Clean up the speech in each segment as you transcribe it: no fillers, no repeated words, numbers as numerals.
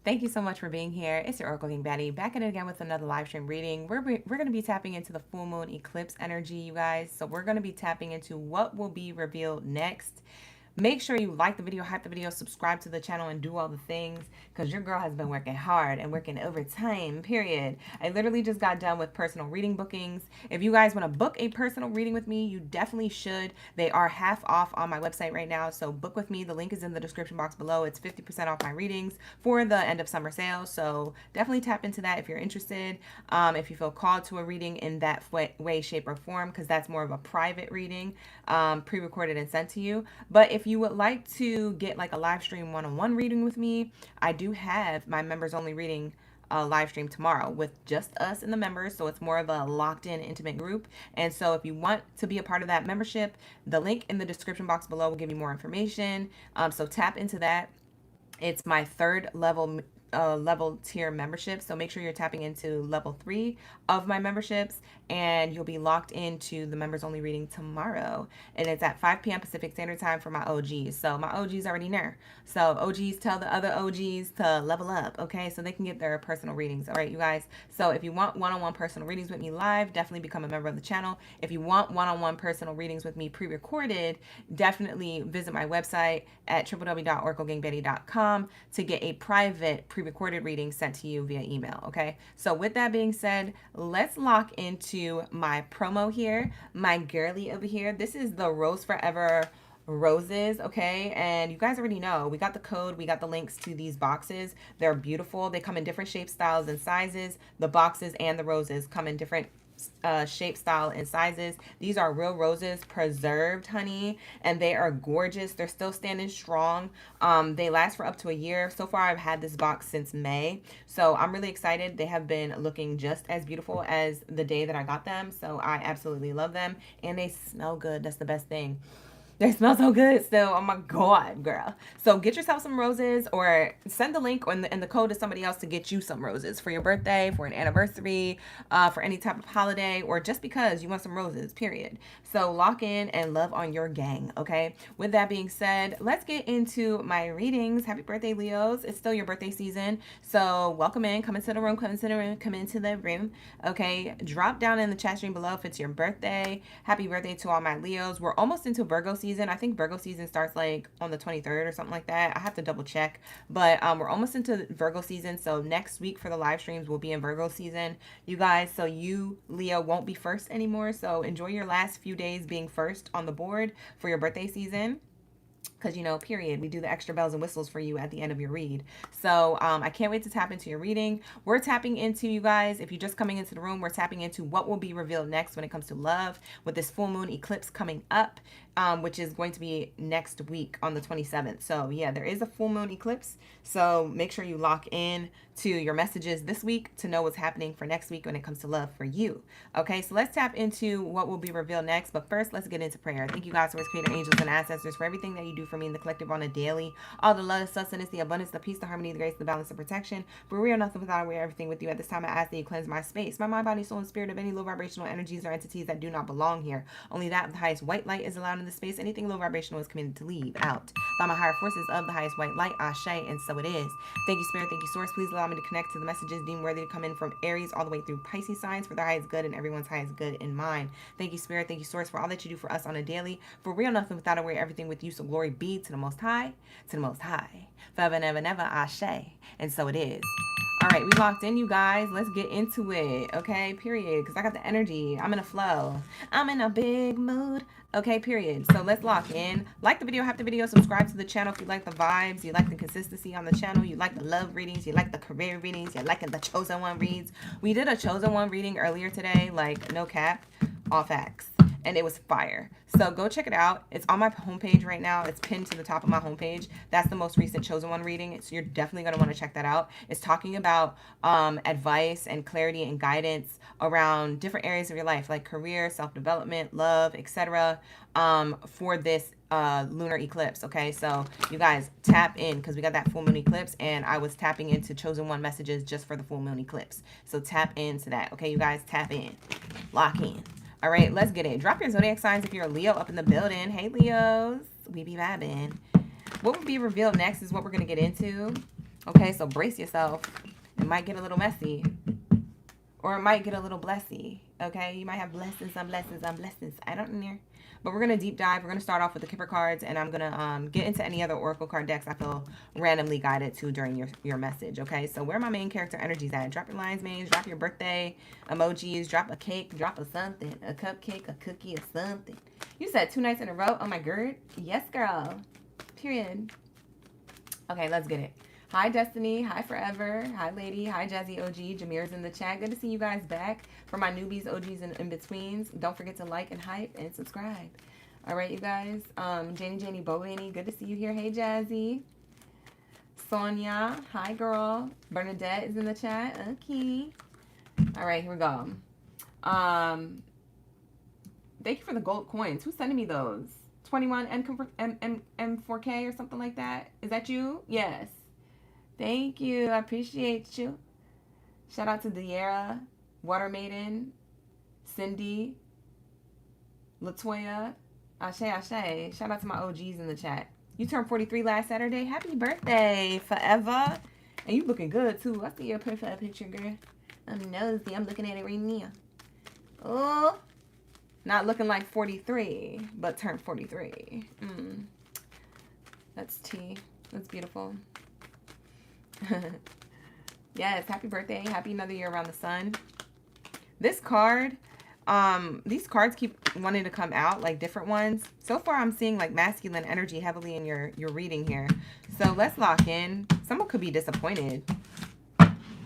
Thank you so much for being here. It's your Oracle King Baddie back at it again with another live stream reading. We're going to be tapping into the full moon eclipse energy, you guys. So we're going to be tapping into what will be revealed next. Make sure you like the video, hype the video, subscribe to the channel, and do all the things because your girl has been working hard and working overtime, period. I literally just got done with personal reading bookings. If you guys want to book a personal reading with me, you definitely should. They are half off on my website right now, so book with me. The link is in the description box below. It's 50% off my readings for the end of summer sale, so definitely tap into that if you're interested. If you feel called to a reading in that way, shape, or form, because that's more of a private reading, pre-recorded and sent to you. But if you would like to get like a live stream one-on-one reading with me, I do have my members only reading live stream tomorrow with just us and the members, so it's more of a locked in intimate group. And so if you want to be a part of that membership, the link in the description box below will give you more information, so tap into that. It's my third level tier membership, so make sure you're tapping into level 3 of my memberships, and you'll be locked into the members only reading tomorrow, and it's at 5 p.m. Pacific Standard Time for my OGs. So my OGs already there, so OGs tell the other OGs to level up, okay, so they can get their personal readings. All right, you guys, so if you want one-on-one personal readings with me live, definitely become a member of the channel. If you want one-on-one personal readings with me pre-recorded, definitely visit my website at www.oraclegangbaddie.com to get a private pre-recorded reading sent to you via email. Okay, so with that being said, let's lock into my promo here. My girly over here, this is the Rose Forever roses, okay, and you guys already know we got the code, we got the links to these boxes. They're beautiful. They come in different shapes, styles, and sizes. The boxes and the roses come in different shape, style, and sizes. These are real roses, preserved, honey, and they are gorgeous. They're still standing strong. They last for up to a year. So far I've had this box since May, so I'm really excited. They have been looking just as beautiful as the day that I got them, so I absolutely love them, and they smell good. That's the best thing. They smell so good still. Oh my God, girl. So get yourself some roses, or send the link and the code to somebody else to get you some roses for your birthday, for an anniversary, for any type of holiday, or just because you want some roses, period. So lock in and love on your gang, okay? With that being said, let's get into my readings. Happy birthday, Leos. It's still your birthday season. So welcome in. Come into the room. Come into the room. Come into the room. Okay? Drop down in the chat stream below if it's your birthday. Happy birthday to all my Leos. We're almost into Virgo season. I think Virgo season starts like on the 23rd or something like that. I have to double check, but we're almost into Virgo season, so next week for the live streams we'll be in Virgo season, you guys. So you, Leo, won't be first anymore, so enjoy your last few days being first on the board for your birthday season, because, you know, period, we do the extra bells and whistles for you at the end of your read. So I can't wait to tap into your reading. We're tapping into, you guys, if you're just coming into the room, we're tapping into what will be revealed next when it comes to love with this full moon eclipse coming up, which is going to be next week on the 27th. So yeah, there is a full moon eclipse, so make sure you lock in to your messages this week to know what's happening for next week when it comes to love for you. Okay, so let's tap into what will be revealed next, but first let's get into prayer. Thank you, God, source, creator, angels, and ancestors, for everything that you do for me in the collective on a daily. All the love, the sustenance, the abundance, the peace, the harmony, the grace, the balance, the protection. For we are nothing without, we are everything with you. At this time I ask that you cleanse my space, my mind, body, soul, and spirit of any low vibrational energies or entities that do not belong here. Only that of the highest white light is allowed in this space. Anything low vibrational is commanded to leave out by my higher forces of the highest white light. Ashe, and so it is. Thank you, spirit. Thank you, source. Please allow me to connect to the messages deemed worthy to come in from Aries all the way through Pisces signs for their highest good and everyone's highest good in mind. Thank you, spirit. Thank you, source, for all that you do for us on a daily. For we are nothing without, we are everything with you. So glory be to the most high, forever and ever and ever. Ashe, and so it is. All right, we locked in, you guys. Let's get into it, okay? Period, because I got the energy. I'm in a flow. I'm in a big mood. Okay, period. So let's lock in. Like the video, hype the video, subscribe to the channel if you like the vibes, you like the consistency on the channel, you like the love readings, you like the career readings, you like the chosen one reads. We did a chosen one reading earlier today, like no cap, all facts, and it was fire. So go check it out. It's on my homepage right now. It's pinned to the top of my homepage. That's the most recent chosen one reading, so you're definitely going to want to check that out. It's talking about advice and clarity and guidance around different areas of your life, like career, self-development, love, etc., for this lunar eclipse. Okay, so you guys tap in, because we got that full moon eclipse, and I was tapping into chosen one messages just for the full moon eclipse. So tap into that. Okay, you guys, tap in, lock in. All right, let's get it. Drop your zodiac signs if you're a Leo up in the building. Hey, Leos, we be vibing. What will be revealed next is what we're going to get into. Okay, so brace yourself. It might get a little messy. Or it might get a little blessy. Okay, you might have blessings on blessings on blessings. I don't know. But we're going to deep dive. We're going to start off with the Kipper cards. And I'm going to get into any other Oracle card decks I feel randomly guided to during your message. Okay, so where are my main character energies at? Drop your lines, mains. Drop your birthday emojis. Drop a cake. Drop a something. A cupcake, a cookie, or something. You said 2 nights in a row. Oh my god. Yes, girl. Period. Okay, let's get it. Hi, Destiny. Hi, Forever. Hi, Lady. Hi, Jazzy OG. Jameer's in the chat. Good to see you guys back. For my newbies, OGs, and in-betweens, don't forget to like and hype and subscribe. All right, you guys. Janie Bowaney. Good to see you here. Hey, Jazzy. Sonia. Hi, girl. Bernadette is in the chat. Okay. All right, here we go. Thank you for the gold coins. Who's sending me those? 21 M4K or something like that. Is that you? Yes. Thank you. I appreciate you. Shout out to Diera, Water Maiden, Cindy, Latoya, Ashe. Shout out to my OGs in the chat. You turned 43 last Saturday. Happy birthday, Forever. And you looking good, too. I see your profile picture, girl. I'm nosy. I'm looking at it right now. Oh, not looking like 43, but turned 43. That's tea. That's beautiful. Yes, happy birthday. Happy another year around the sun. This card, these cards keep wanting to come out, like different ones. So far, I'm seeing like masculine energy heavily in your reading here. So let's lock in. Someone could be disappointed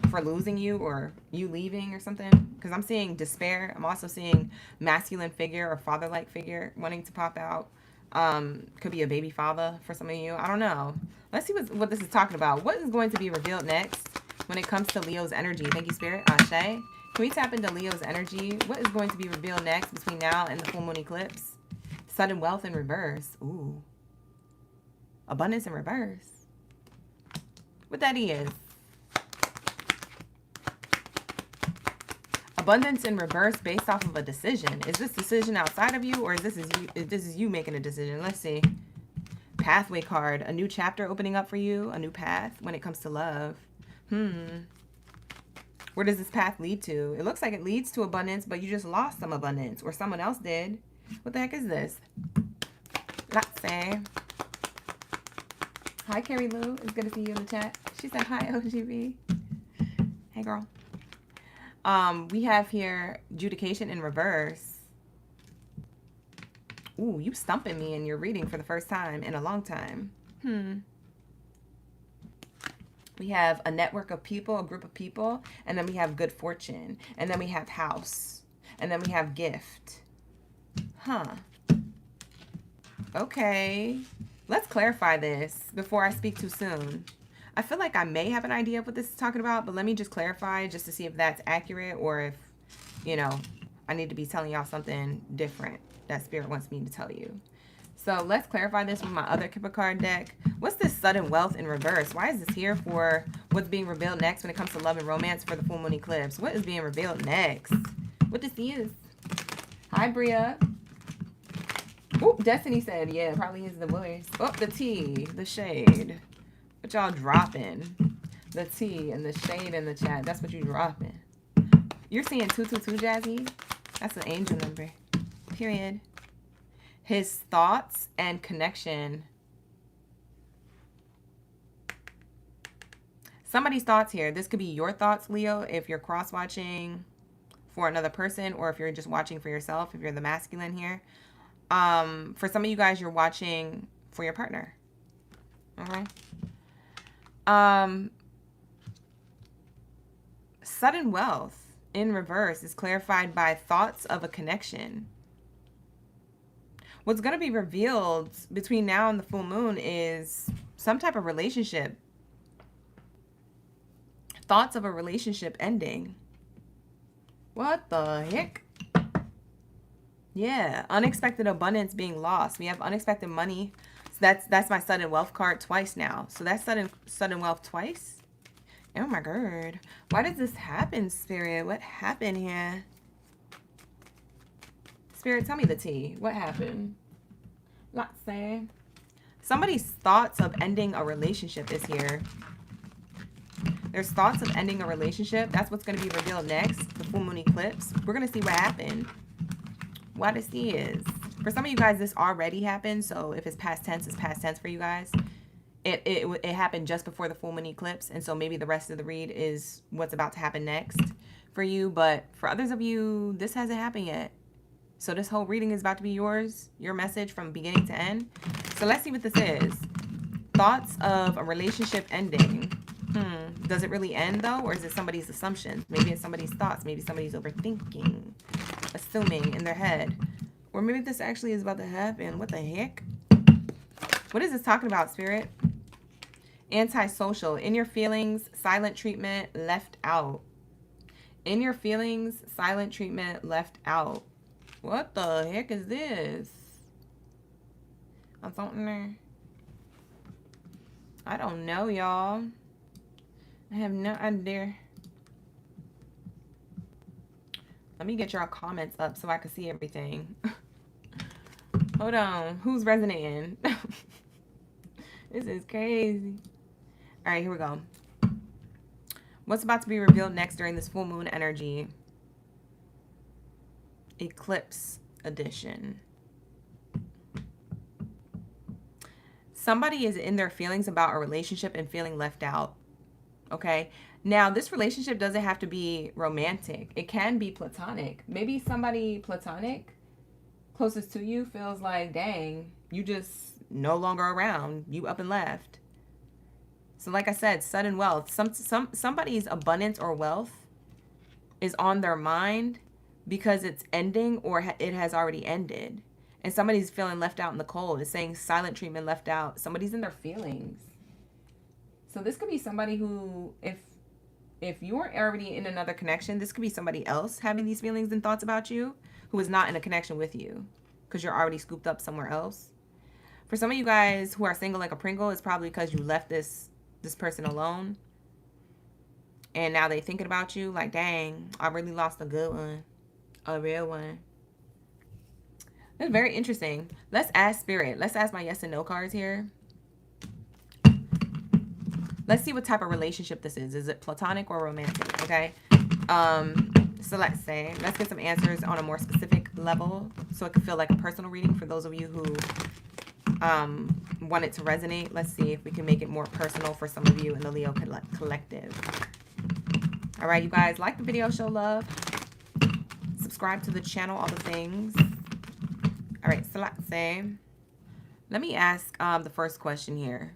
for losing you or you leaving or something. Because I'm seeing despair. I'm also seeing masculine figure or father-like figure wanting to pop out. Could be a baby father for some of you. I don't know. Let's see what this is talking about. What is going to be revealed next when it comes to Leo's energy? Thank you, Spirit. Ashe. Can we tap into Leo's energy? What is going to be revealed next between now and the full moon eclipse? Sudden wealth in reverse. Ooh. Abundance in reverse. What that is? Abundance in reverse based off of a decision. Is this decision outside of you, or is this you making a decision? Let's see. Pathway card. A new chapter opening up for you. A new path when it comes to love. Where does this path lead to? It looks like it leads to abundance, but you just lost some abundance, or someone else did. What the heck is this? Let's say. Hi, Carrie Lou. It's good to see you in the chat. She said hi, OGB. Hey, girl. We have here adjudication in reverse. Ooh, you stumping me in your reading for the first time in a long time. We have a network of people, a group of people, and then we have good fortune, and then we have house, and then we have gift. Okay. Let's clarify this before I speak too soon. I feel like I may have an idea of what this is talking about, but let me just clarify just to see if that's accurate or if, you know, I need to be telling y'all something different that Spirit wants me to tell you. So let's clarify this with my other Kipper card deck. What's this sudden wealth in reverse? Why is this here for what's being revealed next when it comes to love and romance for the full moon eclipse? What is being revealed next? What this is? Hi, Bria. Oh, Destiny said, yeah, probably is the voice. Oh, the tea, the shade. What y'all dropping? The tea and the shade in the chat. That's what you dropping. You're seeing 222, Jazzy? That's an angel number. Period. His thoughts and connection. Somebody's thoughts here. This could be your thoughts, Leo, if you're cross-watching for another person or if you're just watching for yourself, if you're the masculine here. For some of you guys, you're watching for your partner. Okay. Sudden wealth in reverse is clarified by thoughts of a connection. What's going to be revealed between now and the full moon is some type of relationship. Thoughts of a relationship ending. What the heck? Yeah, unexpected abundance being lost. We have unexpected money. So that's my sudden wealth card twice now. So that's sudden wealth twice. Oh my god. Why does this happen, Spirit? What happened here? Spirit, tell me the tea. What happened? Let's say. Somebody's thoughts of ending a relationship is here. There's thoughts of ending a relationship. That's what's going to be revealed next. The full moon eclipse. We're going to see what happened. What this is. For some of you guys, this already happened. So if it's past tense, it's past tense for you guys. It happened just before the full moon eclipse. And so maybe the rest of the read is what's about to happen next for you. But for others of you, this hasn't happened yet. So this whole reading is about to be yours. Your message from beginning to end. So let's see what this is. Thoughts of a relationship ending. Does it really end though? Or is it somebody's assumptions? Maybe it's somebody's thoughts. Maybe somebody's overthinking. Assuming in their head. Or maybe this actually is about to happen. What the heck? What is this talking about, Spirit? Antisocial. In your feelings, silent treatment, left out. In your feelings, silent treatment, left out. What the heck is this? On something there? I don't know, y'all. I have no idea. Let me get your comments up so I can see everything. Hold on. Who's resonating? This is crazy. All right, here we go. What's about to be revealed next during this full moon energy? Eclipse edition. Somebody is in their feelings about a relationship and feeling left out. Okay. Now, this relationship doesn't have to be romantic. It can be platonic. Maybe somebody platonic closest to you feels like, dang, you just no longer around. You up and left. So like I said, sudden wealth. Somebody's abundance or wealth is on their mind because it's ending or it has already ended. And somebody's feeling left out in the cold. It's saying silent treatment, left out. Somebody's in their feelings. So this could be somebody who, if you're already in another connection, this could be somebody else having these feelings and thoughts about you who is not in a connection with you because you're already scooped up somewhere else. For some of you guys who are single like a Pringle, it's probably because you left this person alone. And now they thinking about you like, dang, I really lost a good one. A real one. It's very interesting. Let's ask Spirit. Let's ask my yes and no cards here. Let's see what type of relationship this is. Is it platonic or romantic? Okay. So let's get some answers on a more specific level so it can feel like a personal reading for those of you who want it to resonate. Let's see if we can make it more personal for some of you in the Leo collective. All right, you guys, like the video, show love. Subscribe to the channel, all the things. All right, so let's say, let me ask the first question here.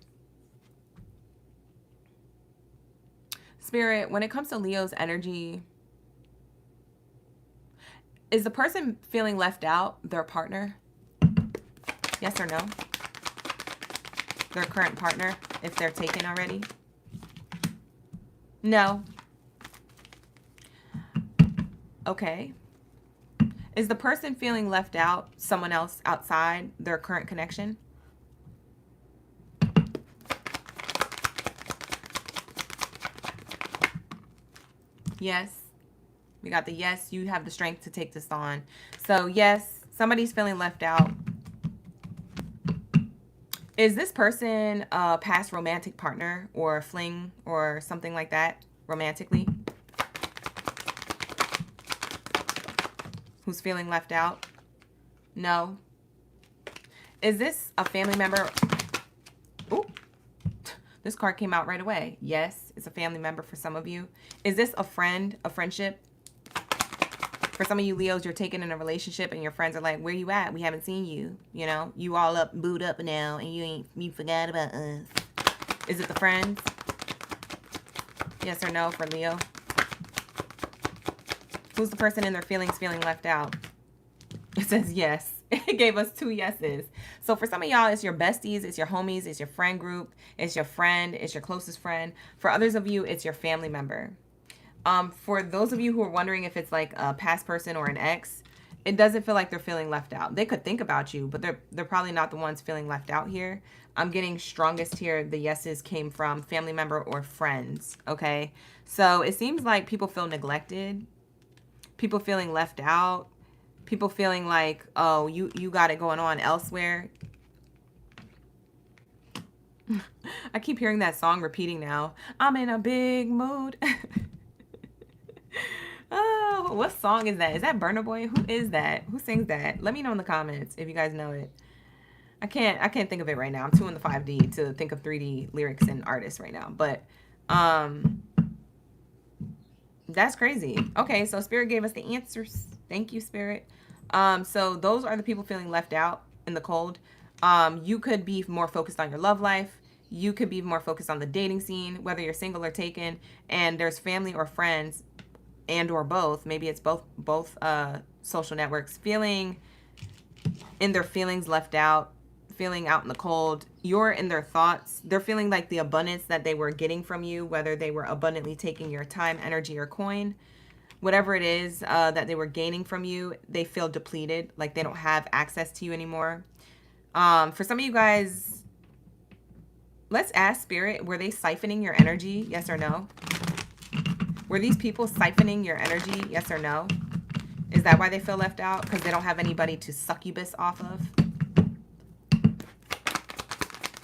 Spirit, when it comes to Leo's energy, is the person feeling left out their partner? Yes or no? Their current partner, if they're taken already? No. Okay. Is the person feeling left out someone else outside their current connection? Yes. We got the yes. You have the strength to take this on. So yes, somebody's feeling left out. Is this person a past romantic partner or a fling or something like that romantically? Who's feeling left out? No. Is this a family member? Ooh. This card came out right away. Yes, it's a family member for some of you. Is this a friend, a friendship? For some of you Leos, you're taken in a relationship and your friends are like, where you at? We haven't seen you. You know, you all up, booed up now, and you forgot about us. Is it the friends? Yes or no for Leo? Who's the person in their feelings feeling left out? It says yes. It gave us 2 yeses. So for some of y'all, it's your besties, it's your homies, it's your friend group, it's your friend, it's your closest friend. For others of you, it's your family member. For those of you who are wondering if it's like a past person or an ex, it doesn't feel like they're feeling left out. They could think about you, but they're probably not the ones feeling left out here. I'm getting strongest here. The yeses came from family member or friends. Okay. So it seems like people feel neglected. People feeling left out. People feeling like, oh, you got it going on elsewhere. I keep hearing that song repeating now. I'm in a big mood. Oh, what song is that? Is that Burna Boy? Who is that? Who sings that? Let me know in the comments if you guys know it. I can't think of it right now. I'm too in the 5D to think of 3D lyrics and artists right now. But that's crazy. Okay, so Spirit gave us the answers. Thank you, Spirit. So those are the people feeling left out in the cold. You could be more focused on your love life. You could be more focused on the dating scene, whether you're single or taken, and there's family or friends and or both. Maybe it's both social networks feeling in their feelings left out, feeling out in the cold. You're in their thoughts. They're feeling like the abundance that they were getting from you, whether they were abundantly taking your time, energy, or coin, whatever it is that they were gaining from you, they feel depleted, like they don't have access to you anymore. For some of you guys, let's ask Spirit, were they siphoning your energy? Yes or no? Were these people siphoning your energy? Yes or no? Is that why they feel left out? Because they don't have anybody to succubus off of?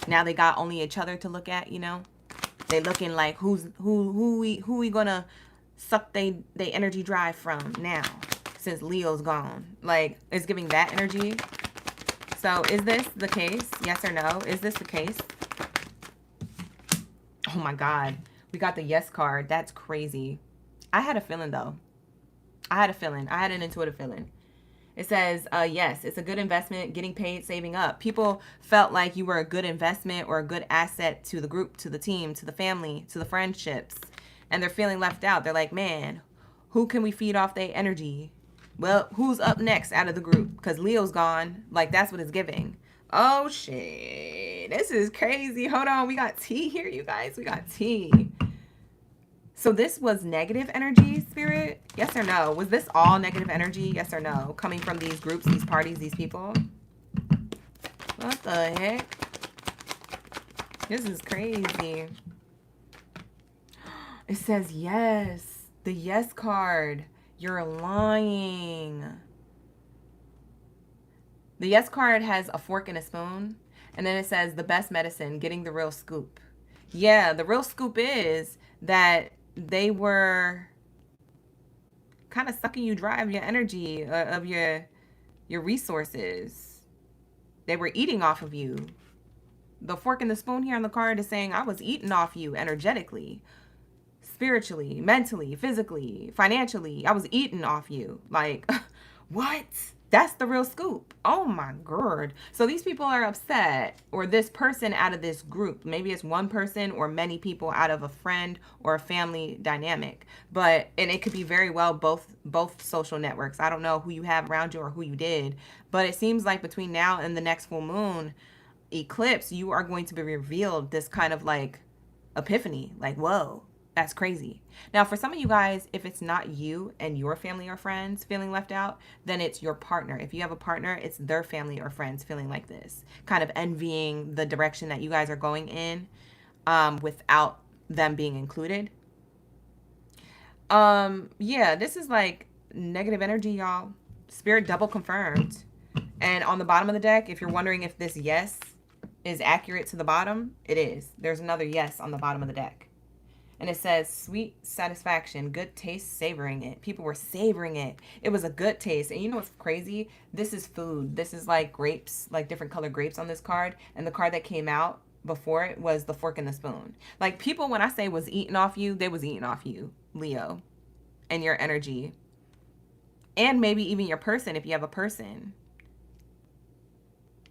Now they got only each other to look at, you know? They looking like who we gonna suck they energy drive from now since Leo's gone. Like, it's giving that energy. So is this the case? Yes or no? Is this the case? Oh my God. We got the yes card. That's crazy. I had a feeling though. I had a feeling. I had an intuitive feeling. It says, yes, it's a good investment, getting paid, saving up. People felt like you were a good investment or a good asset to the group, to the team, to the family, to the friendships. And they're feeling left out. They're like, man, who can we feed off their energy? Well, who's up next out of the group? Because Leo's gone. Like, that's what it's giving. Oh, shit. This is crazy. Hold on. We got tea here, you guys. We got tea. So this was negative energy, Spirit? Yes or no? Was this all negative energy? Yes or no? Coming from these groups, these parties, these people? What the heck? This is crazy. It says yes. The yes card. You're lying. The yes card has a fork and a spoon. And then it says the best medicine, getting the real scoop. Yeah, the real scoop is that they were kind of sucking you dry of your energy, of your resources. They were eating off of you. The fork and the spoon here on the card is saying I was eating off you energetically, spiritually, mentally, physically, financially. I was eating off you. Like, what? That's the real scoop. Oh my God. So these people are upset, or this person out of this group. Maybe it's one person or many people out of a friend or a family dynamic. And it could be very well both social networks. I don't know who you have around you or who you did. But it seems like between now and the next full moon eclipse, you are going to be revealed this kind of like epiphany. Like, whoa. That's crazy. Now, for some of you guys, if it's not you and your family or friends feeling left out, then it's your partner. If you have a partner, it's their family or friends feeling like this, kind of envying the direction that you guys are going in without them being included. Yeah, this is like negative energy, y'all. Spirit double confirmed. And on the bottom of the deck, if you're wondering if this yes is accurate to the bottom, it is. There's another yes on the bottom of the deck. And it says, sweet satisfaction, good taste, savoring it. People were savoring it. It was a good taste. And you know what's crazy? This is food. This is like grapes, like different colored grapes on this card. And the card that came out before it was the fork and the spoon. Like, people, when I say was eating off you, they was eating off you, Leo, and your energy. And maybe even your person, if you have a person.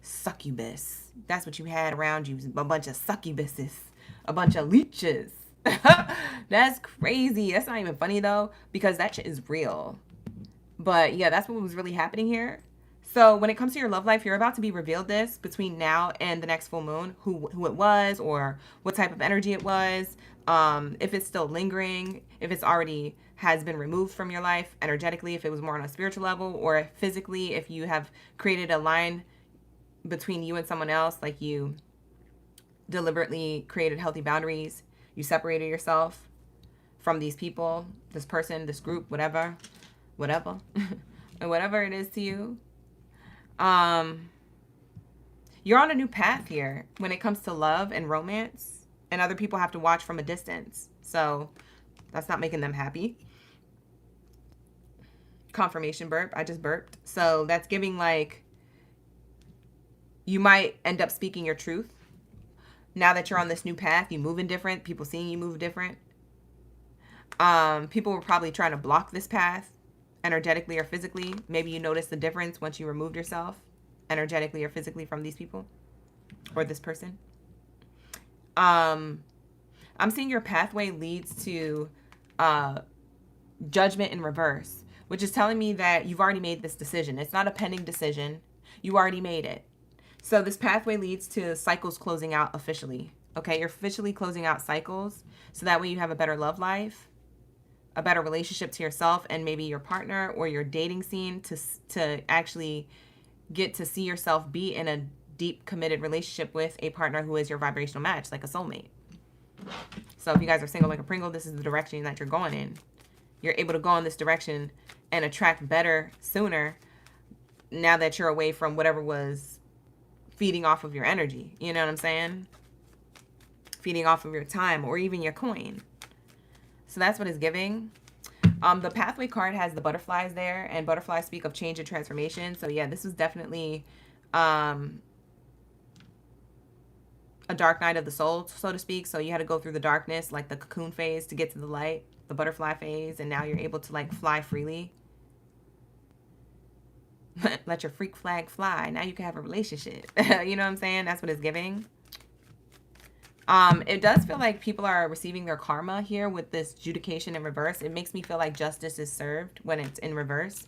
Succubus. That's what you had around you. A bunch of succubuses. A bunch of leeches. That's crazy. That's not even funny though, because that shit is real. But yeah, that's what was really happening here. So when it comes to your love life, you're about to be revealed this between now and the next full moon, who it was, or what type of energy it was, if it's still lingering, if it's already has been removed from your life energetically, if it was more on a spiritual level, or physically, if you have created a line between you and someone else, like you deliberately created healthy boundaries. You separated yourself from these people, this person, this group, whatever, and whatever it is to you. You're on a new path here when it comes to love and romance, and other people have to watch from a distance. So that's not making them happy. Confirmation burp. I just burped. So that's giving like you might end up speaking your truth. Now that you're on this new path, you moving different. People seeing you move different. People were probably trying to block this path energetically or physically. Maybe you notice the difference once you removed yourself energetically or physically from these people or this person. I'm seeing your pathway leads to judgment in reverse, which is telling me that you've already made this decision. It's not a pending decision. You already made it. So this pathway leads to cycles closing out officially. Okay, you're officially closing out cycles. So that way you have a better love life, a better relationship to yourself and maybe your partner or your dating scene to actually get to see yourself be in a deep committed relationship with a partner who is your vibrational match, like a soulmate. So if you guys are single like a Pringle, this is the direction that you're going in. You're able to go in this direction and attract better sooner now that you're away from whatever was feeding off of your energy. You know what I'm saying? Feeding off of your time or even your coin. So that's what it's giving. The pathway card has the butterflies there, and butterflies speak of change and transformation. So yeah, this was definitely a dark night of the soul, so to speak. So you had to go through the darkness, like the cocoon phase, to get to the light, the butterfly phase, and now you're able to like fly freely. Let your freak flag fly. Now you can have a relationship. You know what I'm saying? That's what it's giving. It does feel like people are receiving their karma here with this judication in reverse. It makes me feel like justice is served when it's in reverse,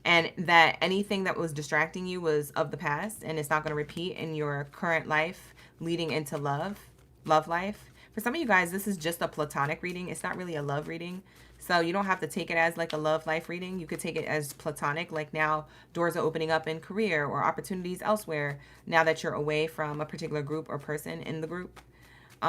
and that anything that was distracting you was of the past and it's not going to repeat in your current life leading into love life. For some of you guys, this is just a platonic reading. It's not really a love reading. So you don't have to take it as like a love life reading. You could take it as platonic, like now doors are opening up in career or opportunities elsewhere now that you're away from a particular group or person in the group.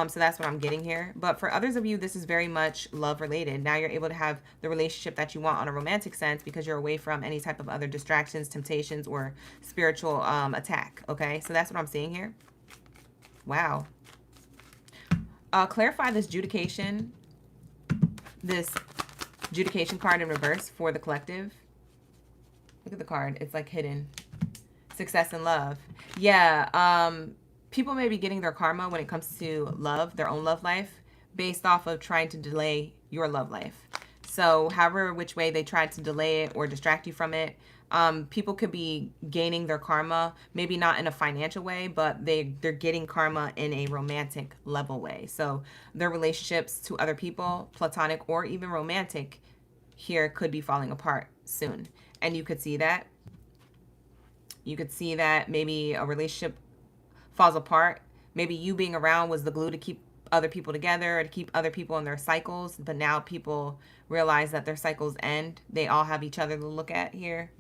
So that's what I'm getting here. But for others of you, this is very much love related. Now you're able to have the relationship that you want on a romantic sense because you're away from any type of other distractions, temptations, or spiritual attack. Okay, so that's what I'm seeing here. Wow. Clarify this judication card in reverse for the collective. Look at the card. It's like hidden. Success and love. Yeah. People may be getting their karma when it comes to love, their own love life, based off of trying to delay your love life. So however which way they tried to delay it or distract you from it, people could be gaining their karma, maybe not in a financial way, but they're getting karma in a romantic level way. So their relationships to other people, platonic or even romantic, here could be falling apart soon. And you could see that. You could see that maybe a relationship falls apart. Maybe you being around was the glue to keep other people together or to keep other people in their cycles. But now people realize that their cycles end. They all have each other to look at here.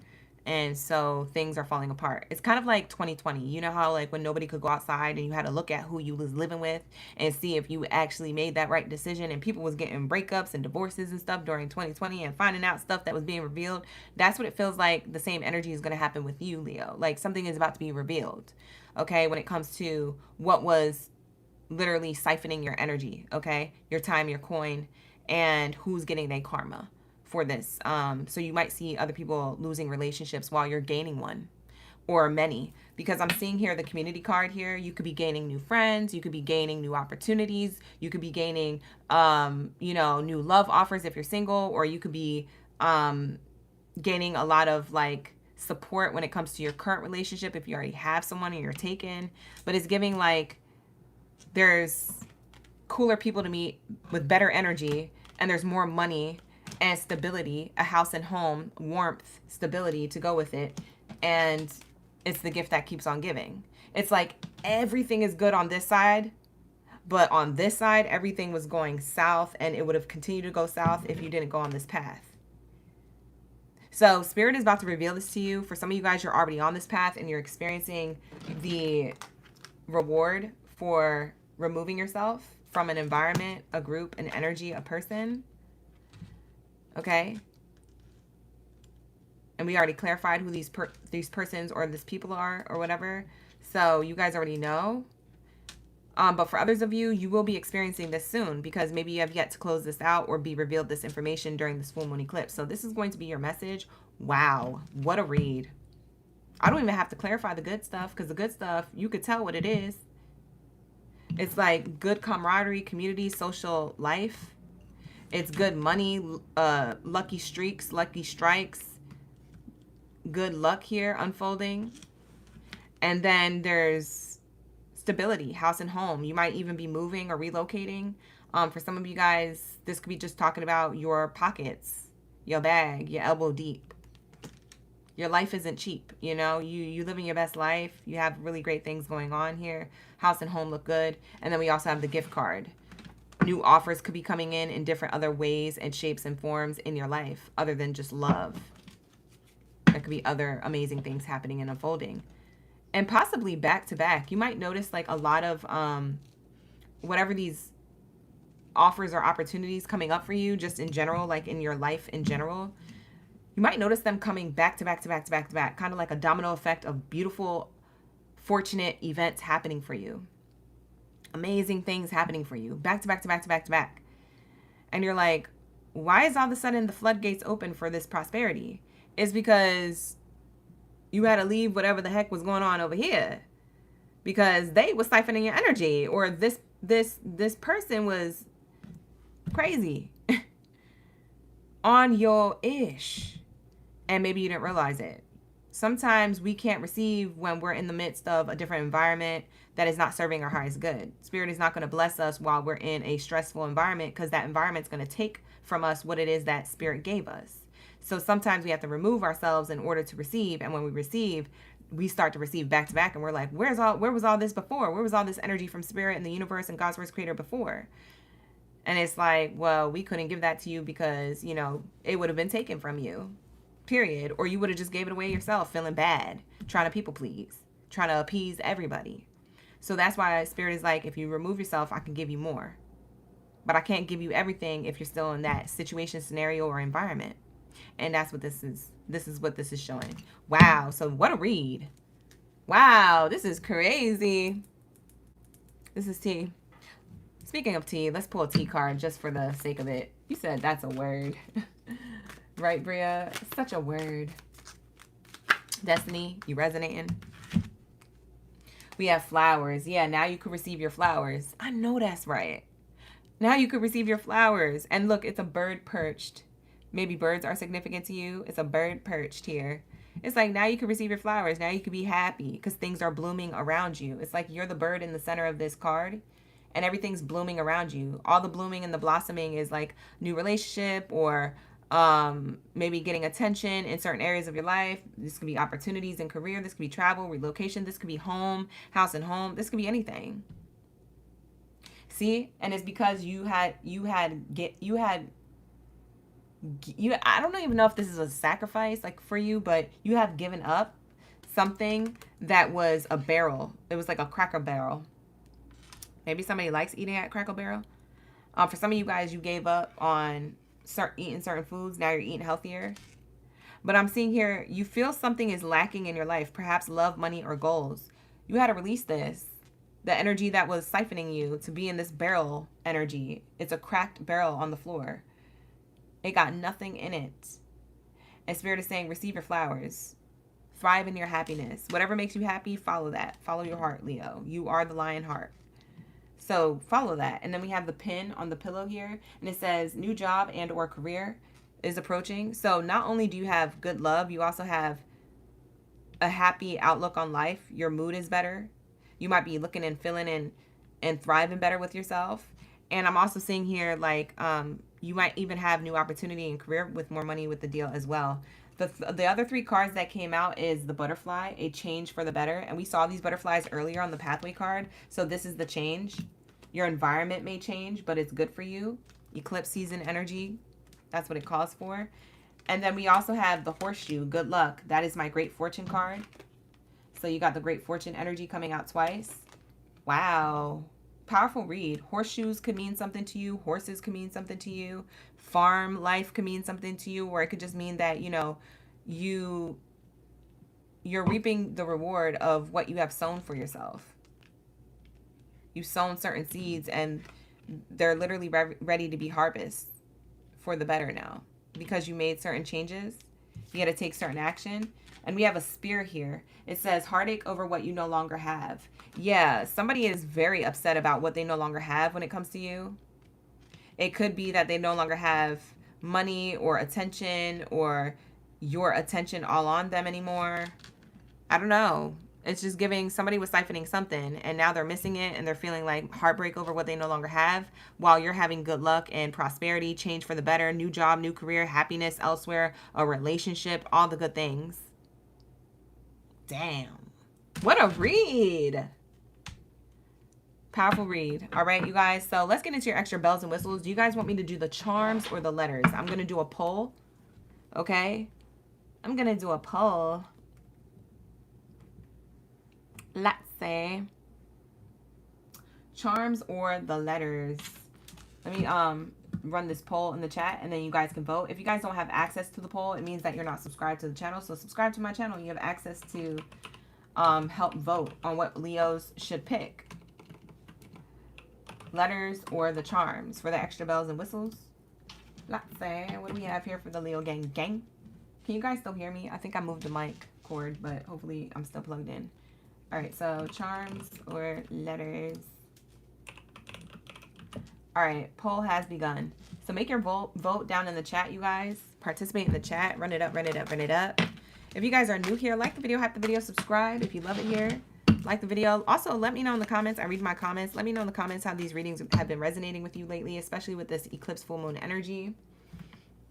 And so things are falling apart. It's kind of like 2020. You know how like when nobody could go outside and you had to look at who you was living with and see if you actually made that right decision, and people was getting breakups and divorces and stuff during 2020 and finding out stuff that was being revealed. That's what it feels like. The same energy is going to happen with you, Leo. Like something is about to be revealed. Okay, when it comes to what was literally siphoning your energy, okay, your time, your coin, and who's getting their karma for this. So you might see other people losing relationships while you're gaining one or many, because I'm seeing here the community card here. You could be gaining new friends, you could be gaining new opportunities, you could be gaining new love offers if you're single, or you could be gaining a lot of like support when it comes to your current relationship if you already have someone and you're taken. But it's giving like there's cooler people to meet with better energy, and there's more money and stability, a house and home, warmth, stability to go with it. And it's the gift that keeps on giving. It's like everything is good on this side, but on this side everything was going south, and it would have continued to go south if you didn't go on this path. So Spirit is about to reveal this to you. For some of you guys, you're already on this path and you're experiencing the reward for removing yourself from an environment, a group, an energy, a person. Okay? And we already clarified who these persons or these people are or whatever. So you guys already know. But for others of you, you will be experiencing this soon because maybe you have yet to close this out or be revealed this information during this full moon eclipse. So this is going to be your message. Wow, what a read. I don't even have to clarify the good stuff because the good stuff, you could tell what it is. It's like good camaraderie, community, social life. It's good money, lucky streaks, lucky strikes, good luck here unfolding. And then there's stability, house and home. You might even be moving or relocating. For some of you guys, this could be just talking about your pockets, your bag, your elbow deep. Your life isn't cheap, you know. You living your best life. You have really great things going on here. House and home look good. And then we also have the gift card. New offers could be coming in different other ways and shapes and forms in your life other than just love. There could be other amazing things happening and unfolding. And possibly back to back. You might notice like a lot of whatever these offers or opportunities coming up for you just in general, like in your life in general. You might notice them coming back to back to back to back to back, kind of like a domino effect of beautiful, fortunate events happening for you. Amazing things happening for you, back to back to back to back to back. And you're like, why is all of a sudden the floodgates open for this prosperity? It's because you had to leave whatever the heck was going on over here because they was siphoning your energy, or this person was crazy on your ish. And maybe you didn't realize it. Sometimes we can't receive when we're in the midst of a different environment that is not serving our highest good. Spirit is not going to bless us while we're in a stressful environment because that environment's going to take from us what it is that Spirit gave us. So sometimes we have to remove ourselves in order to receive. And when we receive, we start to receive back to back. And we're like, where was all this before? Where was all this energy from Spirit and the universe and God's first creator before? And it's like, well, we couldn't give that to you because, you know, it would have been taken from you. Period. Or you would have just gave it away yourself, feeling bad, trying to people please, trying to appease everybody. So that's why Spirit is like, if you remove yourself, I can give you more. But I can't give you everything if you're still in that situation, scenario, or environment. And that's what this is. This is what this is showing. Wow. So what a read. Wow. This is crazy. This is T. Speaking of T, let's pull a T card just for the sake of it. You said that's a word. Right, Bria? Such a word. Destiny, you resonating? We have flowers. Yeah, now you can receive your flowers. I know that's right. Now you can receive your flowers. And look, it's a bird perched. Maybe birds are significant to you. It's a bird perched here. It's like now you can receive your flowers. Now you can be happy because things are blooming around you. It's like you're the bird in the center of this card. And everything's blooming around you. All the blooming and the blossoming is like new relationship or maybe getting attention in certain areas of your life. This could be opportunities in career. This could be travel, relocation. This could be home, house and home. This could be anything. See? And it's because I don't even know if this is a sacrifice like for you, but you have given up something that was a barrel. It was like a Cracker Barrel. Maybe somebody likes eating at Cracker Barrel. For some of you guys, you gave up on eating certain foods. Now you're eating healthier. But I'm seeing here, you feel something is lacking in your life. Perhaps love, money, or goals. You had to release this. The energy that was siphoning you to be in this barrel energy. It's a cracked barrel on the floor. It got nothing in it. And Spirit is saying, receive your flowers. Thrive in your happiness. Whatever makes you happy, follow that. Follow your heart, Leo. You are the lion heart. So follow that. And then we have the pin on the pillow here. And it says new job and or career is approaching. So not only do you have good love, you also have a happy outlook on life. Your mood is better. You might be looking and feeling and thriving better with yourself. And I'm also seeing here like you might even have new opportunity in career with more money with the deal as well. The other three cards that came out is the butterfly, a change for the better. And we saw these butterflies earlier on the pathway card. So this is the change. Your environment may change, but it's good for you. Eclipse season energy. That's what it calls for. And then we also have the horseshoe, good luck. That is my great fortune card. So you got the great fortune energy coming out twice. Wow. Powerful read. Horseshoes could mean something to you. Horses could mean something to you. Farm life could mean something to you. Or it could just mean that, you know, you you're reaping the reward of what you have sown for yourself. You've sown certain seeds and they're literally ready to be harvested for the better now. Because you made certain changes, you got to take certain action. And we have a spear here. It says heartache over what you no longer have. Yeah, somebody is very upset about what they no longer have when it comes to you. It could be that they no longer have money or attention or your attention all on them anymore. I don't know. It's just giving somebody was siphoning something and now they're missing it and they're feeling like heartbreak over what they no longer have while you're having good luck and prosperity, change for the better, new job, new career, happiness elsewhere, a relationship, all the good things. Damn. What a read. Powerful read. All right, you guys. So let's get into your extra bells and whistles. Do you guys want me to do the charms or the letters? I'm going to do a poll. Okay. I'm going to do a poll. Let's say charms or the letters. Let me run this poll in the chat and then you guys can vote. If you guys don't have access to the poll, it means that you're not subscribed to the channel. So subscribe to my channel. You have access to help vote on what Leos should pick. Letters or the charms for the extra bells and whistles. Let's say, what do we have here for the Leo gang? Can you guys still hear me? I think I moved the mic cord, but hopefully I'm still plugged in. All right, so charms or letters. All right, poll has begun. So make your vote down in the chat, you guys. Participate in the chat. Run it up, run it up, run it up. If you guys are new here, like the video, hype the video, subscribe. If you love it here, like the video. Also, let me know in the comments. I read my comments. Let me know in the comments how these readings have been resonating with you lately, especially with this eclipse full moon energy.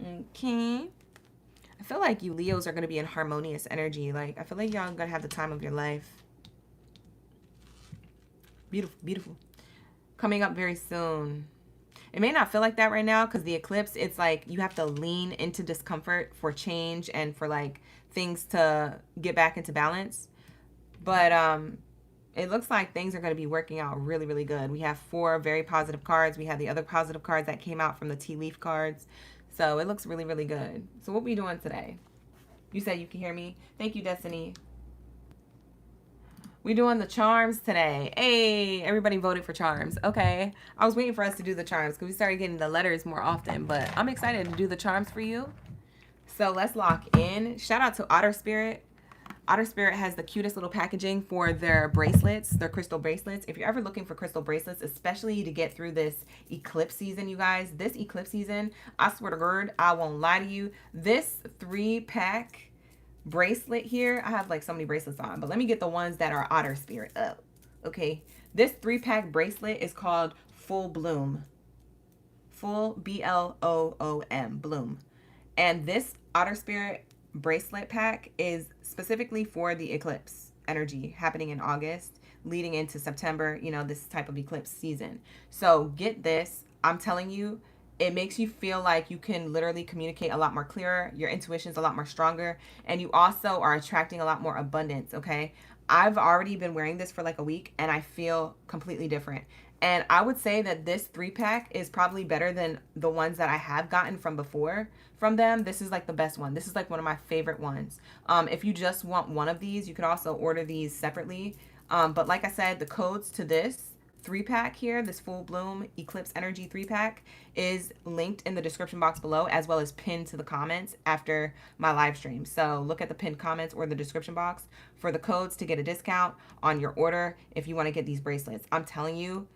Okay. I feel like you Leos are going to be in harmonious energy. Like, I feel like y'all are going to have the time of your life. Beautiful, beautiful. Coming up very soon. It may not feel like that right now because the eclipse, it's like you have to lean into discomfort for change and for like things to get back into balance. But it looks like things are going to be working out really, really good. We have 4 very positive cards. We have the other positive cards that came out from the tea leaf cards. So it looks really, really good. So what are we doing today? You said you can hear me. Thank you, Destiny. We doing the charms today. Hey, everybody voted for charms. Okay. I was waiting for us to do the charms because we started getting the letters more often, but I'm excited to do the charms for you. So let's lock in. Shout out to Otter Spirit. Otter Spirit has the cutest little packaging for their bracelets, their crystal bracelets. If you're ever looking for crystal bracelets, especially to get through this eclipse season, you guys, this eclipse season, I swear to God, I won't lie to you. This 3-pack bracelet here, I have like so many bracelets on, but let me get the ones that are Otter Spirit up. Okay, this 3-pack bracelet is called Full Bloom. Full B-L-O-O-M, Bloom. And this Otter Spirit bracelet pack is specifically for the eclipse energy happening in August, leading into September, you know, this type of eclipse season. So get this, I'm telling you, it makes you feel like you can literally communicate a lot more clearer. Your intuition is a lot more stronger. And you also are attracting a lot more abundance, okay? I've already been wearing this for like a week and I feel completely different. And I would say that this 3-pack is probably better than the ones that I have gotten from before from them. This is like the best one. This is like one of my favorite ones. If you just want one of these, you could also order these separately. But like I said, the codes to this 3-pack here, this Full Bloom Eclipse Energy 3-pack is linked in the description box below, as well as pinned to the comments after my live stream. So look at the pinned comments or the description box for the codes to get a discount on your order if you want to get these bracelets. I'm telling you,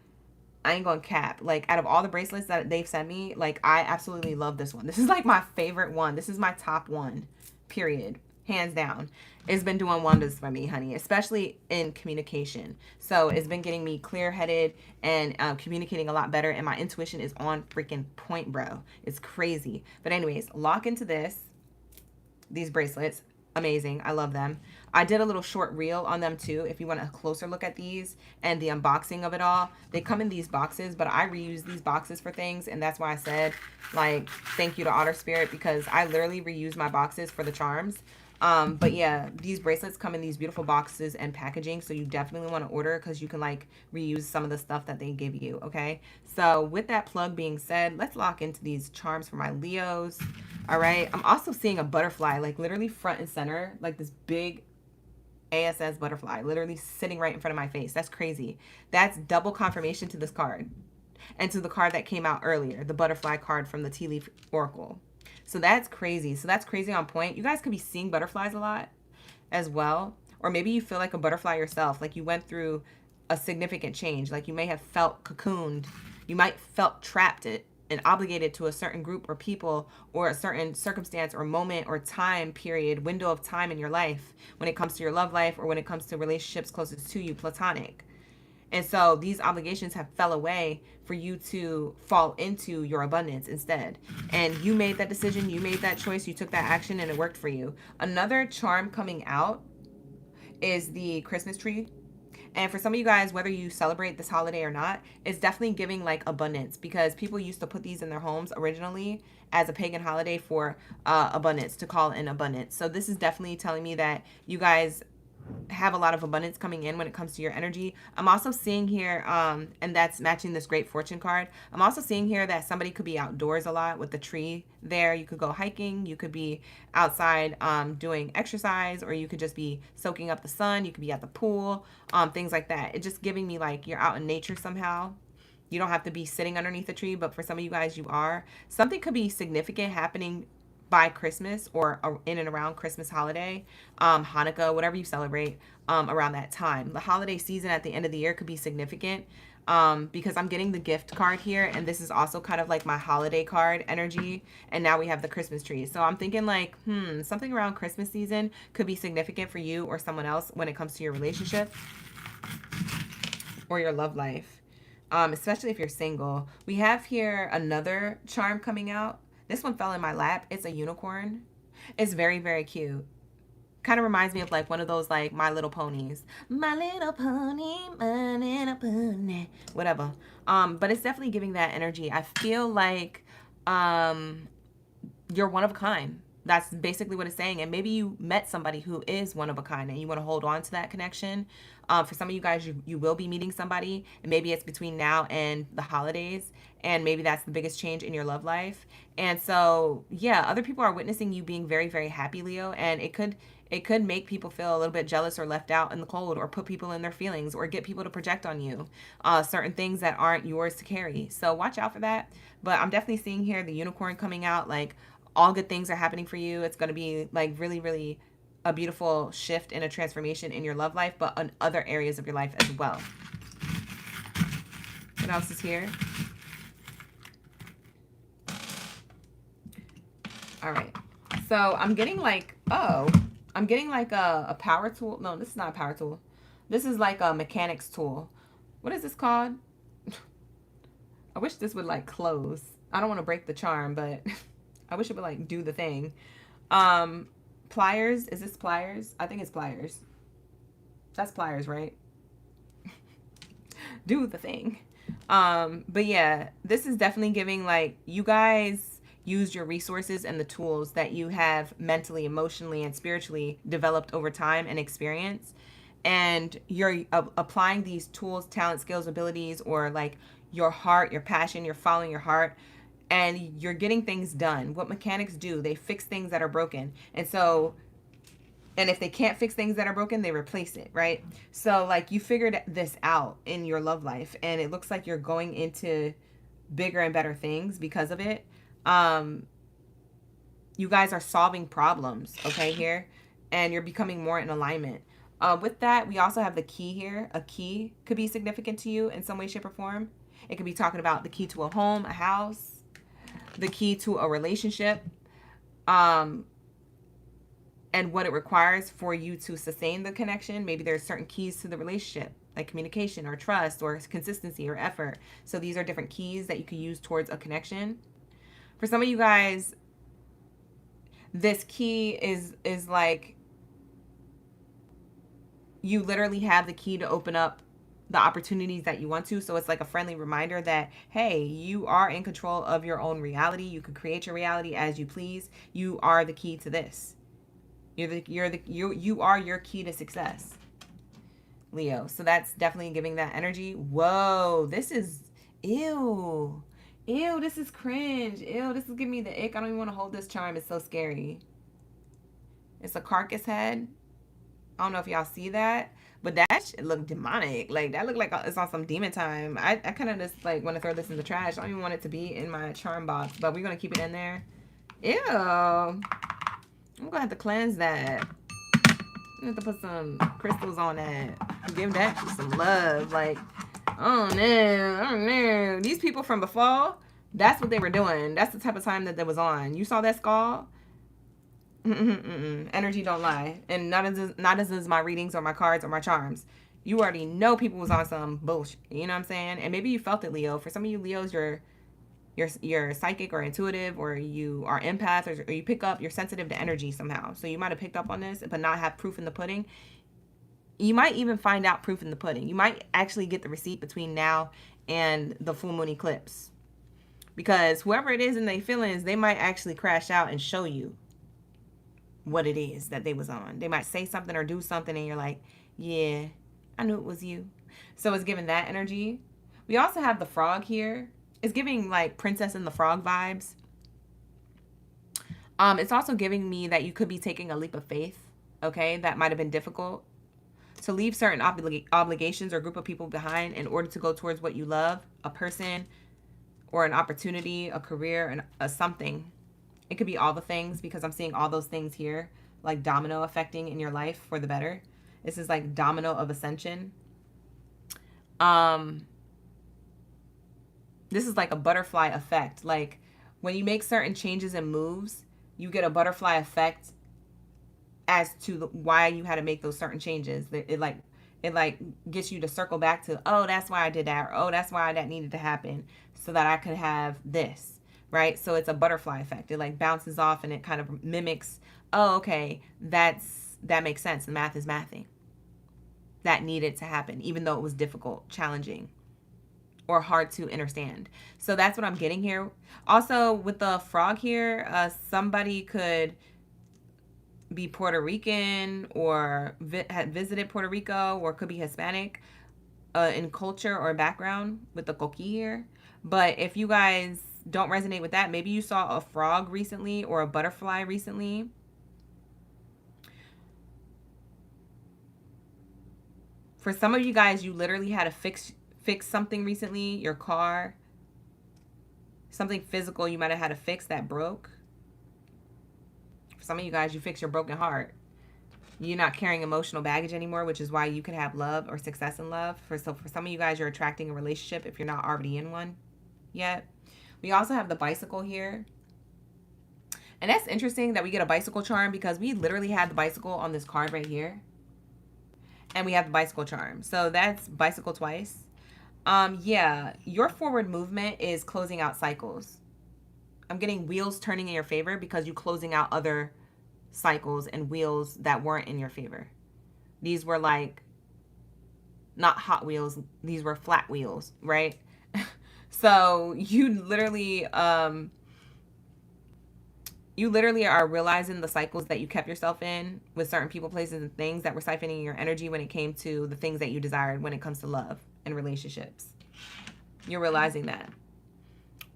I ain't gonna cap. Like, out of all the bracelets that they've sent me, like, I absolutely love this one. This is like my favorite one. This is my top one, period. Hands down. It's been doing wonders for me, honey, especially in communication. So it's been getting me clear-headed and communicating a lot better, and my intuition is on freaking point, bro. It's crazy. But anyways, lock into these bracelets. Amazing. I love them. I did a little short reel on them too if you want a closer look at these and the unboxing of it all. They come in these boxes, but I reuse these boxes for things, and that's why I said, like, thank you to Otter Spirit, because I literally reuse my boxes for the charms. But yeah, these bracelets come in these beautiful boxes and packaging, so you definitely want to order because you can like reuse some of the stuff that they give you. Okay, so with that plug being said, let's lock into these charms for my Leos. All right, I'm also seeing a butterfly like literally front and center, like this big ASS butterfly, literally sitting right in front of my face. That's crazy. That's double confirmation to this card and to the card that came out earlier, the butterfly card from the Tea Leaf Oracle. So that's crazy. So that's crazy on point. You guys could be seeing butterflies a lot as well. Or maybe you feel like a butterfly yourself, like you went through a significant change. Like you may have felt cocooned. You might felt trapped and obligated to a certain group or people or a certain circumstance or moment or time period, window of time in your life when it comes to your love life or when it comes to relationships closest to you, platonic. And so these obligations have fell away for you to fall into your abundance instead. And you made that decision, you made that choice, you took that action, and it worked for you. Another charm coming out is the Christmas tree. And for some of you guys, whether you celebrate this holiday or not, it's definitely giving like abundance, because people used to put these in their homes originally as a pagan holiday for abundance, to call in abundance. So this is definitely telling me that you guys have a lot of abundance coming in when it comes to your energy. I'm also seeing here, and that's matching this great fortune card. I'm also seeing here that somebody could be outdoors a lot with the tree there. You could go hiking. You could be outside doing exercise, or you could just be soaking up the sun. You could be at the pool, things like that. It's just giving me like you're out in nature somehow. You don't have to be sitting underneath a tree, but for some of you guys, you are. Something could be significant happening by Christmas or in and around Christmas holiday, Hanukkah, whatever you celebrate around that time. The holiday season at the end of the year could be significant because I'm getting the gift card here, and this is also kind of like my holiday card energy, and now we have the Christmas tree. So I'm thinking like, something around Christmas season could be significant for you or someone else when it comes to your relationship or your love life, especially if you're single. We have here another charm coming out. This one fell in my lap. It's a unicorn. It's very, very cute. Kind of reminds me of like one of those like My Little Ponies. My little pony, my little pony. Whatever. But it's definitely giving that energy. I feel like you're one of a kind. That's basically what it's saying. And maybe you met somebody who is one of a kind and you want to hold on to that connection. For some of you guys, you will be meeting somebody, and maybe it's between now and the holidays, and maybe that's the biggest change in your love life. And so, yeah, other people are witnessing you being very, very happy, Leo, and it could make people feel a little bit jealous or left out in the cold, or put people in their feelings, or get people to project on you certain things that aren't yours to carry. So watch out for that. But I'm definitely seeing here the unicorn coming out, like all good things are happening for you. It's going to be like really, really a beautiful shift and a transformation in your love life, but in other areas of your life as well. What else is here? All right. So I'm getting like, I'm getting like a power tool. No, this is not a power tool. This is like a mechanics tool. What is this called? I wish this would like close. I don't want to break the charm, but I wish it would like do the thing. Pliers. Is this pliers? I think it's pliers. That's pliers, right? Do the thing. But yeah, this is definitely giving like you guys use your resources and the tools that you have mentally, emotionally, and spiritually developed over time and experience. And you're applying these tools, talent, skills, abilities, or like your heart, your passion, you're following your heart, and you're getting things done. What mechanics do, they fix things that are broken. And so, and if they can't fix things that are broken, they replace it, right? So like you figured this out in your love life, and it looks like you're going into bigger and better things because of it. You guys are solving problems, okay, here, and you're becoming more in alignment. With that, we also have the key here. A key could be significant to you in some way, shape, or form. It could be talking about the key to a home, a house, the key to a relationship, and what it requires for you to sustain the connection. Maybe there's certain keys to the relationship, like communication or trust or consistency or effort. So these are different keys that you can use towards a connection. For some of you guys, this key is like you literally have the key to open up the opportunities that you want to. So it's like a friendly reminder that, hey, you are in control of your own reality. You can create your reality as you please. You are the key to this. You are your key to success, Leo. So that's definitely giving that energy. Whoa, this is ew. Ew, this is cringe. Ew, this is giving me the ick. I don't even want to hold this charm. It's so scary. It's a carcass head. I don't know if y'all see that, but that shit looked demonic. Like, that looked like it's on some demon time. I kind of just, like, want to throw this in the trash. I don't even want it to be in my charm box, but we're going to keep it in there. Ew. I'm going to have to cleanse that. I'm going to have to put some crystals on that. Give that some love. Like, oh, no. Oh, no. These people from before, that's what they were doing. That's the type of time that they was on. You saw that skull? Energy don't lie. And not as is my readings or my cards or my charms. You already know people was on some bullshit. You know what I'm saying? And maybe you felt it, Leo. For some of you Leos, you're psychic or intuitive, or you are empath, or you pick up, you're sensitive to energy somehow. So you might have picked up on this, but not have proof in the pudding. You might even find out proof in the pudding. You might actually get the receipt between now and the full moon eclipse. Because whoever it is in their feelings, they might actually crash out and show you what it is that they was on. They might say something or do something and you're like, yeah, I knew it was you. So it's giving that energy. We also have the frog here. It's giving like Princess and the Frog vibes. It's also giving me that you could be taking a leap of faith. Okay, that might have been difficult. To leave certain obligations or group of people behind in order to go towards what you love, a person or an opportunity, a career, and a something. It could be all the things, because I'm seeing all those things here, like domino affecting in your life for the better. This is like domino of ascension. This is like a butterfly effect. Like when you make certain changes and moves, you get a butterfly effect as to why you had to make those certain changes. It gets you to circle back to, oh, that's why I did that, or oh, that's why that needed to happen, so that I could have this. Right? So it's a butterfly effect. It like bounces off and it kind of mimics, oh, okay, that makes sense. The math is mathing. That needed to happen, even though it was difficult, challenging, or hard to understand. So that's what I'm getting here. Also, with the frog here, somebody could be Puerto Rican or had visited Puerto Rico, or could be Hispanic in culture or background with the coqui here. But if you guys don't resonate with that, maybe you saw a frog recently or a butterfly recently. For some of you guys, you literally had to fix something recently, your car, something physical you might have had to fix that broke. For some of you guys, you fix your broken heart. You're not carrying emotional baggage anymore, which is why you could have love or success in love. For some of you guys, you're attracting a relationship if you're not already in one yet. We also have the bicycle here. And that's interesting that we get a bicycle charm, because we literally had the bicycle on this card right here. And we have the bicycle charm. So that's bicycle twice. Yeah, your forward movement is closing out cycles. I'm getting wheels turning in your favor because you're closing out other cycles and wheels that weren't in your favor. These were like, not Hot Wheels. These were flat wheels, right? So you literally are realizing the cycles that you kept yourself in with certain people, places, and things that were siphoning your energy when it came to the things that you desired when it comes to love and relationships. You're realizing that.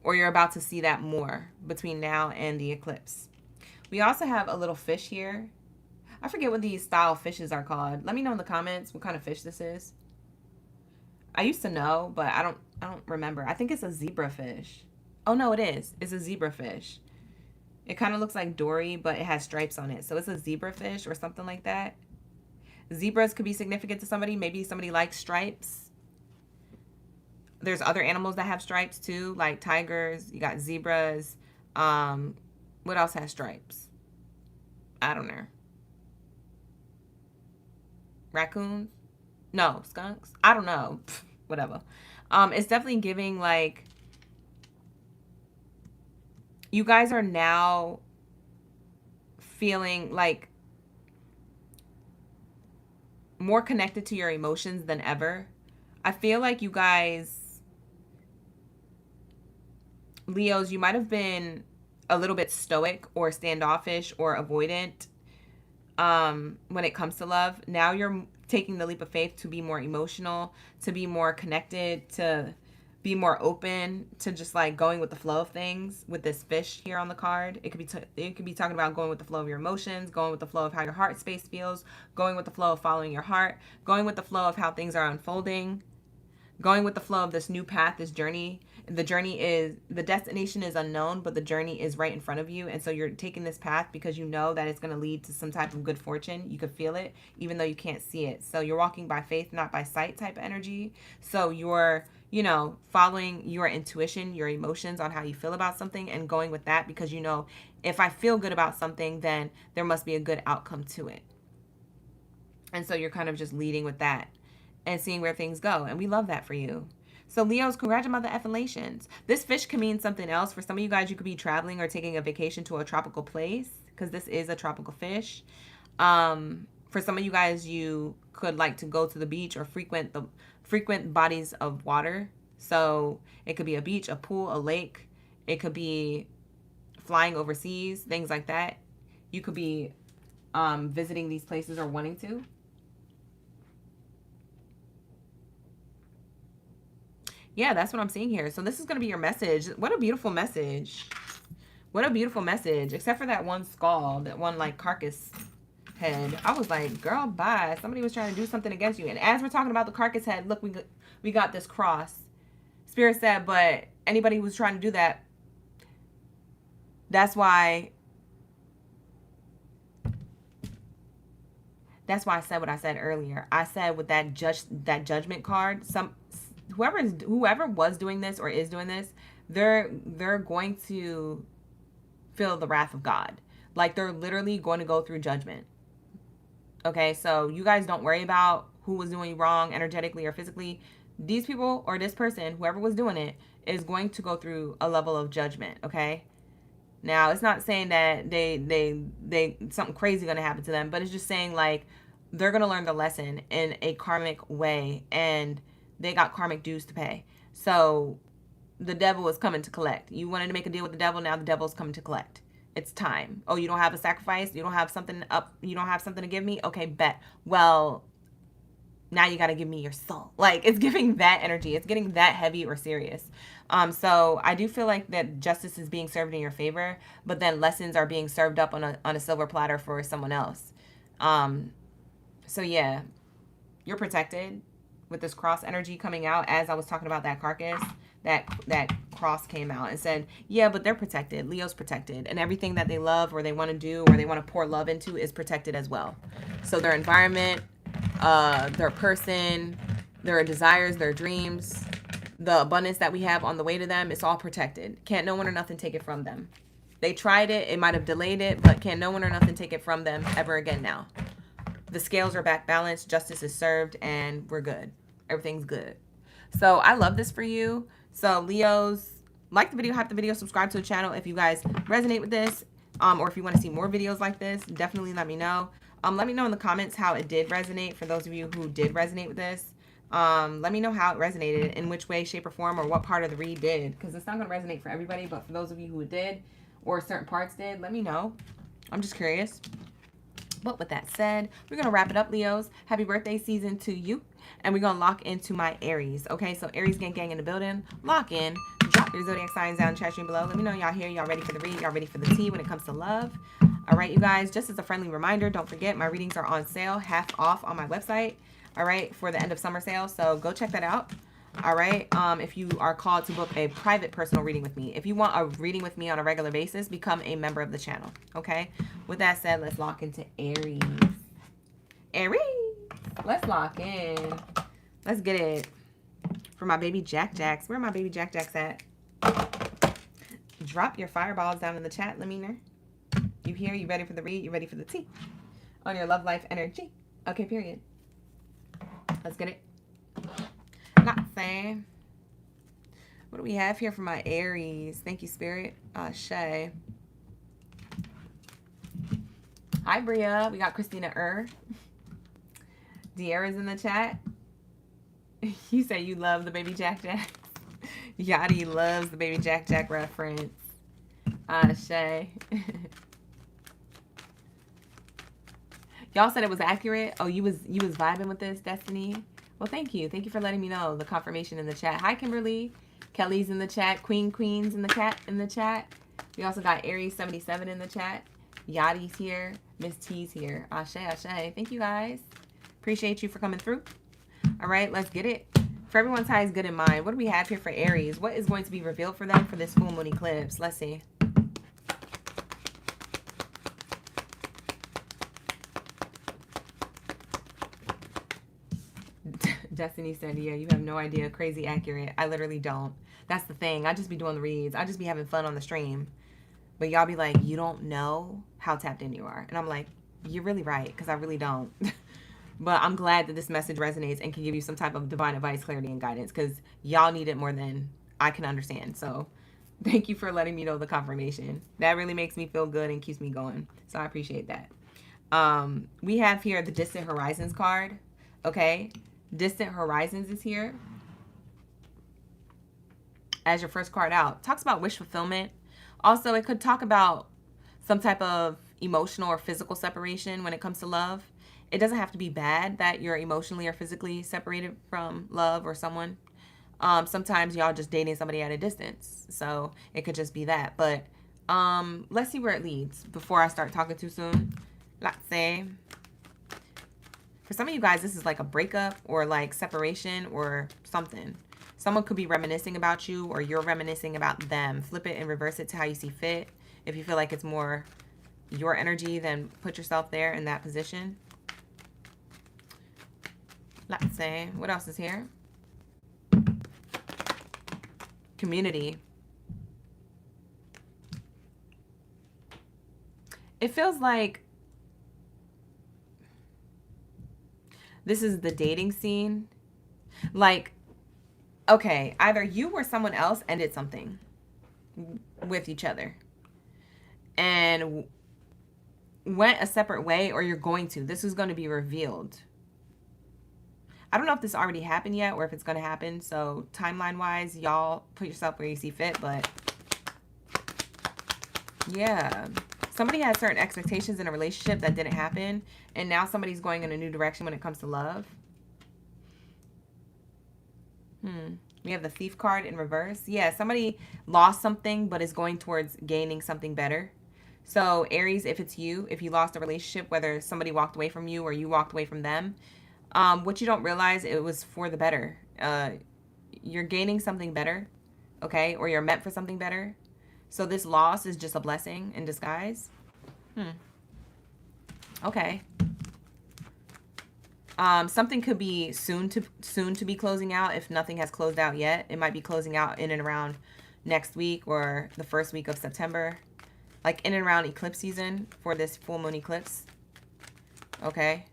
Or you're about to see that more between now and the eclipse. We also have a little fish here. I forget what these style fishes are called. Let me know in the comments what kind of fish this is. I used to know, but I don't remember. I think it's a zebrafish. Oh no, it is. It's a zebrafish. It kind of looks like Dory, but it has stripes on it. So it's a zebrafish or something like that. Zebras could be significant to somebody. Maybe somebody likes stripes. There's other animals that have stripes too, like tigers. You got zebras. What else has stripes? I don't know. Raccoons? No, skunks? I don't know. Whatever. It's definitely giving like, you guys are now feeling like more connected to your emotions than ever. I feel like you guys, Leos, you might have been a little bit stoic or standoffish or avoidant when it comes to love. Now you're taking the leap of faith to be more emotional, to be more connected, to be more open to just like going with the flow of things with this fish here on the card. It could be talking about going with the flow of your emotions, going with the flow of how your heart space feels, going with the flow of following your heart, going with the flow of how things are unfolding, going with the flow of this new path, this journey. The destination is unknown, but the journey is right in front of you. And so you're taking this path because you know that it's going to lead to some type of good fortune. You could feel it, even though you can't see it. So you're walking by faith, not by sight type of energy. So you're, you know, following your intuition, your emotions on how you feel about something and going with that because you know, if I feel good about something, then there must be a good outcome to it. And so you're kind of just leading with that and seeing where things go. And we love that for you. So Leos, congratulations. This fish can mean something else. For some of you guys, you could be traveling or taking a vacation to a tropical place because this is a tropical fish. For some of you guys, you could like to go to the beach or frequent bodies of water. So it could be a beach, a pool, a lake. It could be flying overseas, things like that. You could be visiting these places or wanting to. Yeah, that's what I'm seeing here. So this is going to be your message. What a beautiful message. What a beautiful message. Except for that one skull, that one like carcass head. I was like, girl, bye. Somebody was trying to do something against you. And as we're talking about the carcass head, look, we got this cross. Spirit said, but anybody who was trying to do that, that's why I said what I said earlier. I said with that judgment card, whoever was doing this or is doing this, they're going to feel the wrath of God. Like they're literally going to go through judgment. Okay, so you guys don't worry about who was doing wrong energetically or physically. These people or this person, whoever was doing it, is going to go through a level of judgment. Okay. Now it's not saying that they something crazy gonna happen to them, but it's just saying like they're gonna learn the lesson in a karmic way, and they got karmic dues to pay. So the devil is coming to collect. You wanted to make a deal with the devil, now the devil's coming to collect. It's time. Oh, you don't have a sacrifice? You don't have something up? You don't have something to give me? Okay, bet. Well, now you got to give me your soul. Like, it's giving that energy. It's getting that heavy or serious. So I do feel like that justice is being served in your favor, but then lessons are being served up on a silver platter for someone else. So yeah, you're protected with this cross energy coming out. As I was talking about that carcass, that cross came out and said, yeah, but they're protected. Leo's protected, and everything that they love or they want to do or they want to pour love into is protected as well. So their environment, their person, their desires, their dreams, the abundance that we have on the way to them, it's all protected. Can't no one or nothing take it from them. They tried it, it might have delayed it, but can no one or nothing take it from them ever again now. The scales are back balanced, justice is served, and we're good. Everything's good. So I love this for you. So Leos, like the video, hype the video, subscribe to the channel if you guys resonate with this, or if you want to see more videos like this, definitely let me know. Let me know in the comments how it did resonate for those of you who did resonate with this. Let me know how it resonated, in which way, shape, or form, or what part of the read did, because it's not going to resonate for everybody, but for those of you who did, or certain parts did, let me know. I'm just curious. But with that said, we're going to wrap it up, Leos. Happy birthday season to you. And we're going to lock into my Aries. Okay, so Aries gang in the building. Lock in. Drop your zodiac signs down in the chat stream below. Let me know y'all here. Y'all ready for the read. Y'all ready for the tea when it comes to love. All right, you guys. Just as a friendly reminder, don't forget my readings are on sale. Half off on my website. All right, for the end of summer sale. So go check that out. All right. If you are called to book a private personal reading with me, if you want a reading with me on a regular basis, become a member of the channel. Okay. With that said, let's lock into Aries. Aries. Let's lock in. Let's get it. For my baby Jack Jacks. Where are my baby Jack Jacks at? Drop your fireballs down in the chat. Let me know. You here? You ready for the read? You ready for the tea? On your love life energy. Okay, period. Let's get it. Not saying. What do we have here for my Aries? Thank you, Spirit. Shay. Hi, Bria. We got Christina Diarra's in the chat. You say you love the baby Jack Jack. Yachty loves the baby Jack Jack reference. Shay. Y'all said it was accurate. Oh, you was vibing with this, Destiny. Well, thank you. Thank you for letting me know the confirmation in the chat. Hi, Kimberly. Kelly's in the chat. Queen's in the chat. We also got Aries 77 in the chat. Yachty's here. Miss T's here. Ashe, ashe. Thank you guys. Appreciate you for coming through. All right, let's get it. For everyone's highest good in mind, what do we have here for Aries? What is going to be revealed for them for this full moon eclipse? Let's see. Destiny said, yeah, you have no idea. Crazy accurate. I literally don't. That's the thing. I just be doing the reads. I just be having fun on the stream. But y'all be like, you don't know how tapped in you are. And I'm like, you're really right, because I really don't. But I'm glad that this message resonates and can give you some type of divine advice, clarity, and guidance, because y'all need it more than I can understand. So thank you for letting me know the confirmation. That really makes me feel good and keeps me going. So I appreciate that. We have here the Distant Horizons card. Okay. Distant Horizons is here as your first card out. Talks about wish fulfillment. Also, it could talk about some type of emotional or physical separation when it comes to love. It doesn't have to be bad that you're emotionally or physically separated from love or someone. Sometimes y'all just dating somebody at a distance. So it could just be that. But let's see where it leads before I start talking too soon. Let's say, for some of you guys, this is like a breakup or like separation or something. Someone could be reminiscing about you or you're reminiscing about them. Flip it and reverse it to how you see fit. If you feel like it's more your energy, then put yourself there in that position. Let's say, what else is here? Community. It feels like this is the dating scene. Like, okay, either you or someone else ended something with each other and went a separate way, or you're going to. This is going to be revealed. I don't know if this already happened yet or if it's going to happen. So timeline-wise, y'all put yourself where you see fit. But yeah, somebody had certain expectations in a relationship that didn't happen. And now somebody's going in a new direction when it comes to love. We have the Thief card in reverse. Yeah, somebody lost something but is going towards gaining something better. So Aries, if it's you, if you lost a relationship, whether somebody walked away from you or you walked away from them, what you don't realize, it was for the better. You're gaining something better, okay? Or you're meant for something better. So this loss is just a blessing in disguise. Okay. Something could be soon to be closing out if nothing has closed out yet. It might be closing out in and around next week or the first week of September. Like in and around eclipse season for this full moon eclipse. Okay.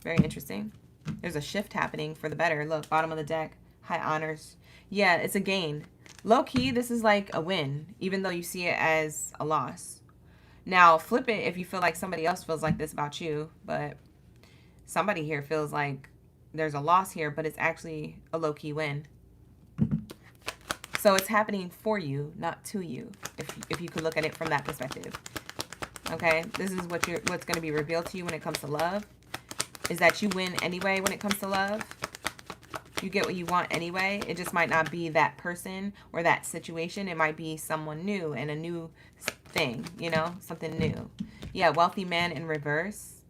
Very interesting. There's a shift happening for the better. Look, bottom of the deck. High honors. Yeah, it's a gain. Low key, this is like a win, even though you see it as a loss. Now, flip it if you feel like somebody else feels like this about you, but somebody here feels like there's a loss here, but it's actually a low-key win. So it's happening for you, not to you, if you could look at it from that perspective. Okay, this is what's going to be revealed to you when it comes to love, is that you win anyway when it comes to love. You get what you want anyway. It just might not be that person or that situation. It might be someone new and a new thing, you know, something new. Yeah, wealthy man in reverse.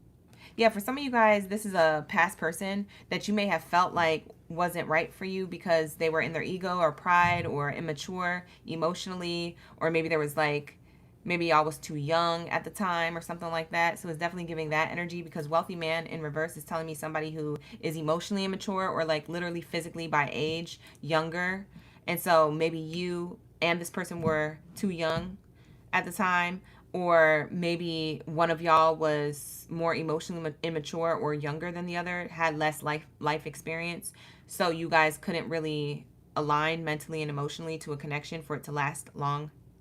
Yeah, for some of you guys, this is a past person that you may have felt like wasn't right for you because they were in their ego or pride or immature emotionally, or maybe there was like, maybe y'all was too young at the time or something like that. So it's definitely giving that energy, because wealthy man in reverse is telling me somebody who is emotionally immature or like literally physically by age younger. And so maybe you and this person were too young at the time, or maybe one of y'all was more emotionally immature or younger than the other, had less life experience. So you guys couldn't really align mentally and emotionally to a connection for it to last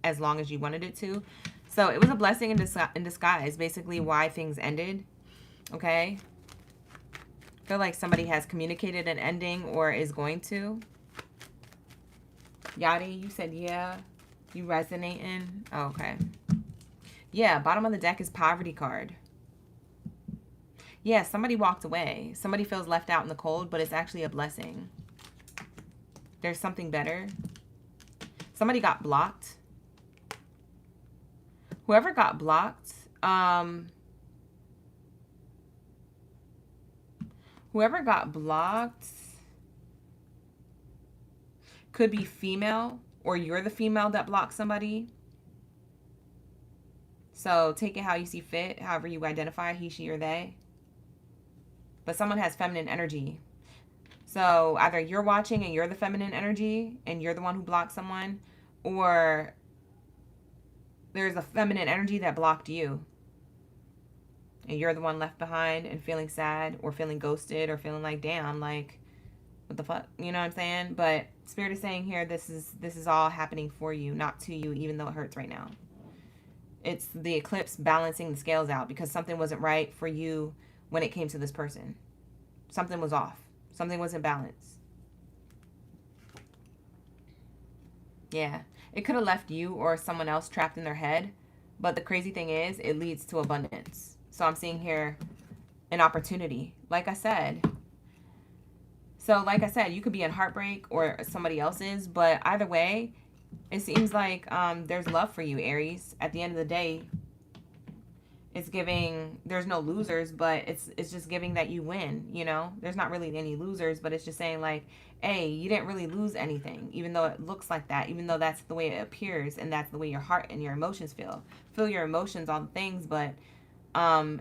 as long as you wanted it to. So it was a blessing in disguise, basically why things ended. Okay. I feel like somebody has communicated an ending or is going to. Yachty, you said, yeah, you resonating. Oh, okay. Yeah, bottom of the deck is poverty card. Yeah, somebody walked away. Somebody feels left out in the cold, but it's actually a blessing. There's something better. Somebody got blocked. Whoever got blocked, whoever got blocked could be female, or you're the female that blocked somebody. So take it how you see fit, however you identify, he, she, or they. But someone has feminine energy. So either you're watching and you're the feminine energy and you're the one who blocked someone, or there's a feminine energy that blocked you and you're the one left behind and feeling sad or feeling ghosted or feeling like, damn, like, what the fuck, you know what I'm saying? But Spirit is saying here, this is all happening for you, not to you, even though it hurts right now. It's the eclipse balancing the scales out, because something wasn't right for you when it came to this person. Something was off. Something wasn't balanced. Yeah. It could have left you or someone else trapped in their head. But the crazy thing is, it leads to abundance. So I'm seeing here an opportunity. Like I said. So like I said, you could be in heartbreak or somebody else is. But either way, it seems like there's love for you, Aries. At the end of the day, it's giving, there's no losers, but it's just giving that you win, you know? There's not really any losers, but it's just saying like, hey, you didn't really lose anything, even though it looks like that, even though that's the way it appears and that's the way your heart and your emotions feel. Feel your emotions, all the things, but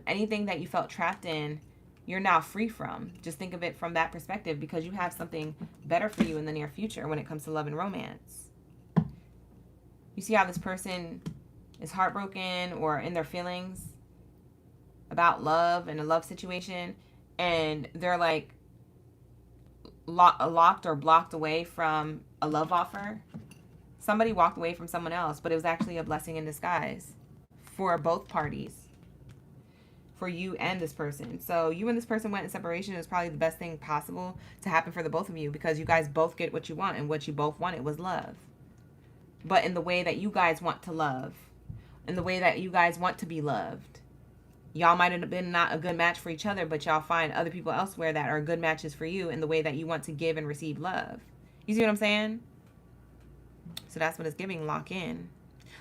anything that you felt trapped in, you're now free from. Just think of it from that perspective, because you have something better for you in the near future when it comes to love and romance. You see how this person is heartbroken or in their feelings about love and a love situation, and they're like locked or blocked away from a love offer. Somebody walked away from someone else, but it was actually a blessing in disguise for both parties, for you and this person. So you and this person went in separation. It was probably the best thing possible to happen for the both of you, because you guys both get what you want, and what you both wanted was love, but in the way that you guys want to love, in the way that you guys want to be loved. Y'all might have been not a good match for each other, but y'all find other people elsewhere that are good matches for you in the way that you want to give and receive love. You see what I'm saying? So that's what it's giving, lock in.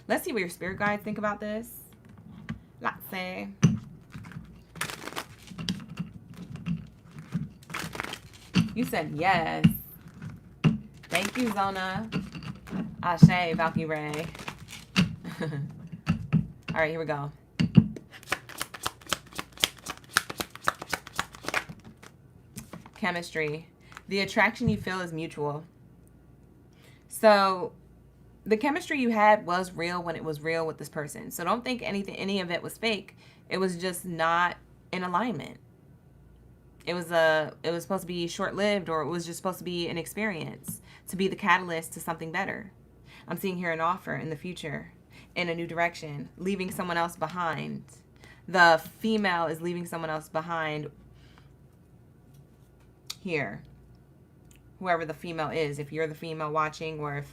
Let's see what your spirit guides think about this. Let's say. You said yes. Thank you, Zona. Ashe, Valkyrie. All right, here we go. Chemistry. The attraction you feel is mutual. So the chemistry you had was real when it was real with this person. So don't think any of it was fake. It was just not in alignment. It was supposed to be short-lived, or it was just supposed to be an experience to be the catalyst to something better. I'm seeing here an offer in the future, in a new direction, leaving someone else behind. The female is leaving someone else behind here. Whoever the female is, if you're the female watching, or if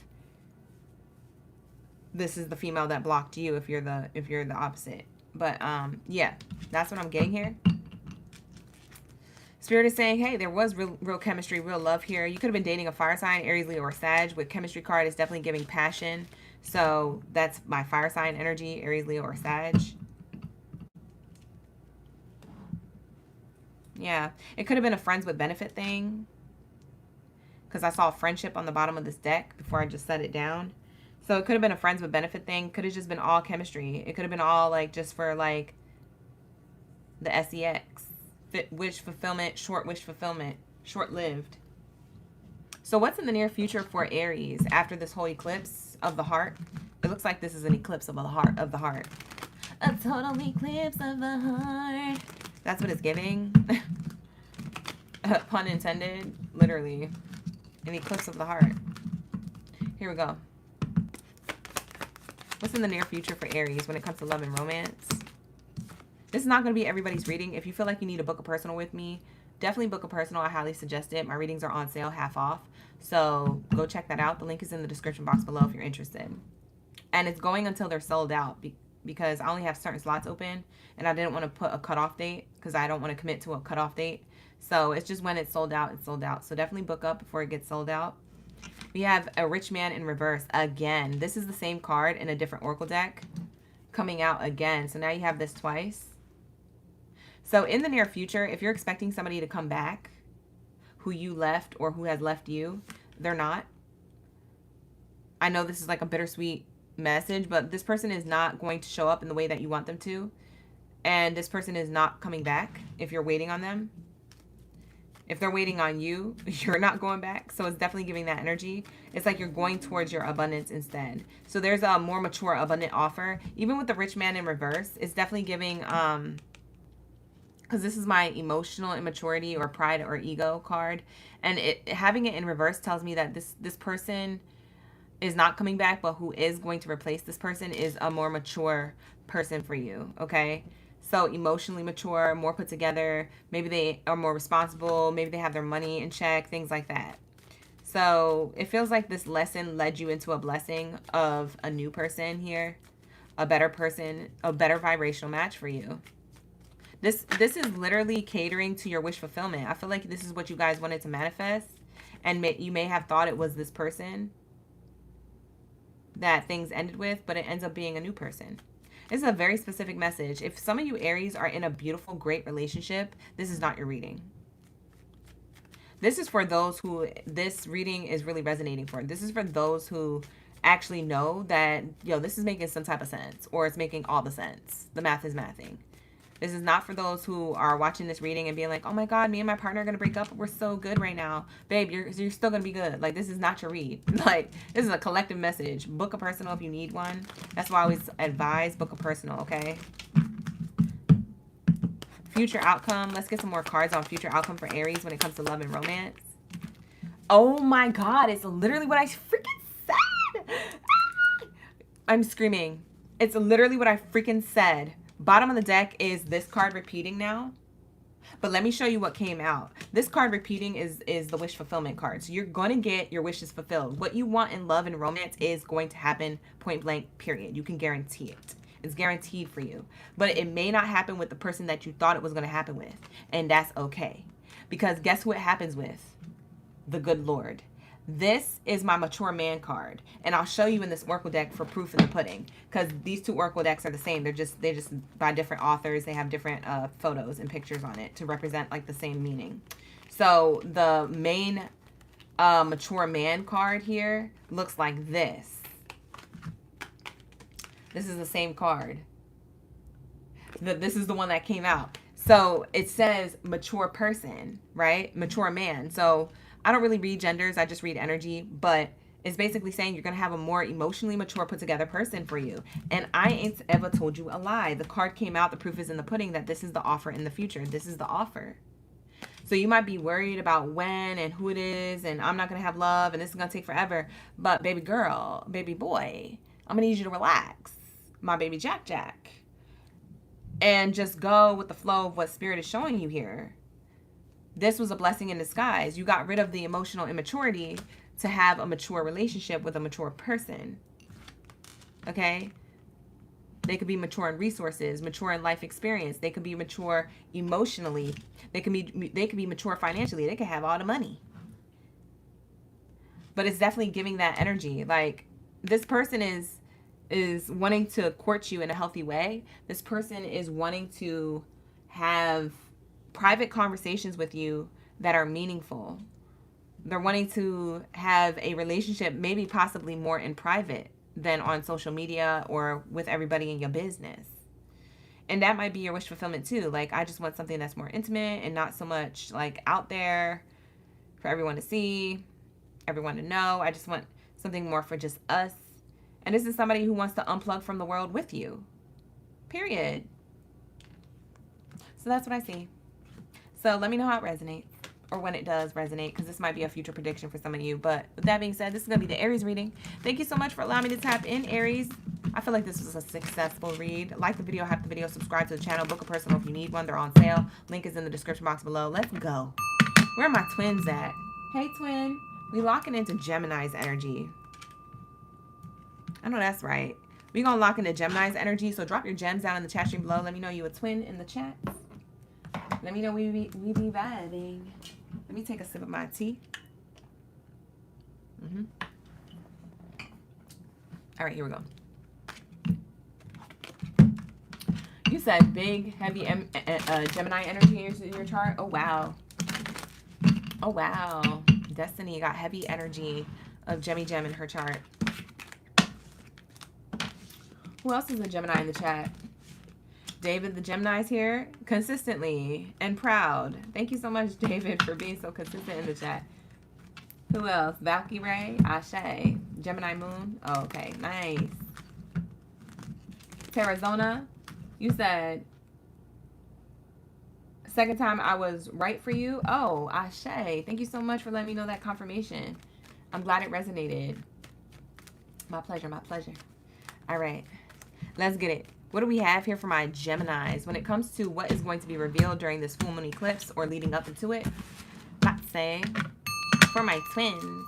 this is the female that blocked you, if you're the opposite. But yeah, that's what I'm getting here. Spirit is saying, hey, there was real chemistry, real love here. You could have been dating a fire sign, Aries, Leo, or Sag. With chemistry card, it's definitely giving passion. So that's my fire sign energy, Aries, Leo, or Sag. Yeah, it could have been a friends with benefit thing, because I saw friendship on the bottom of this deck before I just set it down. So it could have been a friends with benefit thing. Could have just been all chemistry. It could have been all like just for like the SEX. Wish fulfillment, short wish fulfillment, short-lived. So what's in the near future for Aries after this whole eclipse of the heart? It looks like this is an eclipse of the heart. A total eclipse of the heart. That's what it's giving. Pun intended. Literally. An eclipse of the heart. Here we go. What's in the near future for Aries when it comes to love and romance? This is not going to be everybody's reading. If you feel like you need to book a personal with me, definitely book a personal. I highly suggest it. My readings are on sale, half off. So go check that out. The link is in the description box below if you're interested. And it's going until they're sold out, because I only have certain slots open, and I didn't want to put a cutoff date because I don't want to commit to a cutoff date. So it's just when it's sold out, it's sold out. So definitely book up before it gets sold out. We have a rich man in reverse again. This is the same card in a different oracle deck coming out again. So now you have this twice. So in the near future, if you're expecting somebody to come back who you left or who has left you, they're not. I know this is like a bittersweet message, but this person is not going to show up in the way that you want them to. And this person is not coming back if you're waiting on them. If they're waiting on you, you're not going back. So it's definitely giving that energy. It's like you're going towards your abundance instead. So there's a more mature, abundant offer. Even with the rich man in reverse, it's definitely giving, because this is my emotional immaturity or pride or ego card. And having it in reverse tells me that this person is not coming back, but who is going to replace this person is a more mature person for you, okay? So emotionally mature, more put together. Maybe they are more responsible. Maybe they have their money in check, things like that. So it feels like this lesson led you into a blessing of a new person here, a better person, a better vibrational match for you. This is literally catering to your wish fulfillment. I feel like this is what you guys wanted to manifest, and you may have thought it was this person that things ended with, but it ends up being a new person. This is a very specific message. If some of you Aries are in a beautiful, great relationship, this is not your reading. This is for those who this reading is really resonating for. This is for those who actually know that, yo, this is making some type of sense, or it's making all the sense. The math is mathing. This is not for those who are watching this reading and being like, oh my God, me and my partner are going to break up. We're so good right now. Babe, you're still going to be good. Like, this is not your read. Like, this is a collective message. Book a personal if you need one. That's why I always advise book a personal, okay? Future outcome. Let's get some more cards on future outcome for Aries when it comes to love and romance. Oh my God, it's literally what I freaking said. I'm screaming. It's literally what I freaking said. Bottom of the deck is this card repeating now. But let me show you what came out. This card repeating is the wish fulfillment card. So you're going to get your wishes fulfilled. What you want in love and romance is going to happen point blank, period. You can guarantee it. It's guaranteed for you. But it may not happen with the person that you thought it was going to happen with. And that's okay. Because guess who it happens with? The good Lord. This is my mature man card, and I'll show you in this oracle deck for proof in the pudding, because these two oracle decks are the same. They're just by different authors. They have different photos and pictures on it to represent like the same meaning. So the main mature man card here looks like this. This is the same card. This is the one that came out. So it says mature person, right? Mature man. So I don't really read genders. I just read energy. But it's basically saying you're going to have a more emotionally mature, put together person for you. And I ain't ever told you a lie. The card came out. The proof is in the pudding that this is the offer in the future. This is the offer. So you might be worried about when and who it is. And I'm not going to have love. And this is going to take forever. But baby girl, baby boy, I'm going to need you to relax. My baby Jack. And just go with the flow of what spirit is showing you here. This was a blessing in disguise. You got rid of the emotional immaturity to have a mature relationship with a mature person. Okay? They could be mature in resources, mature in life experience. They could be mature emotionally. They could be mature financially. They could have all the money. But it's definitely giving that energy. Like, this person is wanting to court you in a healthy way. This person is wanting to have private conversations with you that are meaningful. They're wanting to have a relationship, maybe possibly more in private than on social media or with everybody in your business. And that might be your wish fulfillment too. Like, I just want something that's more intimate and not so much like out there for everyone to see, everyone to know. I just want something more for just us. And this is somebody who wants to unplug from the world with you. Period. So that's what I see. So let me know how it resonates, or when it does resonate, because this might be a future prediction for some of you. But with that being said, this is going to be the Aries reading. Thank you so much for allowing me to tap in, Aries. I feel like this was a successful read. Like the video, hype the video, subscribe to the channel, book a personal if you need one. They're on sale. Link is in the description box below. Let's go. Where are my twins at? Hey, twin. We locking into Gemini's energy. I know that's right. We're going to lock into Gemini's energy. So drop your gems down in the chat stream below. Let me know you a twin in the chat. Let me know we be vibing. Let me take a sip of my tea. All right, here we go. You said big, heavy Gemini energy in your chart. Oh, wow. Oh, wow. Destiny got heavy energy of Gem in her chart. Who else is a Gemini in the chat? David, the Gemini's here consistently and proud. Thank you so much, David, for being so consistent in the chat. Who else? Valkyrie, Ashe, Gemini Moon. Oh, okay, nice. Tarazona, you said, second time I was right for you. Oh, Ashe, thank you so much for letting me know that confirmation. I'm glad it resonated. My pleasure, my pleasure. All right, let's get it. What do we have here for my Geminis when it comes to what is going to be revealed during this full moon eclipse or leading up into it? Let's say for my twins.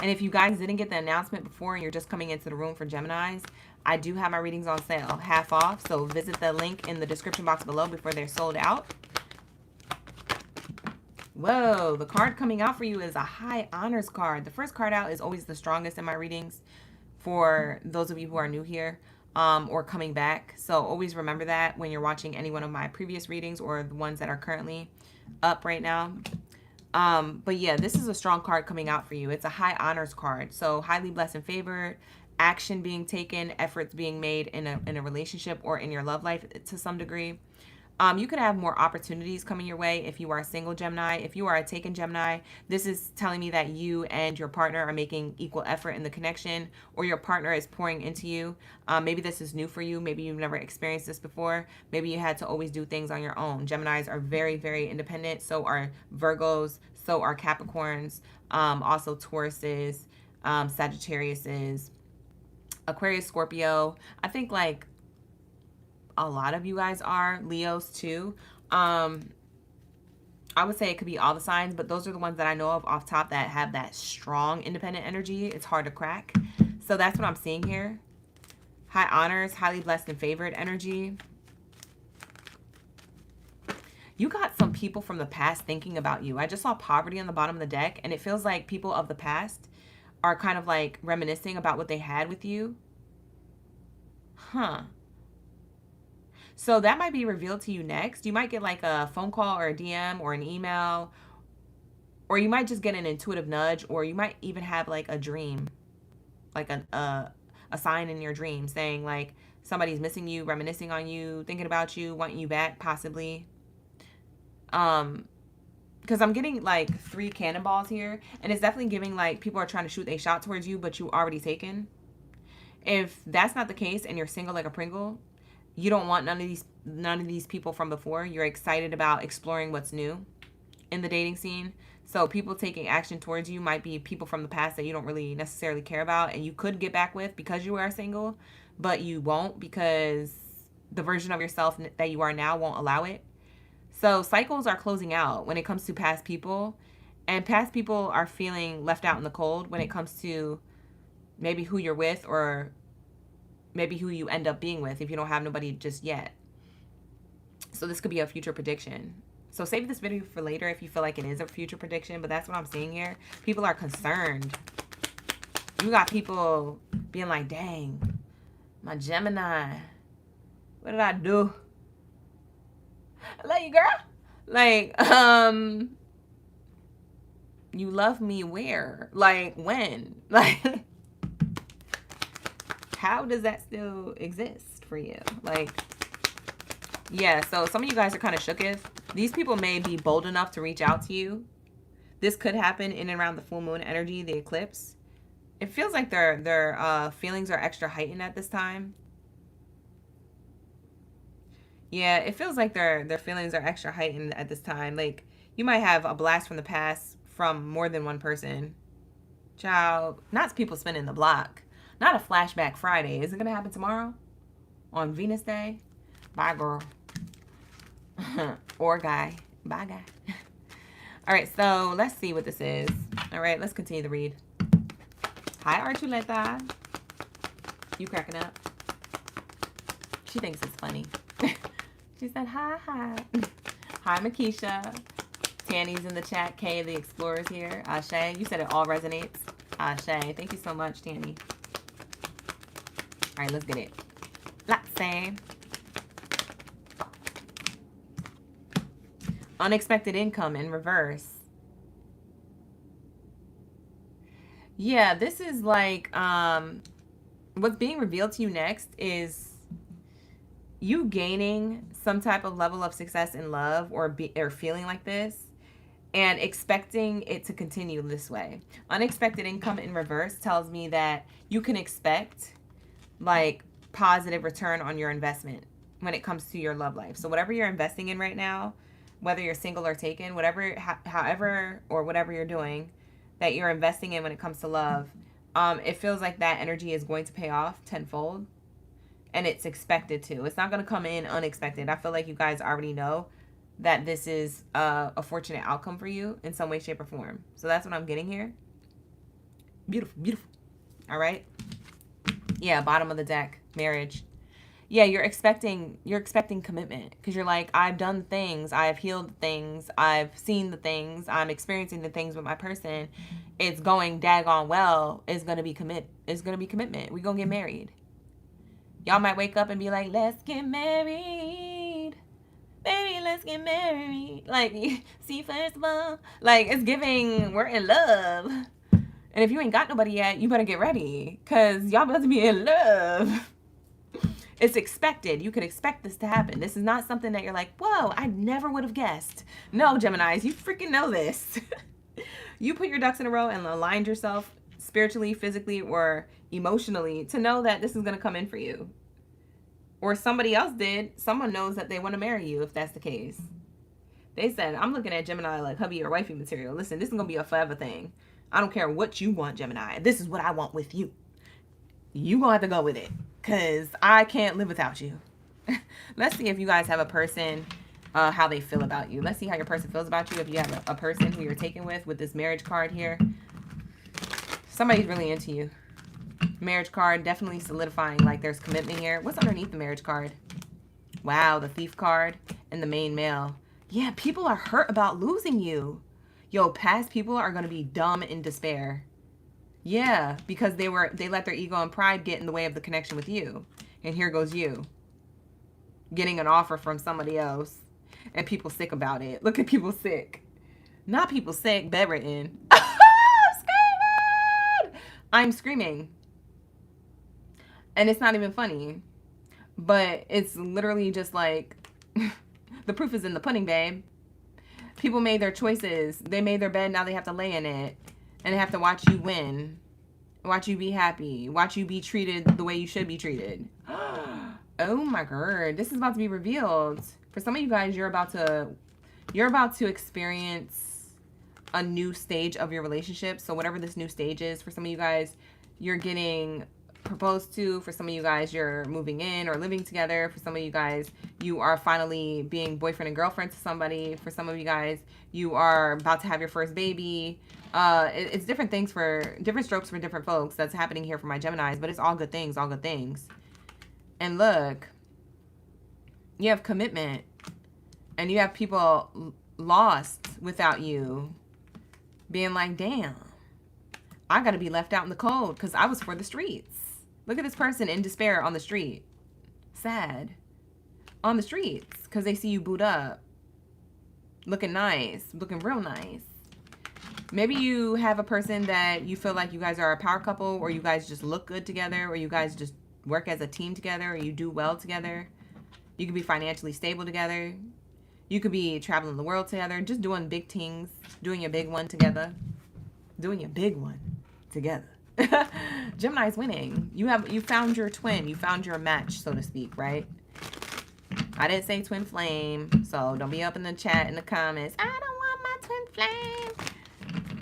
And if you guys didn't get the announcement before and you're just coming into the room for Geminis, I do have my readings on sale, half off. So visit the link in the description box below before they're sold out. Whoa, the card coming out for you is a high honors card. The first card out is always the strongest in my readings for those of you who are new here or coming back. So always remember that when you're watching any one of my previous readings or the ones that are currently up right now. But yeah, this is a strong card coming out for you. It's a high honors card. So highly blessed and favored, action being taken, efforts being made in a relationship or in your love life to some degree. You could have more opportunities coming your way if you are a single Gemini. If you are a taken Gemini, this is telling me that you and your partner are making equal effort in the connection, or your partner is pouring into you. Maybe this is new for you. Maybe you've never experienced this before. Maybe you had to always do things on your own. Geminis are very, very independent. So are Virgos. So are Capricorns. Also Tauruses, Sagittariuses, Aquarius, Scorpio. I think like a lot of you guys are Leos too. I would say it could be all the signs, but those are the ones that I know of off top that have that strong independent energy. It's hard to crack. So that's what I'm seeing here. High honors, highly blessed and favored energy. You got some people from the past thinking about you. I just saw poverty on the bottom of the deck, and it feels like people of the past are kind of like reminiscing about what they had with you. Huh. So that might be revealed to you next. You might get like a phone call or a DM or an email, or you might just get an intuitive nudge, or you might even have like a dream, like a sign in your dream saying like somebody's missing you, reminiscing on you, thinking about you, wanting you back possibly. Because I'm getting like 3 cannonballs here, and it's definitely giving like people are trying to shoot a shot towards you, but you already taken. If that's not the case and you're single like a Pringle, you don't want none of these people from before. You're excited about exploring what's new in the dating scene. So people taking action towards you might be people from the past that you don't really necessarily care about, and you could get back with because you are single, but you won't because the version of yourself that you are now won't allow it. So cycles are closing out when it comes to past people, and past people are feeling left out in the cold when it comes to maybe who you're with, or maybe who you end up being with if you don't have nobody just yet. So this could be a future prediction. So save this video for later if you feel like it is a future prediction, but that's what I'm seeing here. People are concerned. You got people being like, dang, my Gemini, what did I do? I love you, girl. Like, you love me where? Like, when? Like, how does that still exist for you? Like, yeah, so some of you guys are kind of shooketh. These people may be bold enough to reach out to you. This could happen in and around the full moon energy, the eclipse. It feels like their feelings are extra heightened at this time. Yeah, it feels like their feelings are extra heightened at this time. Like, you might have a blast from the past from more than one person. Child, not people spinning the block. Not a flashback Friday. Is it going to happen tomorrow? On Venus Day? Bye, girl. Or guy. Bye, guy. All right, so let's see what this is. All right, let's continue the read. Hi, Archuleta. You cracking up? She thinks it's funny. She said, hi, hi. Hi, Makisha. Tanny's in the chat. Kay, the explorer's here. Ashe, you said it all resonates. Ashe, thank you so much, Tanny. All right, let's get it. Let's say. Unexpected income in reverse. Yeah, this is like, what's being revealed to you next is you gaining some type of level of success in love, or feeling like this and expecting it to continue this way. Unexpected income in reverse tells me that you can expect like positive return on your investment when it comes to your love life. So whatever you're investing in right now, whether you're single or taken, whatever, however, or whatever you're doing that you're investing in when it comes to love, it feels like that energy is going to pay off tenfold. And it's expected to. It's not going to come in unexpected. I feel like you guys already know that this is a fortunate outcome for you in some way, shape, or form. So that's what I'm getting here. Beautiful, beautiful. All right. Yeah, bottom of the deck, marriage. Yeah, you're expecting commitment, because you're like, I've done things, I've healed things, I've seen the things, I'm experiencing the things with my person. It's going daggone well. It's gonna be commitment. We're gonna get married. Y'all might wake up and be like, let's get married. Baby, let's get married. Like, see, first of all, like, it's giving, we're in love. And if you ain't got nobody yet, you better get ready, because y'all about to be in love. It's expected. You could expect this to happen. This is not something that you're like, whoa, I never would have guessed. No, Geminis, you freaking know this. You put your ducks in a row and aligned yourself spiritually, physically, or emotionally to know that this is going to come in for you. Or somebody else did. Someone knows that they want to marry you if that's the case. They said, I'm looking at Gemini like hubby or wifey material. Listen, this is going to be a forever thing. I don't care what you want, Gemini. This is what I want with you. You going to have to go with it, because I can't live without you. Let's see if you guys have a person, how they feel about you. Let's see how your person feels about you if you have a person who you're taken with this marriage card here. Somebody's really into you. Marriage card, definitely solidifying like there's commitment here. What's underneath the marriage card? Wow, the thief card and the main male. Yeah, people are hurt about losing you. Yo, past people are going to be dumb in despair. Yeah, because they let their ego and pride get in the way of the connection with you. And here goes you getting an offer from somebody else, and people sick about it. Look at people sick. Not people sick, bedridden. I'm screaming. And it's not even funny. But it's literally just like, the proof is in the pudding, babe. People made their choices. They made their bed, now they have to lay in it. And they have to watch you win. Watch you be happy. Watch you be treated the way you should be treated. Oh my God. This is about to be revealed. For some of you guys, you're about to experience a new stage of your relationship. So whatever this new stage is, for some of you guys, you're getting proposed to. For some of you guys, you're moving in or living together. For some of you guys, you are finally being boyfriend and girlfriend to somebody. For some of you guys, you are about to have your first baby. It's different things for different strokes for different folks. That's happening here for my Geminis, but it's all good things, all good things. And look, you have commitment, and you have people lost without you, being like, damn, I got to be left out in the cold because I was for the streets. Look at this person in despair on the street. Sad. On the streets because they see you boot up. Looking nice. Looking real nice. Maybe you have a person that you feel like you guys are a power couple, or you guys just look good together, or you guys just work as a team together, or you do well together. You could be financially stable together. You could be traveling the world together, just doing big things, doing your big one together. Doing your big one together. Gemini's winning. You found your twin. You found your match, so to speak, right? I didn't say twin flame, so don't be up in the chat in the comments. I don't want my twin flame.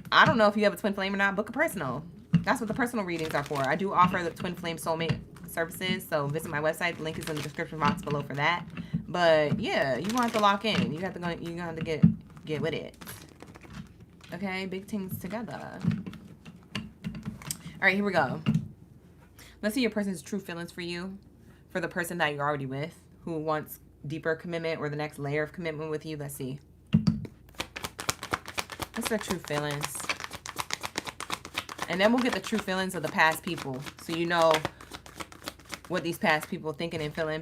I don't know if you have a twin flame or not. Book a personal. That's what the personal readings are for. I do offer the twin flame soulmate services, so visit my website. The link is in the description box below for that. But yeah, you want to lock in. You have to get with it. Okay, big things together. All right, here we go. Let's see your person's true feelings for you, for the person that you're already with, who wants deeper commitment or the next layer of commitment with you. Let's see. What's their true feelings? And then we'll get the true feelings of the past people, so you know what these past people thinking and feeling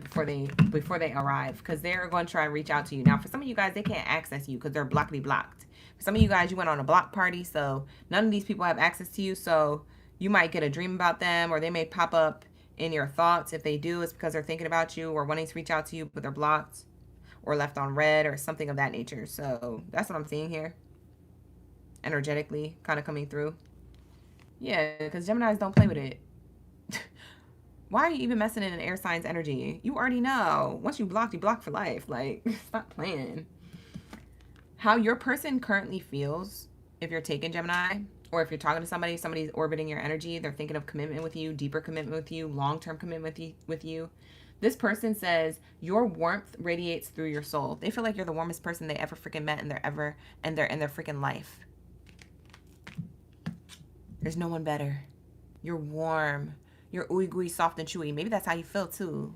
before they arrive, because they're going to try and reach out to you. Now, for some of you guys, they can't access you because they're blocked. For some of you guys, you went on a block party, so none of these people have access to you. So you might get a dream about them, or they may pop up in your thoughts. If they do, it's because they're thinking about you or wanting to reach out to you, but they're blocked or left on red or something of that nature. So that's what I'm seeing here, energetically kind of coming through. Yeah, because Geminis don't play with it. Why are you even messing in an air sign's energy? You already know. Once you block for life. Like, stop playing. How your person currently feels, if you're taking Gemini, or if you're talking to somebody, somebody's orbiting your energy, they're thinking of commitment with you, deeper commitment with you, long-term commitment with you. This person says your warmth radiates through your soul. They feel like you're the warmest person they ever freaking met in their freaking life. There's no one better. You're warm. You're ooey gooey, soft and chewy. Maybe that's how you feel too.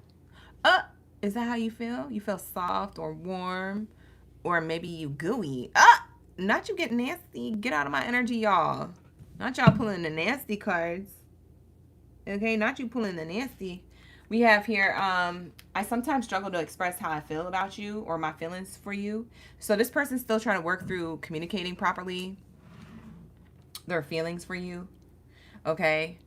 Is that how you feel? You feel soft or warm, or maybe you gooey. Not you get nasty. Get out of my energy, y'all. Not y'all pulling the nasty cards. Okay, not you pulling the nasty. We have here, I sometimes struggle to express how I feel about you or my feelings for you. So this person's still trying to work through communicating properly their feelings for you. Okay.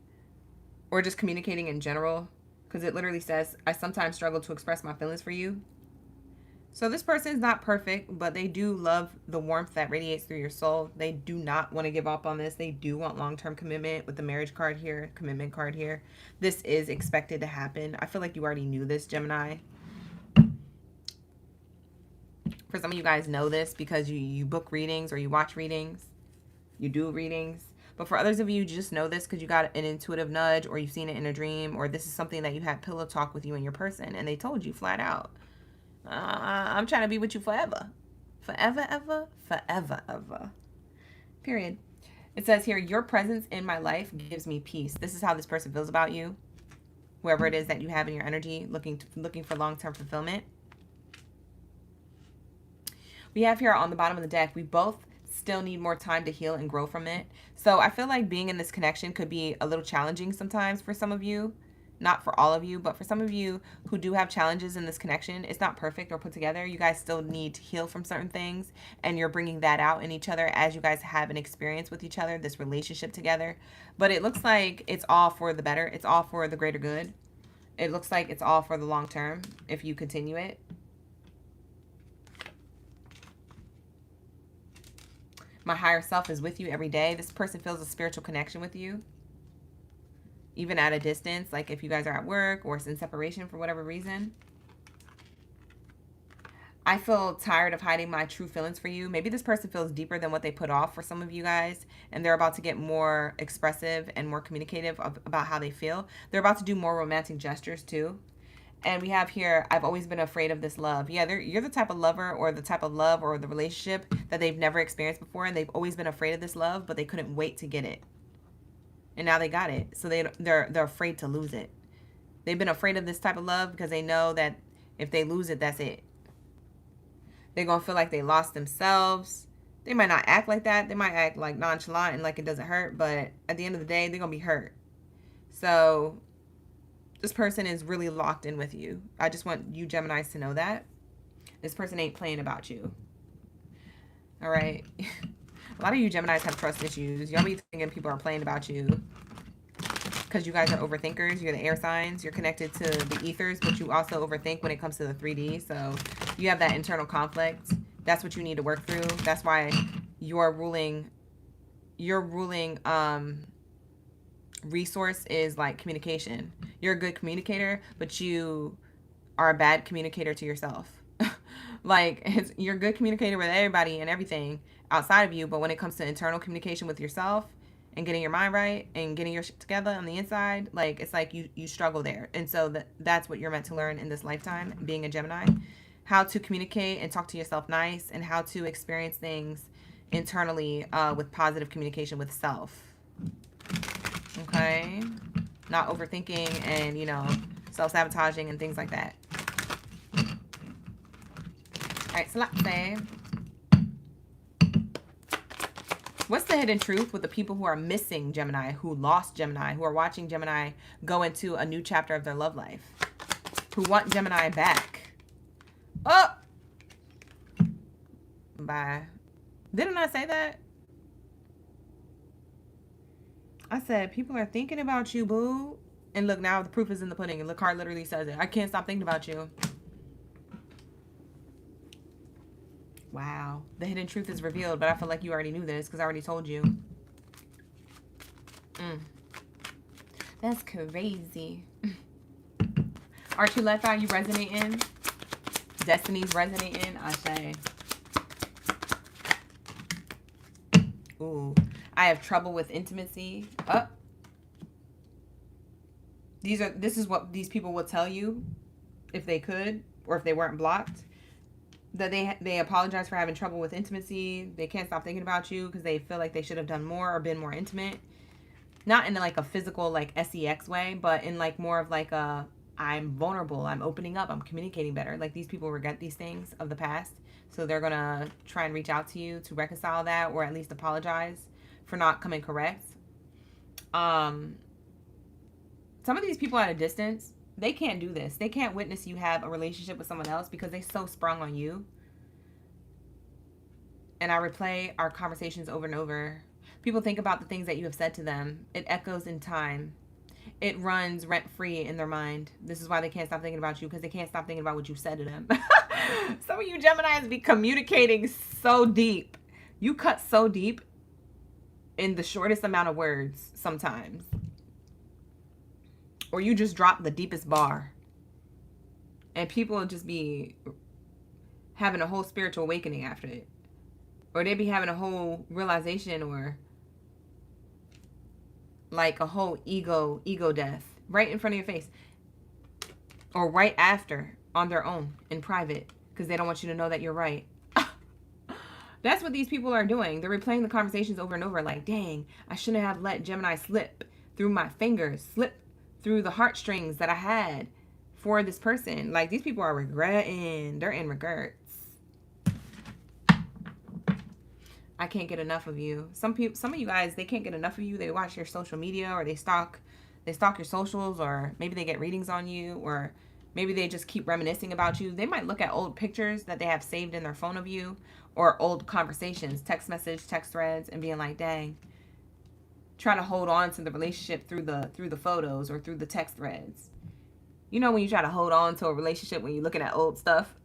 Or just communicating in general, because it literally says, I sometimes struggle to express my feelings for you. So this person is not perfect, but they do love the warmth that radiates through your soul. They do not want to give up on this. They do want long-term commitment with the marriage card here, commitment card here. This is expected to happen. I feel like you already knew this, Gemini. For some of you guys know this because you book readings or you watch readings. You do readings. But for others of you, just know this because you got an intuitive nudge, or you've seen it in a dream, or this is something that you had pillow talk with you and your person, and they told you flat out, I'm trying to be with you forever. Forever, ever, forever, ever. Period. It says here, your presence in my life gives me peace. This is how this person feels about you. Whoever it is that you have in your energy, looking for long-term fulfillment. We have here on the bottom of the deck, we both still need more time to heal and grow from it. So I feel like being in this connection could be a little challenging sometimes for some of you. Not for all of you, but for some of you who do have challenges in this connection, it's not perfect or put together. You guys still need to heal from certain things, and you're bringing that out in each other as you guys have an experience with each other, this relationship together. But it looks like it's all for the better. It's all for the greater good. It looks like it's all for the long term if you continue it. My higher self is with you every day. This person feels a spiritual connection with you, even at a distance, like if you guys are at work or in separation for whatever reason. I feel tired of hiding my true feelings for you. Maybe this person feels deeper than what they put off for some of you guys, and they're about to get more expressive and more communicative about how they feel. They're about to do more romantic gestures too. And we have here, I've always been afraid of this love. Yeah, you're the type of lover or the type of love or the relationship that they've never experienced before, and they've always been afraid of this love, but they couldn't wait to get it. And now they got it. So they're afraid to lose it. They've been afraid of this type of love because they know that if they lose it, that's it. They're going to feel like they lost themselves. They might not act like that. They might act like nonchalant and like it doesn't hurt, but at the end of the day, they're going to be hurt. So this person is really locked in with you. I just want you Geminis to know that. This person ain't playing about you. All right. A lot of you Geminis have trust issues. Y'all be thinking people are playing about you because you guys are overthinkers. You're the air signs. You're connected to the ethers, but you also overthink when it comes to the 3D. So you have that internal conflict. That's what you need to work through. That's why your ruling resource is like communication. You're a good communicator, but you are a bad communicator to yourself. Like, you're a good communicator with everybody and everything outside of you, but when it comes to internal communication with yourself and getting your mind right and getting your shit together on the inside, like, it's like you struggle there. And so that's what you're meant to learn in this lifetime, being a Gemini. How to communicate and talk to yourself nice, and how to experience things internally with positive communication with self. Okay? Not overthinking and, self-sabotaging and things like that. right, so let's say, what's the hidden truth with the people who are missing Gemini, who lost Gemini, who are watching Gemini go into a new chapter of their love life, who want Gemini back? Oh! Bye. Didn't I say that? I said, people are thinking about you, boo. And look, now the proof is in the pudding. And the card literally says it. I can't stop thinking about you. Wow. The hidden truth is revealed, but I feel like you already knew this because I already told you. That's crazy. Archuleta, you resonate in? Destiny's resonate in? I say. Ooh. I have trouble with intimacy. This is what these people will tell you if they could, or if they weren't blocked. That they apologize for having trouble with intimacy. They can't stop thinking about you because they feel like they should have done more or been more intimate. Not in like a physical like sex way, but in like more of like a, I'm vulnerable, I'm opening up, I'm communicating better. Like these people regret these things of the past. So they're gonna try and reach out to you to reconcile that, or at least apologize for not coming correct. Some of these people at a distance, they can't do this. They can't witness you have a relationship with someone else because they so sprung on you. And I replay our conversations over and over. People think about the things that you have said to them. It echoes in time. It runs rent-free in their mind. This is why they can't stop thinking about you, because they can't stop thinking about what you said to them. Some of you Geminis be communicating so deep. You cut so deep in the shortest amount of words sometimes. Or you just drop the deepest bar. And people will just be having a whole spiritual awakening after it. Or they be having a whole realization, or like a whole ego death right in front of your face. Or right after, on their own, in private, because they don't want you to know that you're right. That's what these people are doing. They're replaying the conversations over and over like, dang, I shouldn't have let Gemini slip through my fingers, slip through the heartstrings that I had for this person. Like, these people are regretting. They're in regrets. I can't get enough of you. Some of you guys, they can't get enough of you. They watch your social media, or they stalk your socials, or maybe they get readings on you, or maybe they just keep reminiscing about you. They might look at old pictures that they have saved in their phone of you, or old conversations, text message, text threads, and being like, dang, trying to hold on to the relationship through the photos or through the text threads. You know, when you try to hold on to a relationship when you're looking at old stuff.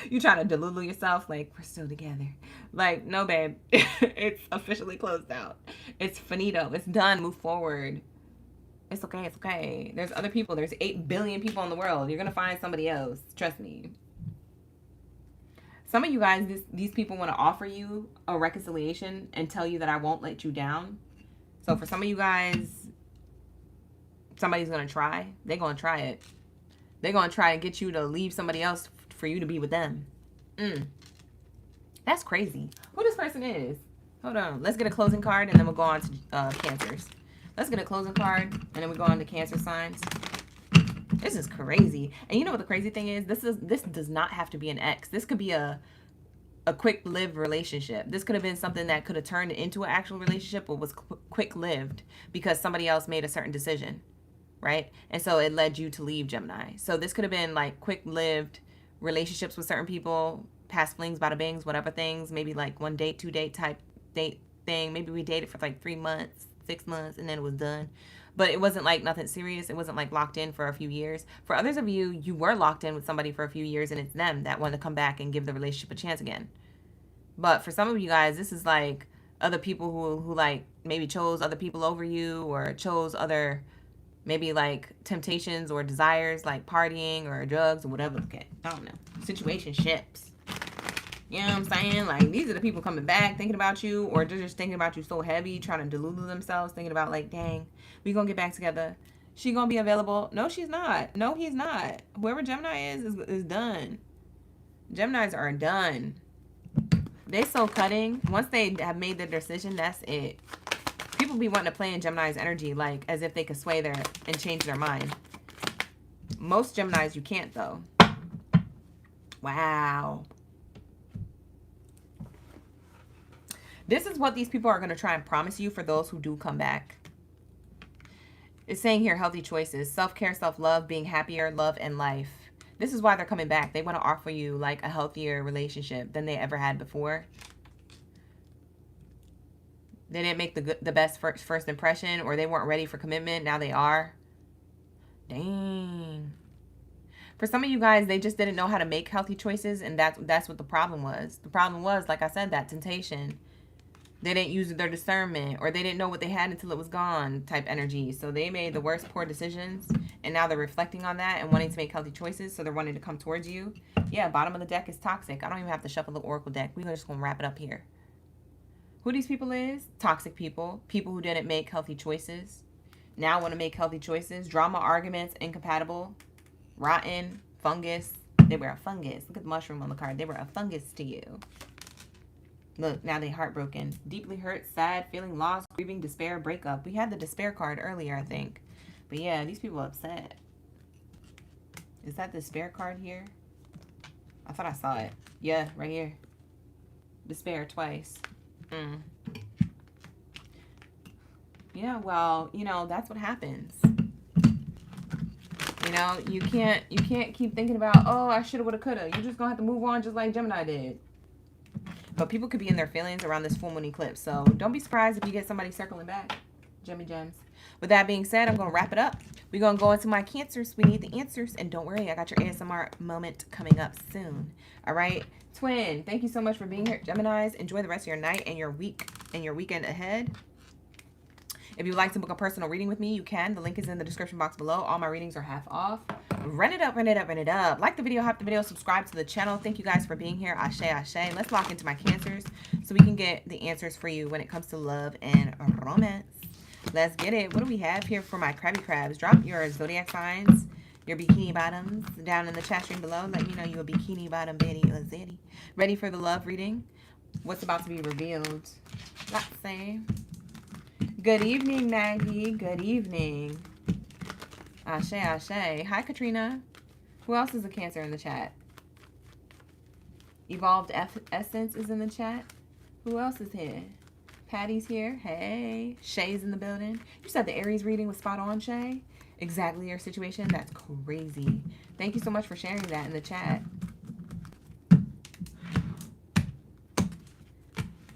You trying to delude yourself like, we're still together. Like, no, babe. It's officially closed out. It's finito. It's done. Move forward. It's okay. It's okay. There's other people. There's 8 billion people in the world. You're going to find somebody else. Trust me. Some of you guys, these people want to offer you a reconciliation and tell you that I won't let you down. So for some of you guys, somebody's going to try. They're going to try it. They're going to try and get you to leave somebody else for you to be with them. That's crazy. Who this person is? Hold on. Let's get a closing card, and then we'll go on to Cancers. Let's get a closing card, and then we go on to Cancer signs. This is crazy. And you know what the crazy thing is? This does not have to be an ex. This could be a quick-lived relationship. This could have been something that could have turned into an actual relationship, but was quick-lived because somebody else made a certain decision, right? And so it led you to leave Gemini. So this could have been like quick-lived relationships with certain people, past flings, bada bangs, whatever things, maybe like 1 date, 2 date type date thing. Maybe we dated for like 3 months, 6 months, and then it was done. But it wasn't like nothing serious. It wasn't like locked in for a few years. For others of you, you were locked in with somebody for a few years, and it's them that want to come back and give the relationship a chance again. But for some of you guys, this is like other people who like maybe chose other people over you, or chose other maybe like temptations or desires like partying or drugs or whatever. Okay, I don't know. Situationships. You know what I'm saying? Like, these are the people coming back thinking about you, or they're just thinking about you so heavy, trying to delude themselves, thinking about like, dang, we gonna get back together. She gonna be available. No, she's not. No, he's not. Whoever Gemini is done. Geminis are done. They so cutting. Once they have made their decision, that's it. People be wanting to play in Gemini's energy like as if they could sway and change their mind. Most Geminis you can't though. Wow. This is what these people are going to try and promise you for those who do come back. It's saying here, healthy choices, self-care, self-love, being happier, love, and life. This is why they're coming back. They want to offer you like a healthier relationship than they ever had before. They didn't make the best first impression, or they weren't ready for commitment. Now they are. Dang. For some of you guys, they just didn't know how to make healthy choices, and that's what the problem was. The problem was, like I said, that temptation. They didn't use their discernment, or they didn't know what they had until it was gone type energy. So they made the worst poor decisions, and now they're reflecting on that and wanting to make healthy choices, so they're wanting to come towards you. Yeah, bottom of the deck is toxic. I don't even have to shuffle the oracle deck. We're just going to wrap it up here. Who these people is? Toxic people. People who didn't make healthy choices. Now want to make healthy choices. Drama, arguments, incompatible, rotten, fungus. They were a fungus. Look at the mushroom on the card. They were a fungus to you. Look, now they heartbroken. Deeply hurt, sad, feeling lost, grieving, despair, breakup. We had the despair card earlier, I think. But yeah, these people are upset. Is that the despair card here? I thought I saw it. Yeah, right here. Despair twice. Yeah, well, you know, that's what happens. You know, you can't keep thinking about, oh, I shoulda, woulda, coulda. You're just gonna have to move on just like Gemini did. But people could be in their feelings around this full moon eclipse. So don't be surprised if you get somebody circling back. Gemmy Gems. With that being said, I'm going to wrap it up. We're going to go into my Cancers. We need the answers. And don't worry, I got your ASMR moment coming up soon. All right. Twin, thank you so much for being here. Geminis, enjoy the rest of your night and your week and your weekend ahead. If you'd like to book a personal reading with me, you can. The link is in the description box below. All my readings are half off. Run it up, run it up, run it up. Like the video, hype the video, subscribe to the channel. Thank you guys for being here. Ashe, ashe. Let's lock into my Cancers so we can get the answers for you when it comes to love and romance. Let's get it. What do we have here for my Krabby Crabs? Drop your zodiac signs, your bikini bottoms down in the chat stream below. Let me know you a bikini bottom Baddie or Zaddy. Ready for the love reading? What's about to be revealed? Let's see. Good evening, Maggie. Good evening. Ashe, ashe. Hi, Katrina. Who else is a Cancer in the chat? Evolved Essence is in the chat. Who else is here? Patty's here. Hey. Shay's in the building. You said the Aries reading was spot on, Shay? Exactly your situation? That's crazy. Thank you so much for sharing that in the chat.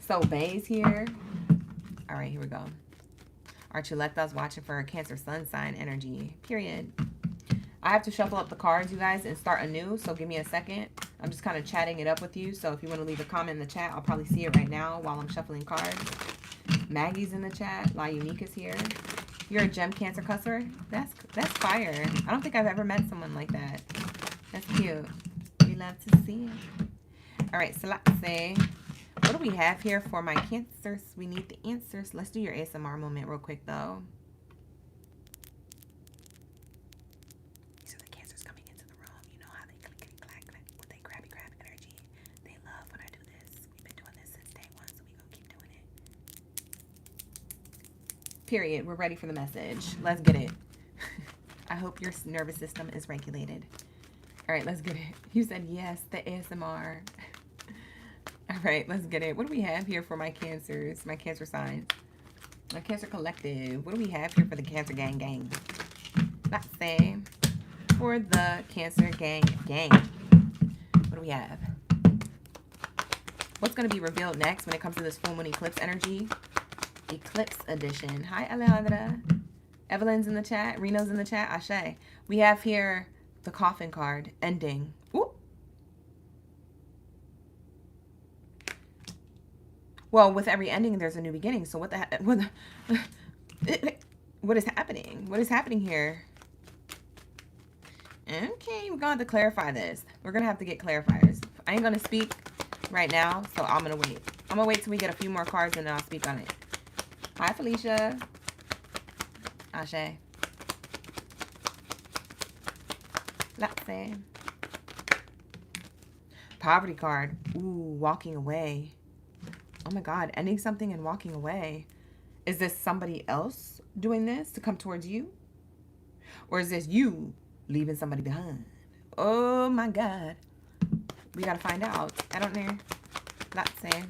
So, Bay's here. All right, here we go. Archulecta's watching for a Cancer sun sign energy. Period. I have to shuffle up the cards, you guys, and start anew, so give me a second. I'm just kind of chatting it up with you, so if you want to leave a comment in the chat, I'll probably see it right now while I'm shuffling cards. Maggie's in the chat. La Unique is here. You're a gem Cancer cusser? That's fire. I don't think I've ever met someone like that. That's cute. We love to see it. All right, so let's see. What do we have here for my Cancers? We need the answers. Let's do your ASMR moment real quick, though. These are the Cancers coming into the room. You know how they click with their Krabby Crab energy. They love when I do this. We've been doing this since day one, so we're going to keep doing it. Period. We're ready for the message. Let's get it. I hope your nervous system is regulated. All right, let's get it. You said yes, the ASMR. All right, let's get it. What do we have here for my Cancers, my Cancer signs? My Cancer collective. What do we have here for the Cancer gang? Let's say for the Cancer gang. What do we have? What's going to be revealed next when it comes to this full moon eclipse energy? Eclipse edition. Hi, Alejandra. Evelyn's in the chat. Reno's in the chat. Ashe. We have here the coffin card. Ending. Ooh. Well, with every ending, there's a new beginning. So what is happening? What is happening here? Okay, we're going to have to clarify this. We're going to have to get clarifiers. I ain't going to speak right now, so I'm going to wait. I'm going to wait till we get a few more cards and then I'll speak on it. Hi, Felicia. Ashe. Let's see. Poverty card. Ooh, walking away. Oh my God, ending something and walking away. Is this somebody else doing this to come towards you? Or is this you leaving somebody behind? Oh my God. We got to find out. I don't know. Not saying.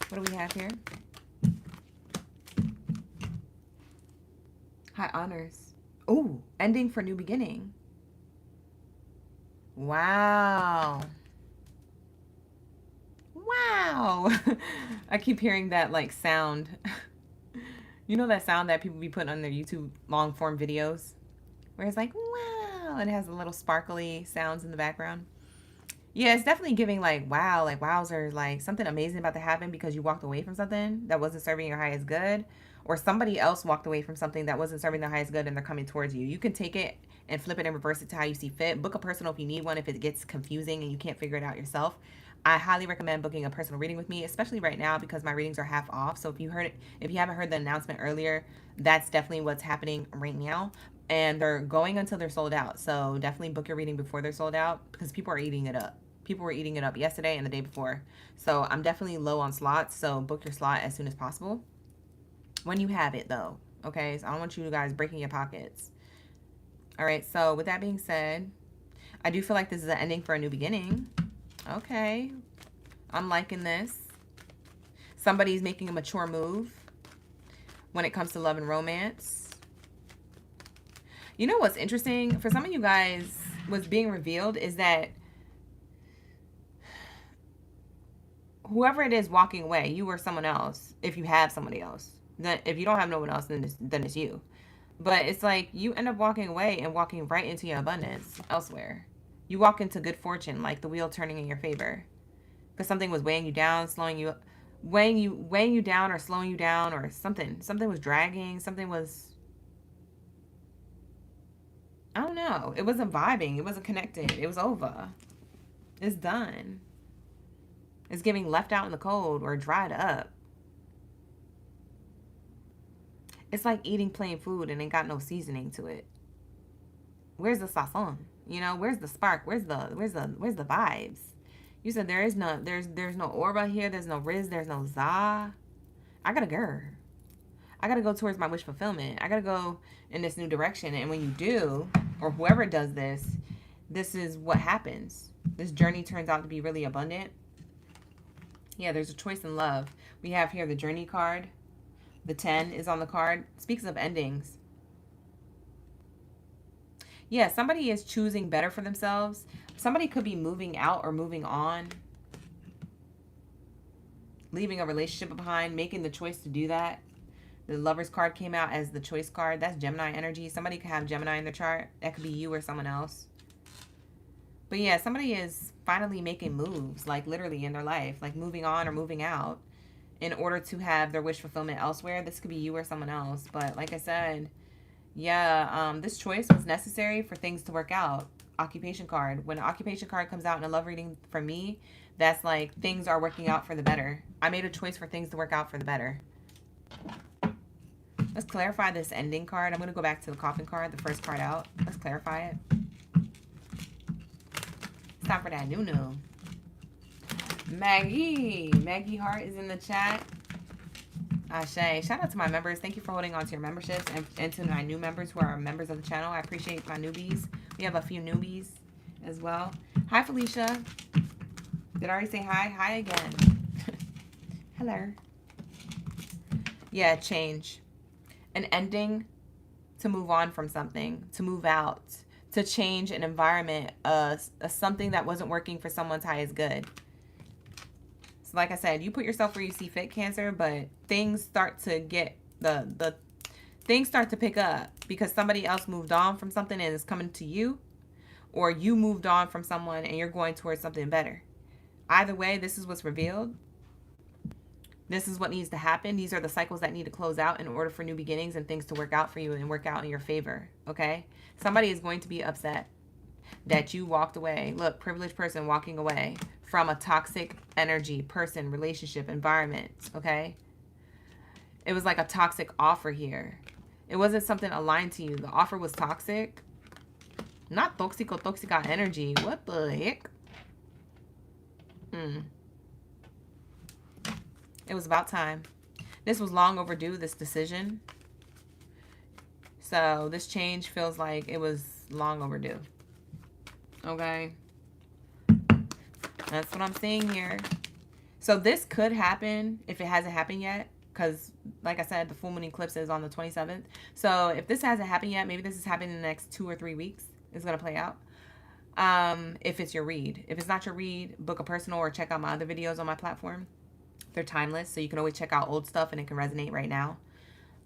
What do we have here? High honors. Ooh, ending for new beginning. Wow. Wow. I keep hearing that like sound. You know that sound that people be putting on their YouTube long form videos? Where it's like, wow. And it has the little sparkly sounds in the background. Yeah, it's definitely giving like, wow, like wowzers, like something amazing about to happen because you walked away from something that wasn't serving your highest good. Or somebody else walked away from something that wasn't serving their highest good and they're coming towards you. You can take it and flip it and reverse it to how you see fit. Book a personal if you need one if it gets confusing and you can't figure it out yourself. I highly recommend booking a personal reading with me, especially right now because my readings are half off. So if you haven't heard the announcement earlier, that's definitely what's happening right now. And they're going until they're sold out. So definitely book your reading before they're sold out because people are eating it up. People were eating it up yesterday and the day before. So I'm definitely low on slots. So book your slot as soon as possible. When you have it though. Okay, so I don't want you guys breaking your pockets. All right, so with that being said, I do feel like this is an ending for a new beginning. Okay, I'm liking this. Somebody's making a mature move when it comes to love and romance. You know what's interesting? For some of you guys, what's being revealed is that whoever it is walking away, you or someone else, if you have somebody else. Then if you don't have no one else, then it's you. But it's like you end up walking away and walking right into your abundance elsewhere. You walk into good fortune, like the wheel turning in your favor. Because something was weighing you down, weighing you down or slowing you down or something. Something was dragging. Something was, I don't know. It wasn't vibing. It wasn't connected. It was over. It's done. It's giving left out in the cold or dried up. It's like eating plain food and ain't got no seasoning to it. Where's the sazon? You know, where's the spark? Where's the vibes? You said there's no aura here, there's no riz, there's no za. I gotta go. I gotta go towards my wish fulfillment. I gotta go in this new direction. And when you do, or whoever does this, this is what happens. This journey turns out to be really abundant. Yeah, there's a choice in love. We have here the journey card. The 10 is on the card. Speaks of endings. Yeah, somebody is choosing better for themselves. Somebody could be moving out or moving on. Leaving a relationship behind, making the choice to do that. The Lover's card came out as the choice card. That's Gemini energy. Somebody could have Gemini in their chart. That could be you or someone else. But yeah, somebody is finally making moves, like literally in their life, like moving on or moving out in order to have their wish fulfillment elsewhere. This could be you or someone else. But like I said, yeah, this choice was necessary for things to work out. Occupation card. When an occupation card comes out in a love reading for me, that's like things are working out for the better. I made a choice for things to work out for the better. Let's clarify this ending card. I'm going to go back to the coffin card, the first card out. Let's clarify it. It's time for that new. Maggie Hart is in the chat. Ashe. Shout out to my members. Thank you for holding on to your memberships and to my new members who are members of the channel. I appreciate my newbies. We have a few newbies as well. Hi, Felicia. Did I already say hi? Hi again. Hello. Yeah, change. An ending to move on from something, to move out, to change an environment, something that wasn't working for someone's highest good. So like I said, you put yourself where you see fit, Cancer, but things start to get, things start to pick up because somebody else moved on from something and is coming to you, or you moved on from someone and you're going towards something better. Either way, this is what's revealed. This is what needs to happen. These are the cycles that need to close out in order for new beginnings and things to work out for you and work out in your favor, okay? Somebody is going to be upset that you walked away. Look, privileged person walking away from a toxic energy, person, relationship, environment, okay? It was like a toxic offer here. It wasn't something aligned to you. The offer was toxic. Not toxica energy. What the heck? It was about time. This was long overdue, this decision. So this change feels like it was long overdue. Okay. That's what I'm seeing here. So this could happen if it hasn't happened yet. Because, like I said, the full moon eclipse is on the 27th. So if this hasn't happened yet, maybe this is happening in the next 2 or 3 weeks. It's going to play out. If it's your read. If it's not your read, book a personal or check out my other videos on my platform. They're timeless, so you can always check out old stuff and it can resonate right now.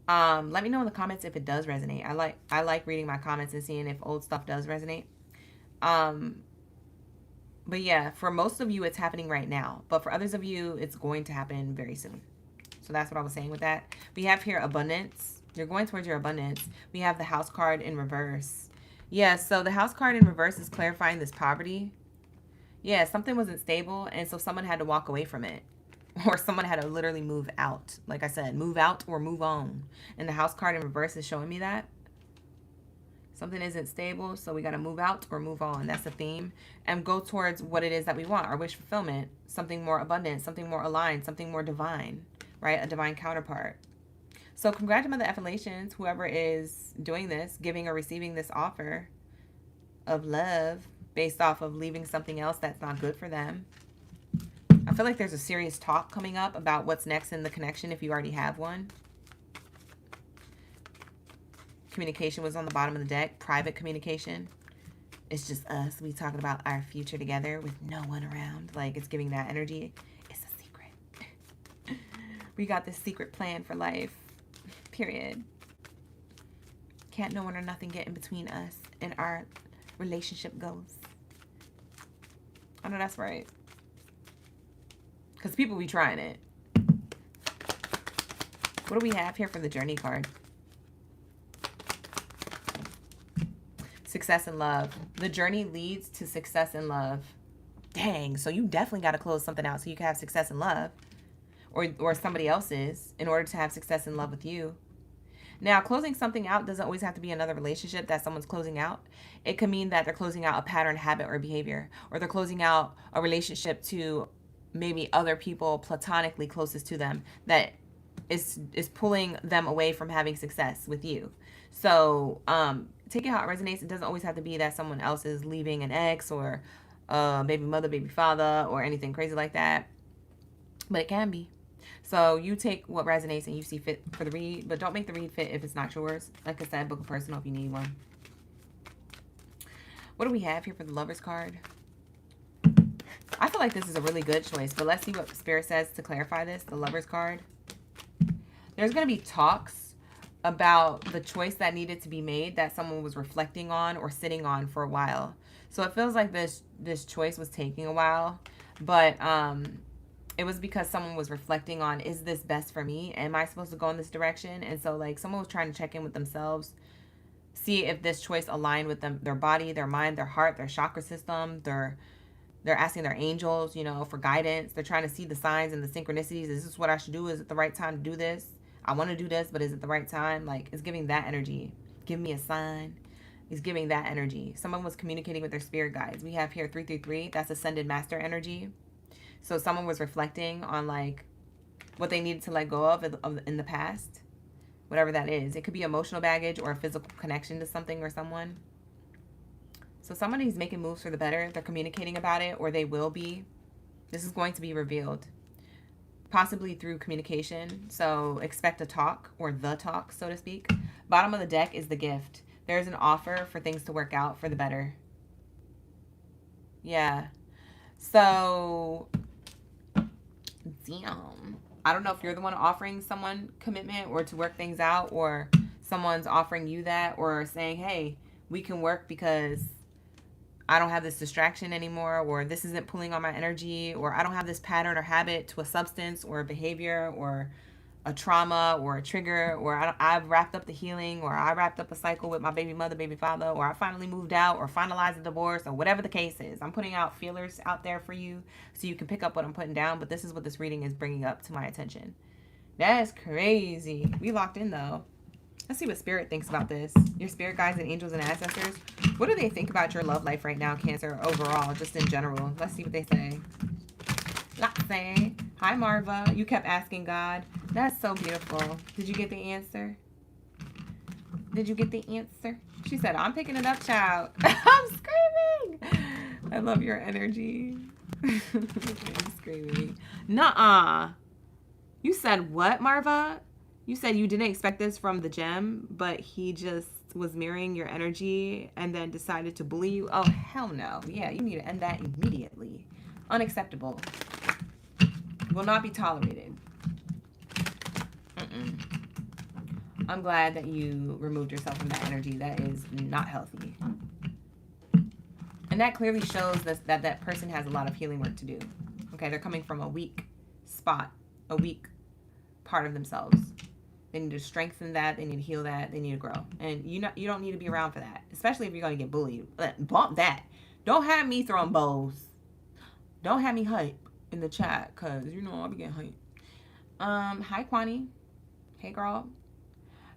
Let me know in the comments if it does resonate. I like reading my comments and seeing if old stuff does resonate. But yeah, for most of you, it's happening right now. But for others of you, it's going to happen very soon. So that's what I was saying with that. We have here abundance. You're going towards your abundance. We have the house card in reverse. Yeah, so the house card in reverse is clarifying this poverty. Yeah, something wasn't stable, and so someone had to walk away from it. Or someone had to literally move out. Like I said, move out or move on. And the house card in reverse is showing me that. Something isn't stable, so we got to move out or move on. That's the theme. And go towards what it is that we want, our wish fulfillment. Something more abundant, something more aligned, something more divine, right? A divine counterpart. So congratulations, whoever is doing this, giving or receiving this offer of love based off of leaving something else that's not good for them. I feel like there's a serious talk coming up about what's next in the connection if you already have one. Communication was on the bottom of the deck. Private communication. It's just us. We talking about our future together with no one around. Like, it's giving that energy. It's a secret. We got this secret plan for life. Period. Can't no one or nothing get in between us and our relationship goals. I know that's right. Because people be trying it. What do we have here for the journey card? Success and love. The journey leads to success and love. Dang, so you definitely got to close something out so you can have success and love. Or somebody else's in order to have success and love with you. Now, closing something out doesn't always have to be another relationship that someone's closing out. It could mean that they're closing out a pattern, habit, or behavior. Or they're closing out a relationship to maybe other people platonically closest to them that is pulling them away from having success with you. So take it how it resonates. It doesn't always have to be that someone else is leaving an ex or baby mother, baby father, or anything crazy like that. But it can be. So you take what resonates and you see fit for the read, but don't make the read fit if it's not yours. Like I said, book a personal if you need one. What do we have here for the Lover's card? I feel like this is a really good choice, but let's see what Spirit says to clarify this. The Lover's card. There's going to be talks about the choice that needed to be made that someone was reflecting on or sitting on for a while. So it feels like this choice was taking a while, but it was because someone was reflecting on, is this best for me? Am I supposed to go in this direction? And so like someone was trying to check in with themselves, see if this choice aligned with them, their body, their mind, their heart, their chakra system. They're asking their angels, you know, for guidance. They're trying to see the signs and the synchronicities. Is this what I should do? Is it the right time to do this? I want to do this, but is it the right time? Like, it's giving that energy. Give me a sign. It's giving that energy. Someone was communicating with their spirit guides. We have here 333. That's ascended master energy. So someone was reflecting on like what they needed to let go of in the past, whatever that is. It could be emotional baggage or a physical connection to something or someone. So somebody's making moves for the better. They're communicating about it, or they will be. This is going to be revealed, possibly through communication. So expect a talk, or the talk, so to speak. Bottom of the deck is the gift. There's an offer for things to work out for the better. Yeah. So, damn. I don't know if you're the one offering someone commitment or to work things out, or someone's offering you that, or saying, hey, we can work because I don't have this distraction anymore, or this isn't pulling on my energy, or I don't have this pattern or habit to a substance or a behavior or a trauma or a trigger, or I've wrapped up the healing, or I wrapped up a cycle with my baby mother, baby father, or I finally moved out or finalized a divorce, or whatever the case is. I'm putting out feelers out there for you so you can pick up what I'm putting down, but this is what this reading is bringing up to my attention. That's crazy. We locked in though. Let's see what Spirit thinks about this. Your spirit guides and angels and ancestors. What do they think about your love life right now, Cancer, overall, just in general? Let's see what they say. Let's say. Hi, Marva. You kept asking God. That's so beautiful. Did you get the answer? Did you get the answer? She said, I'm picking it up, child. I'm screaming. I love your energy. I'm screaming. Nuh-uh. You said what, Marva? You said you didn't expect this from the gem, but he just was mirroring your energy and then decided to bully you? Oh, hell no. Yeah, you need to end that immediately. Unacceptable. Will not be tolerated. Mm-mm. I'm glad that you removed yourself from that energy. That is not healthy. And that clearly shows that person has a lot of healing work to do. Okay, they're coming from a weak spot, a weak part of themselves. They need to strengthen that. They need to heal that. They need to grow. And you don't need to be around for that, especially if you're going to get bullied. Bump that. Don't have me throwing bows. Don't have me hype in the chat, because, you know, I'll be getting hype. Hi, Kwani. Hey, girl.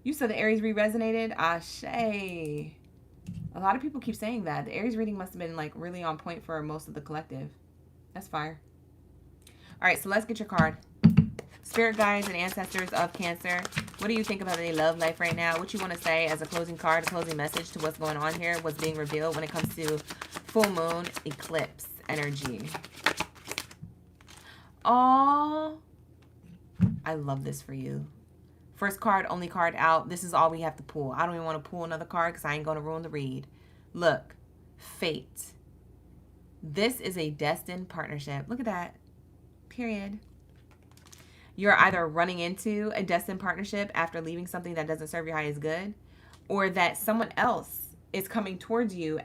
You said the Aries resonated. Ashe. A lot of people keep saying that. The Aries reading must have been, like, really on point for most of the collective. That's fire. All right, so let's get your card. Spirit guides and ancestors of Cancer, what do you think about their love life right now? What you want to say as a closing card, a closing message to what's going on here, what's being revealed when it comes to full moon eclipse energy? Oh, I love this for you. First card, only card out. This is all we have to pull. I don't even want to pull another card because I ain't going to ruin the read. Look, fate. This is a destined partnership. Look at that. Period. You're either running into a destined partnership after leaving something that doesn't serve your highest good, or that someone else is coming towards you,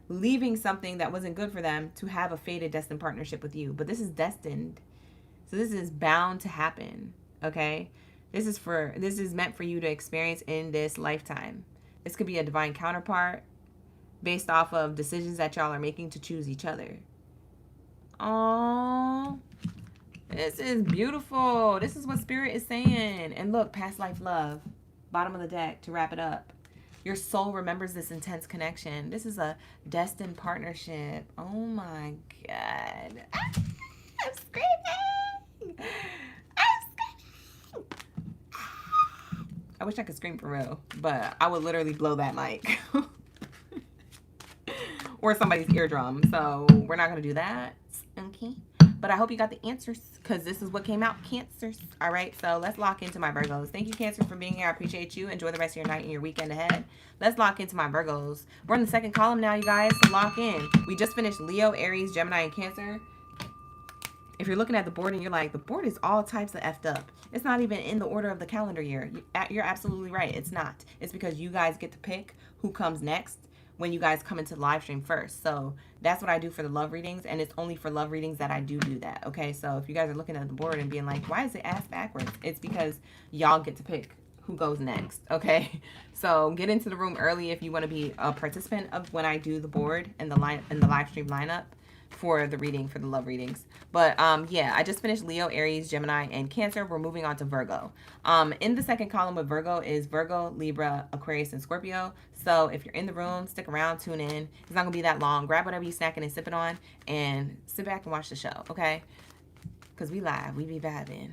leaving something that wasn't good for them to have a fated destined partnership with you. But this is destined. So this is bound to happen, okay? This is meant for you to experience in this lifetime. This could be a divine counterpart based off of decisions that y'all are making to choose each other. Aww. This is beautiful. This is what Spirit is saying. And look, past life love. Bottom of the deck to wrap it up. Your soul remembers this intense connection. This is a destined partnership. Oh my God. Ah, I'm screaming. I'm screaming. I wish I could scream for real, but I would literally blow that mic. Or somebody's eardrum. So we're not going to do that. Okay. But I hope you got the answers, because this is what came out, Cancers. All right, so let's lock into my Virgos. Thank you, Cancer, for being here. I appreciate you. Enjoy the rest of your night and your weekend ahead. Let's lock into my Virgos. We're in the second column now, you guys, so lock in. We just finished Leo, Aries, Gemini, and Cancer. If you're looking at the board and you're like, the board is all types of effed up. It's not even in the order of the calendar year. You're absolutely right. It's not. It's because you guys get to pick who comes next when you guys come into the live stream first. So that's what I do for the love readings, and it's only for love readings that I do that, okay? So if you guys are looking at the board and being like, why is it ass backwards? It's because y'all get to pick who goes next, okay? So get into the room early if you want to be a participant of when I do the board and the live stream lineup for the reading, for the love readings. But yeah, I just finished Leo, Aries, Gemini, and Cancer. We're moving on to Virgo. In the second column of Virgo is Virgo, Libra, Aquarius, and Scorpio. So if you're in the room, stick around, tune in. It's not gonna be that long. Grab whatever you're snacking and sipping on and sit back and watch the show, okay? Because we live, we be vibing.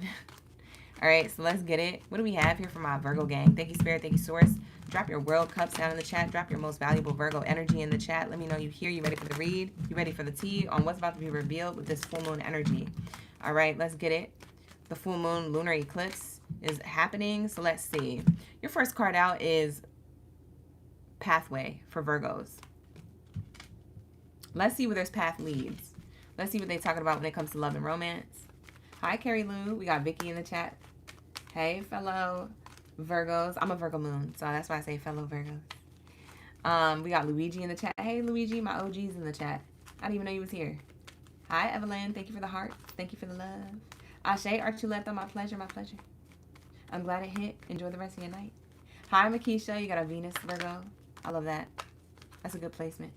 All right, so let's get it. What do we have here for my Virgo gang? Thank you, Spirit. Thank you, Source. Drop your world cups down in the chat. Drop your most valuable Virgo energy in the chat. Let me know you here. You ready for the read? You ready for the tea on what's about to be revealed with this full moon energy? All right, let's get it. The full moon lunar eclipse is happening. So let's see. Your first card out is Pathway for Virgos. Let's see where this path leads. Let's see what they're talking about when it comes to love and romance. Hi, Carrie Lou. We got Vicky in the chat. Hey, fellow Virgos. I'm a Virgo moon, so that's why I say fellow Virgos. We got Luigi in the chat. Hey, Luigi, my OG's in the chat. I didn't even know you was here. Hi, Evelyn. Thank you for the heart. Thank you for the love. Ashe, Archuleta, my pleasure, my pleasure. I'm glad it hit. Enjoy the rest of your night. Hi, Makisha. You got a Venus Virgo. I love that. That's a good placement.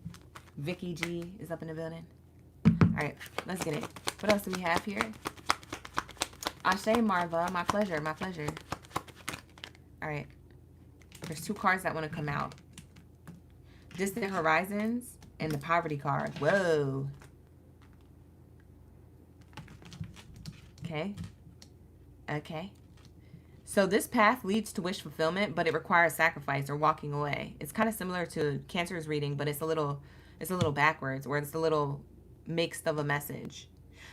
Vicky G is up in the building. All right, let's get it. What else do we have here? Ashe, Marva. My pleasure, my pleasure. All right. There's two cards that want to come out. Distant Horizons and the Poverty card. Whoa. Okay. Okay. So this path leads to wish fulfillment, but it requires sacrifice or walking away. It's kind of similar to Cancer's reading, but it's a little backwards, where it's a little mixed of a message.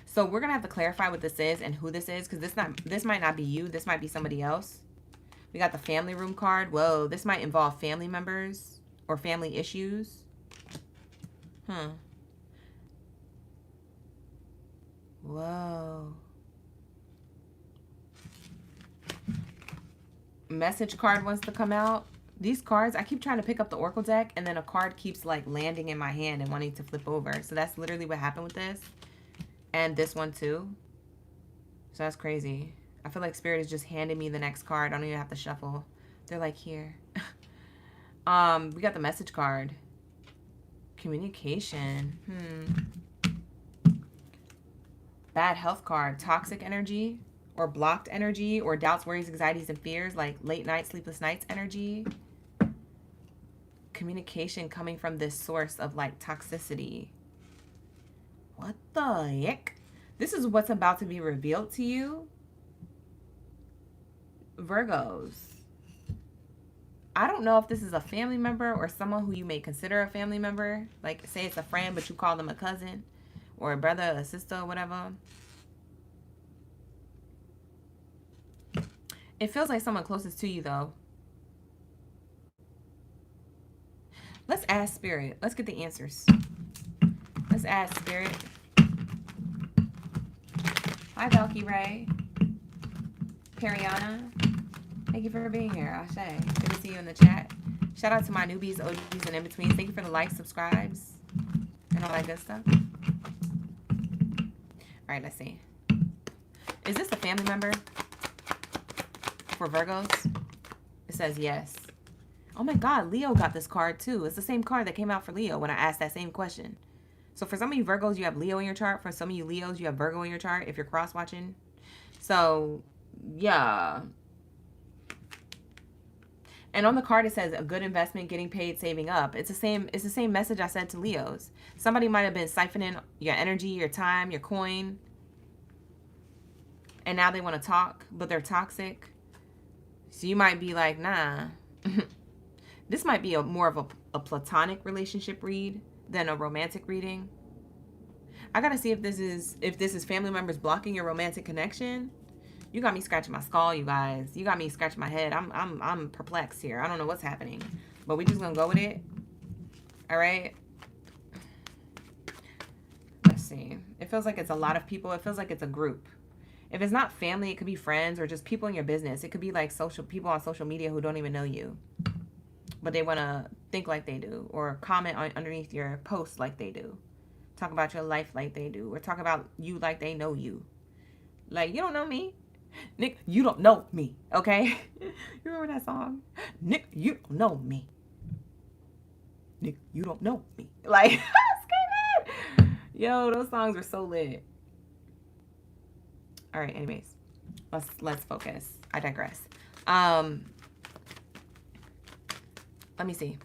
So we're gonna have to clarify what this is and who this is, because this might not be you. This might be somebody else. We got the family room card. Whoa, this might involve family members or family issues. Whoa. Message card wants to come out. These cards, I keep trying to pick up the Oracle deck, and then a card keeps like landing in my hand and wanting to flip over. So that's literally what happened with this. And this one too. So that's crazy. I feel like Spirit is just handing me the next card. I don't even have to shuffle. They're like, here. We got the message card. Communication. Bad health card. Toxic energy or blocked energy or doubts, worries, anxieties, and fears, like late night, sleepless nights energy. Communication coming from this source of like toxicity. What the heck? This is what's about to be revealed to you. Virgos. I don't know if this is a family member or someone who you may consider a family member. Like, say it's a friend, but you call them a cousin or a brother, a sister, or whatever. It feels like someone closest to you, though. Let's ask Spirit. Let's get the answers. Let's ask Spirit. Hi, Valky Ray. Periana. Thank you for being here, Ashe. Good to see you in the chat. Shout out to my newbies, OGs, and in-betweens. Thank you for the likes, subscribes, and all that good stuff. All right, let's see. Is this a family member for Virgos? It says yes. Oh my God, Leo got this card too. It's the same card that came out for Leo when I asked that same question. So for some of you Virgos, you have Leo in your chart. For some of you Leos, you have Virgo in your chart if you're cross-watching. So, yeah. And on the card it says a good investment, getting paid, saving up. It's the same message I said to Leos. Somebody might have been siphoning your energy, your time, your coin. And now they want to talk, but they're toxic. So you might be like, nah. This might be more of a platonic relationship read than a romantic reading. I gotta see if this is family members blocking your romantic connection. You got me scratching my skull, you guys. You got me scratching my head. I'm perplexed here. I don't know what's happening, but we just gonna go with it. All right. Let's see. It feels like it's a lot of people. It feels like it's a group. If it's not family, it could be friends or just people in your business. It could be like people on social media who don't even know you, but they want to think like they do or comment underneath your posts like they do. Talk about your life like they do or talk about you like they know you. Like, you don't know me. Nick, you don't know me, okay? You remember that song? Nick, you don't know me. Nick, you don't know me. Like, screaming. Yo, those songs were so lit. All right, anyways. Let's focus. I digress. Let me see.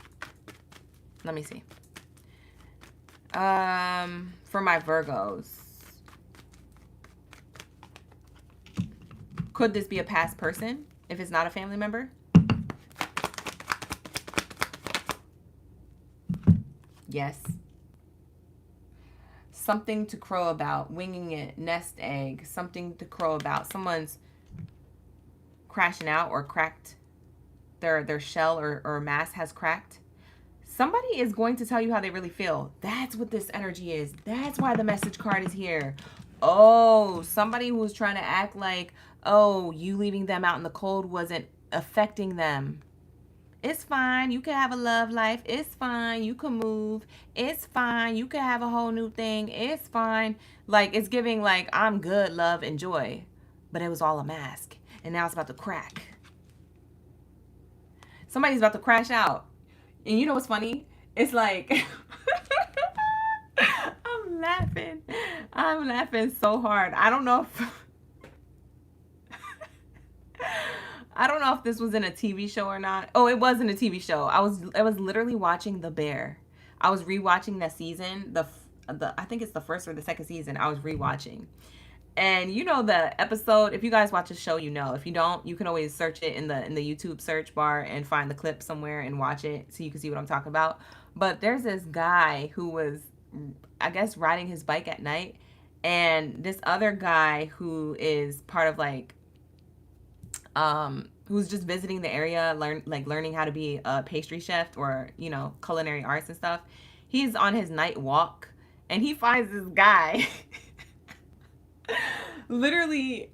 For my Virgos. Could this be a past person if it's not a family member? Yes. Something to crow about, winging it, nest egg, something to crow about. Someone's crashing out or cracked, their shell or mass has cracked. Somebody is going to tell you how they really feel. That's what this energy is. That's why the message card is here. Oh, somebody who's trying to act like, oh, you leaving them out in the cold wasn't affecting them. It's fine. You can have a love life. It's fine. You can move. It's fine. You can have a whole new thing. It's fine. Like, it's giving like, I'm good, love, enjoy. But it was all a mask. And now it's about to crack. Somebody's about to crash out. And you know what's funny? It's like, I'm laughing so hard. I don't know if this was in a TV show or not. Oh, it was in a TV show. I was literally watching The Bear. I was rewatching that season. I think it's the first or the second season. I was rewatching. And you know the episode, if you guys watch the show, you know. If you don't, you can always search it in the YouTube search bar and find the clip somewhere and watch it so you can see what I'm talking about. But there's this guy who was, I guess, riding his bike at night, And this other guy who is part of like who's just visiting the area, learning how to be a pastry chef or, you know, culinary arts and stuff. He's on his night walk and he finds this guy literally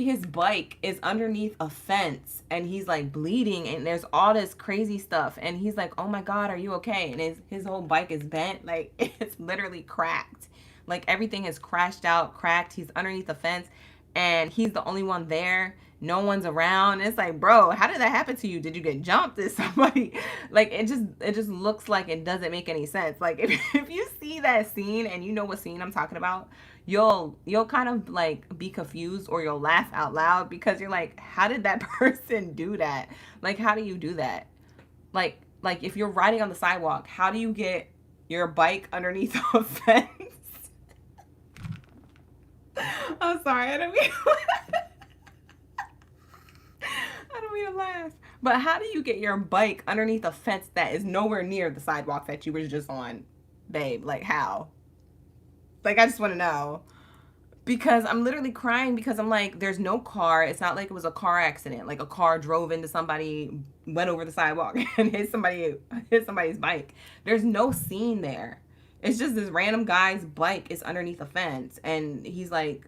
his bike is underneath a fence and he's like bleeding and there's all this crazy stuff and he's like, oh my god, are you okay? And his whole bike is bent, like it's literally cracked, like everything is crashed out, cracked. He's underneath the fence and he's the only one there, no one's around. It's like, bro, how did that happen to you? Did you get jumped? Is somebody like, it just looks like it doesn't make any sense. Like if you see that scene and you know what scene I'm talking about, you'll kind of like be confused or you'll laugh out loud because you're like, how did that person do that? Like, how do you do that? Like if you're riding on the sidewalk, how do you get your bike underneath a fence? I'm sorry, I don't mean to laugh. But how do you get your bike underneath a fence that is nowhere near the sidewalk that you were just on, babe? Like, how? Like, I just want to know. Because I'm literally crying because I'm like, there's no car. It's not like it was a car accident. Like a car drove into somebody, went over the sidewalk and hit somebody's bike. There's no scene there. It's just this random guy's bike is underneath a fence and he's like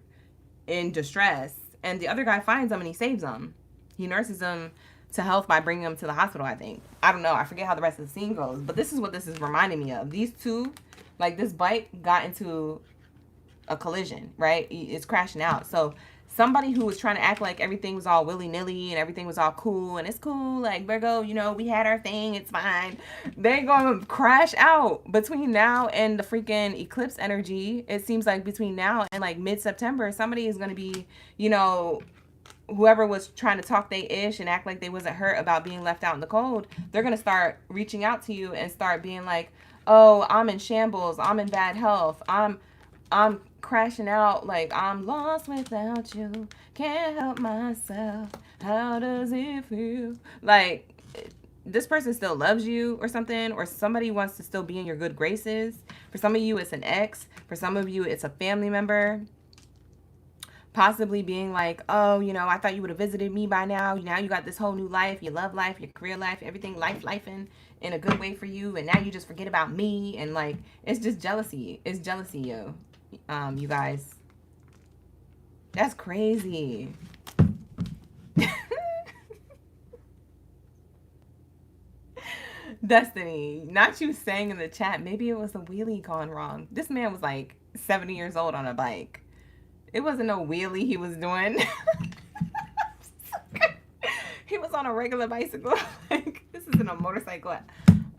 in distress. And the other guy finds him and he saves him. He nurses him to health by bringing him to the hospital, I think. I don't know. I forget how the rest of the scene goes. But this is what this is reminding me of. These two, like this bike got into a collision, right? It's crashing out. So somebody who was trying to act like everything was all willy-nilly and everything was all cool and it's cool, like Virgo, you know, we had our thing, it's fine. They're gonna crash out between now and the freaking eclipse energy. It seems like between now and like mid-September, somebody is gonna be, you know, whoever was trying to talk they ish and act like they wasn't hurt about being left out in the cold, they're gonna start reaching out to you and start being like, oh, I'm in shambles, I'm in bad health, I'm crashing out, like I'm lost without you, can't help myself, how does it feel? Like this person still loves you or something, or somebody wants to still be in your good graces. For some of you it's an ex, for some of you it's a family member, possibly being like, oh, you know, I thought you would have visited me by now. Now you got this whole new life, your love life, your career life, everything life in a good way for you, and now you just forget about me. And like, it's just jealousy. It's jealousy, yo. You guys, that's crazy. Destiny, not you saying in the chat, maybe it was the wheelie gone wrong. This man was like 70 years old on a bike. It wasn't no wheelie he was doing. He was on a regular bicycle. Like, this isn't a motorcycle.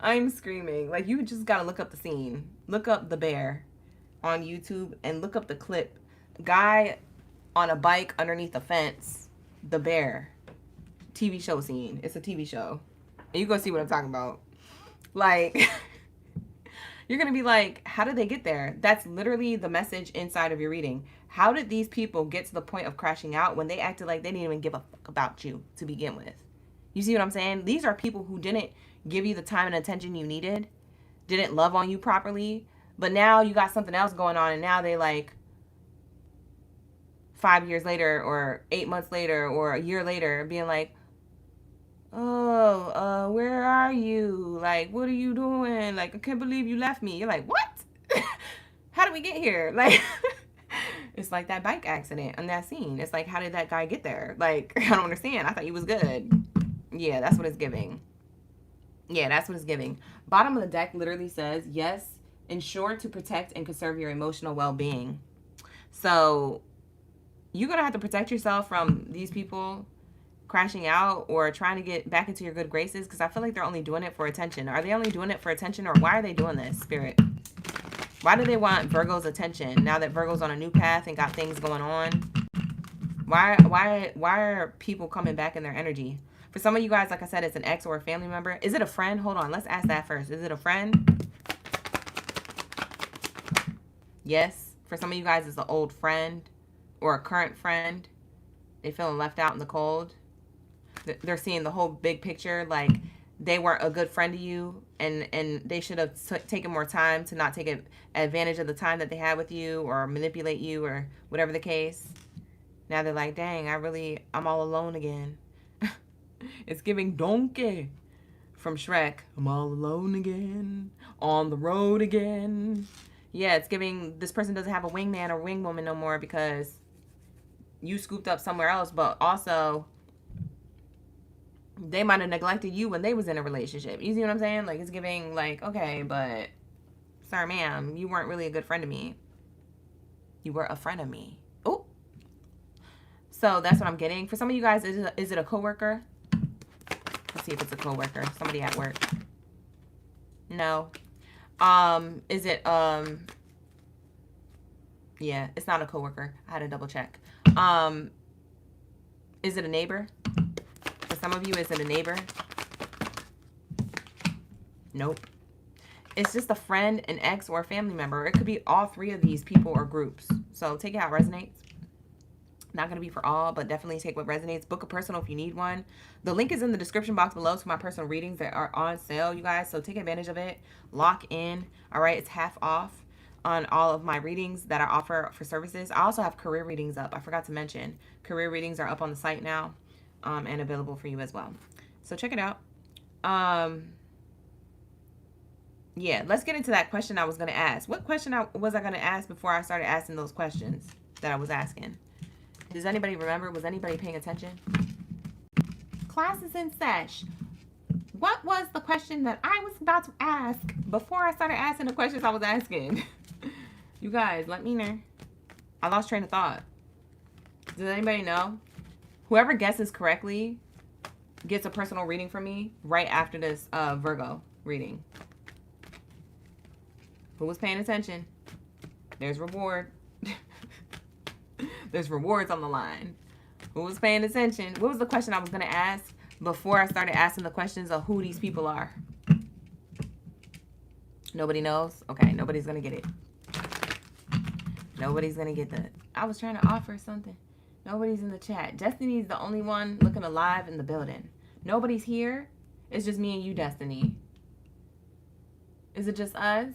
I'm screaming. Like, you just gotta look up the scene. Look up the bear on YouTube and look up the clip. Guy on a bike underneath a fence. The bear. TV show scene. It's a TV show. And you go see what I'm talking about. Like, you're gonna be like, how did they get there? That's literally the message inside of your reading. How did these people get to the point of crashing out when they acted like they didn't even give a fuck about you to begin with? You see what I'm saying? These are people who didn't give you the time and attention you needed, didn't love on you properly, but now you got something else going on and now they like 5 years later or 8 months later or a year later being like, oh, where are you? Like, what are you doing? Like, I can't believe you left me. You're like, what? How did we get here? Like, it's like that bike accident on that scene. It's like, how did that guy get there? Like, I don't understand. I thought he was good. Yeah, that's what it's giving. Yeah, that's what it's giving. Bottom of the deck literally says, yes, ensure to protect and conserve your emotional well-being. So you're going to have to protect yourself from these people crashing out or trying to get back into your good graces, because I feel like they're only doing it for attention. Are they only doing it for attention, or why are they doing this, Spirit? Why do they want Virgo's attention now that Virgo's on a new path and got things going on? Why are people coming back in their energy? For some of you guys, like I said, it's an ex or a family member. Is it a friend? Hold on, let's ask that first. Is it a friend? Yes. For some of you guys, it's an old friend or a current friend. They feeling left out in the cold. They're seeing the whole big picture. Like, they weren't a good friend to you, and they should have taken more time to not take advantage of the time that they had with you or manipulate you or whatever the case. Now they're like, dang, I'm all alone again. It's giving Donkey from Shrek. I'm all alone again, on the road again. Yeah, it's giving this person doesn't have a wingman or wingwoman no more because you scooped up somewhere else, but also they might have neglected you when they was in a relationship. You see what I'm saying? Like, it's giving like, okay, but sorry, ma'am, you weren't really a good friend to me. You were a friend of me. Oh, so that's what I'm getting. For some of you guys, is it a coworker? Let's see if it's a coworker. Somebody at work. No. Is it yeah, it's not a coworker. I had to double check. Is it a neighbor? For some of you, is it a neighbor? Nope. It's just a friend, an ex, or a family member. It could be all three of these people or groups. So take it how it resonates. Not going to be for all, but definitely take what resonates. Book a personal if you need one. The link is in the description box below to my personal readings that are on sale, you guys. So take advantage of it. Lock in. All right. It's half off on all of my readings that I offer for services. I also have career readings up. I forgot to mention. Career readings are up on the site now and available for you as well. So check it out. Yeah, let's get into that question I was going to ask. What question was I going to ask before I started asking those questions that I was asking? Does anybody remember? Was anybody paying attention? Class is in sesh. What was the question that I was about to ask before I started asking the questions I was asking? You guys, let me know. I lost train of thought. Does anybody know? Whoever guesses correctly gets a personal reading from me right after this Virgo reading. Who was paying attention? There's reward. There's rewards on the line. Who was paying attention? What was the question I was going to ask before I started asking the questions of who these people are? Nobody knows? Okay, nobody's going to get it. Nobody's going to get that. I was trying to offer something. Nobody's in the chat. Destiny's the only one looking alive in the building. Nobody's here. It's just me and you, Destiny. Is it just us?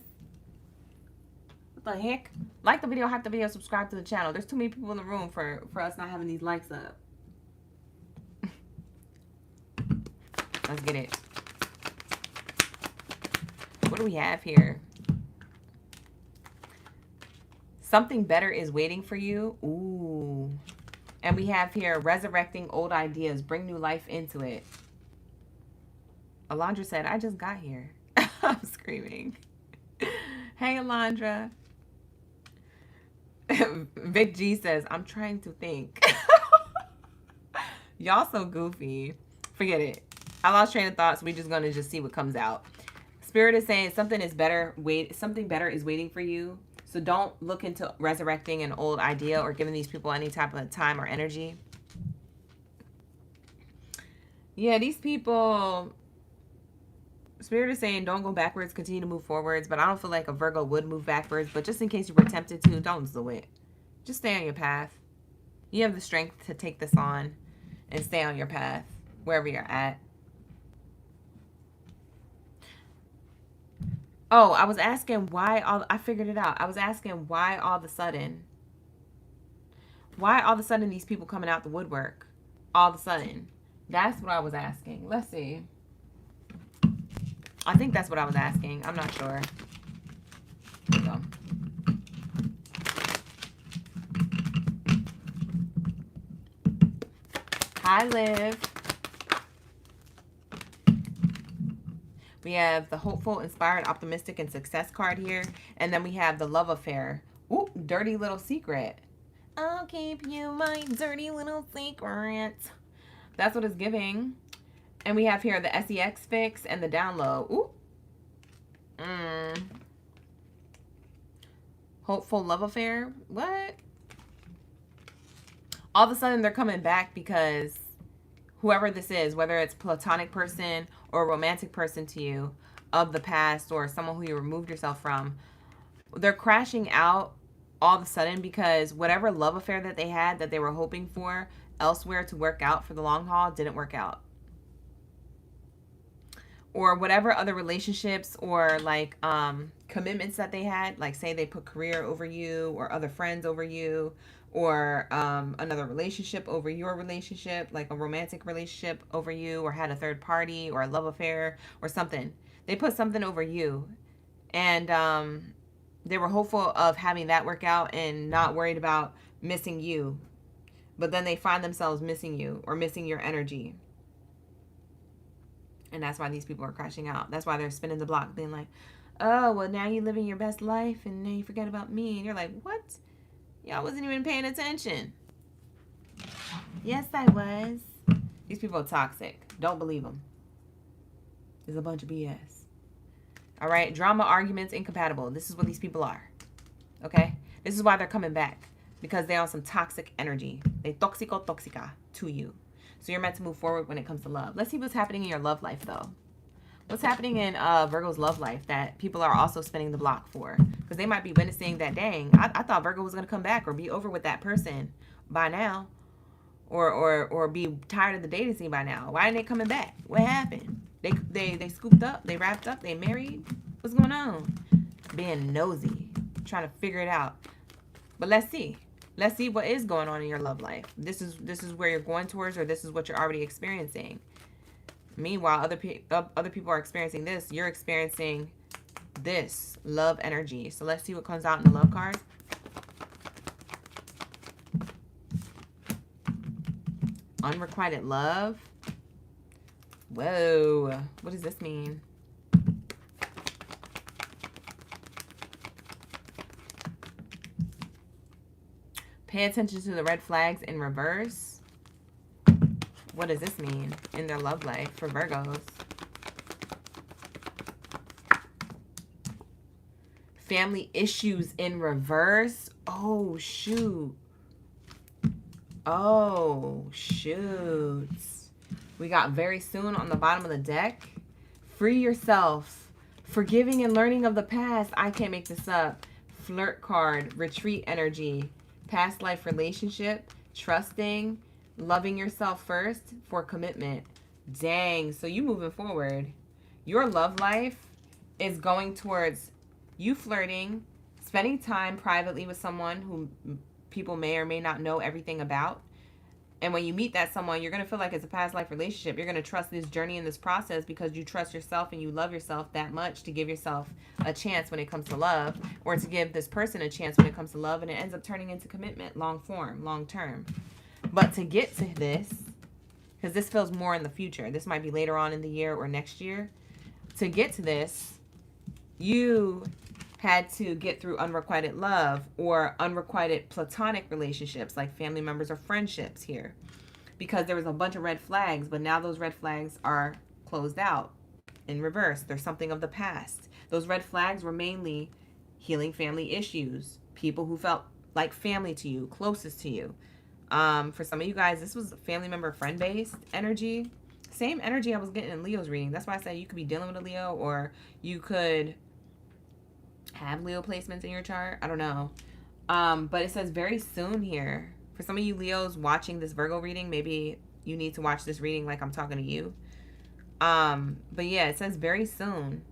What the heck? Like the video, hype the video, subscribe to the channel. There's too many people in the room for us not having these likes up. Let's get it. What do we have here? Something better is waiting for you. Ooh. And we have here resurrecting old ideas. Bring new life into it. Alondra said, I just got here. I'm screaming. Hey, Alondra. Vic G says, I'm trying to think. Y'all so goofy. Forget it. I lost train of thought, so we're just going to just see what comes out. Spirit is saying something better is waiting for you. So don't look into resurrecting an old idea or giving these people any type of time or energy. Yeah, these people... Spirit is saying don't go backwards, continue to move forwards, but I don't feel like a Virgo would move backwards. But just in case you were tempted to, don't do it. Just stay on your path. You have the strength to take this on and stay on your path wherever you're at. Oh, I was asking why I figured it out. I was asking why all of a sudden these people coming out the woodwork all of a sudden. That's what I was asking. Let's see. I think that's what I was asking. I'm not sure. There we go. Hi, Liv. We have the hopeful, inspired, optimistic, and success card here. And then we have the love affair. Ooh, dirty little secret. I'll keep you my dirty little secret. That's what it's giving. And we have here the SEX fix and the download. Ooh. Hopeful love affair. What? All of a sudden they're coming back because whoever this is, whether it's a platonic person or a romantic person to you of the past or someone who you removed yourself from, they're crashing out all of a sudden because whatever love affair that they had that they were hoping for elsewhere to work out for the long haul didn't work out. or whatever other relationships or like commitments that they had, like say they put career over you or other friends over you, or another relationship over your relationship, like a romantic relationship over you, or had a third party or a love affair or something. They put something over you, and they were hopeful of having that work out and not worried about missing you, but then they find themselves missing you or missing your energy. And that's why these people are crashing out. That's why they're spinning the block, being like, oh, well, now you're living your best life and now you forget about me. And you're like, what? Y'all wasn't even paying attention. Yes, I was. These people are toxic. Don't believe them. It's a bunch of BS. All right? Drama, arguments, incompatible. This is what these people are. Okay? This is why they're coming back. Because they're on some toxic energy. They toxica to you. So you're meant to move forward when it comes to love. Let's see what's happening in your love life, though. What's happening in Virgo's love life that people are also spinning the block for? Because they might be witnessing that, dang, I thought Virgo was going to come back or be over with that person by now. Or be tired of the dating scene by now. Why aren't they coming back? What happened? They scooped up? They wrapped up? They married? What's going on? Being nosy. Trying to figure it out. But let's see. Let's see what is going on in your love life. This is where you're going towards, or this is what you're already experiencing. Meanwhile, other people are experiencing this. You're experiencing this love energy. So let's see what comes out in the love card. Unrequited love. Whoa. What does this mean? Pay attention to the red flags in reverse. What does this mean in their love life for Virgos? Family issues in reverse. Oh, shoot. Oh, shoot. We got very soon on the bottom of the deck. Free yourself. Forgiving and learning of the past. I can't make this up. Flirt card. Retreat energy. Past life relationship, trusting, loving yourself first for commitment. Dang, so you moving forward. Your love life is going towards you flirting, spending time privately with someone who people may or may not know everything about. And when you meet that someone, you're going to feel like it's a past life relationship. You're going to trust this journey and this process because you trust yourself and you love yourself that much to give yourself a chance when it comes to love, or to give this person a chance when it comes to love, and it ends up turning into commitment, long form, long term. But to get to this, because this feels more in the future, this might be later on in the year or next year, to get to this, you had to get through unrequited love or unrequited platonic relationships like family members or friendships here, because there was a bunch of red flags, but now those red flags are closed out in reverse. There's something of the past. Those red flags were mainly healing family issues, people who felt like family to you, closest to you. For some of you guys, this was family member, friend-based energy. Same energy I was getting in Leo's reading. That's why I said you could be dealing with a Leo, or you could have Leo placements in your chart. I don't know. But it says very soon here. For some of you Leos watching this Virgo reading, maybe you need to watch this reading like I'm talking to you. But yeah, it says very soon.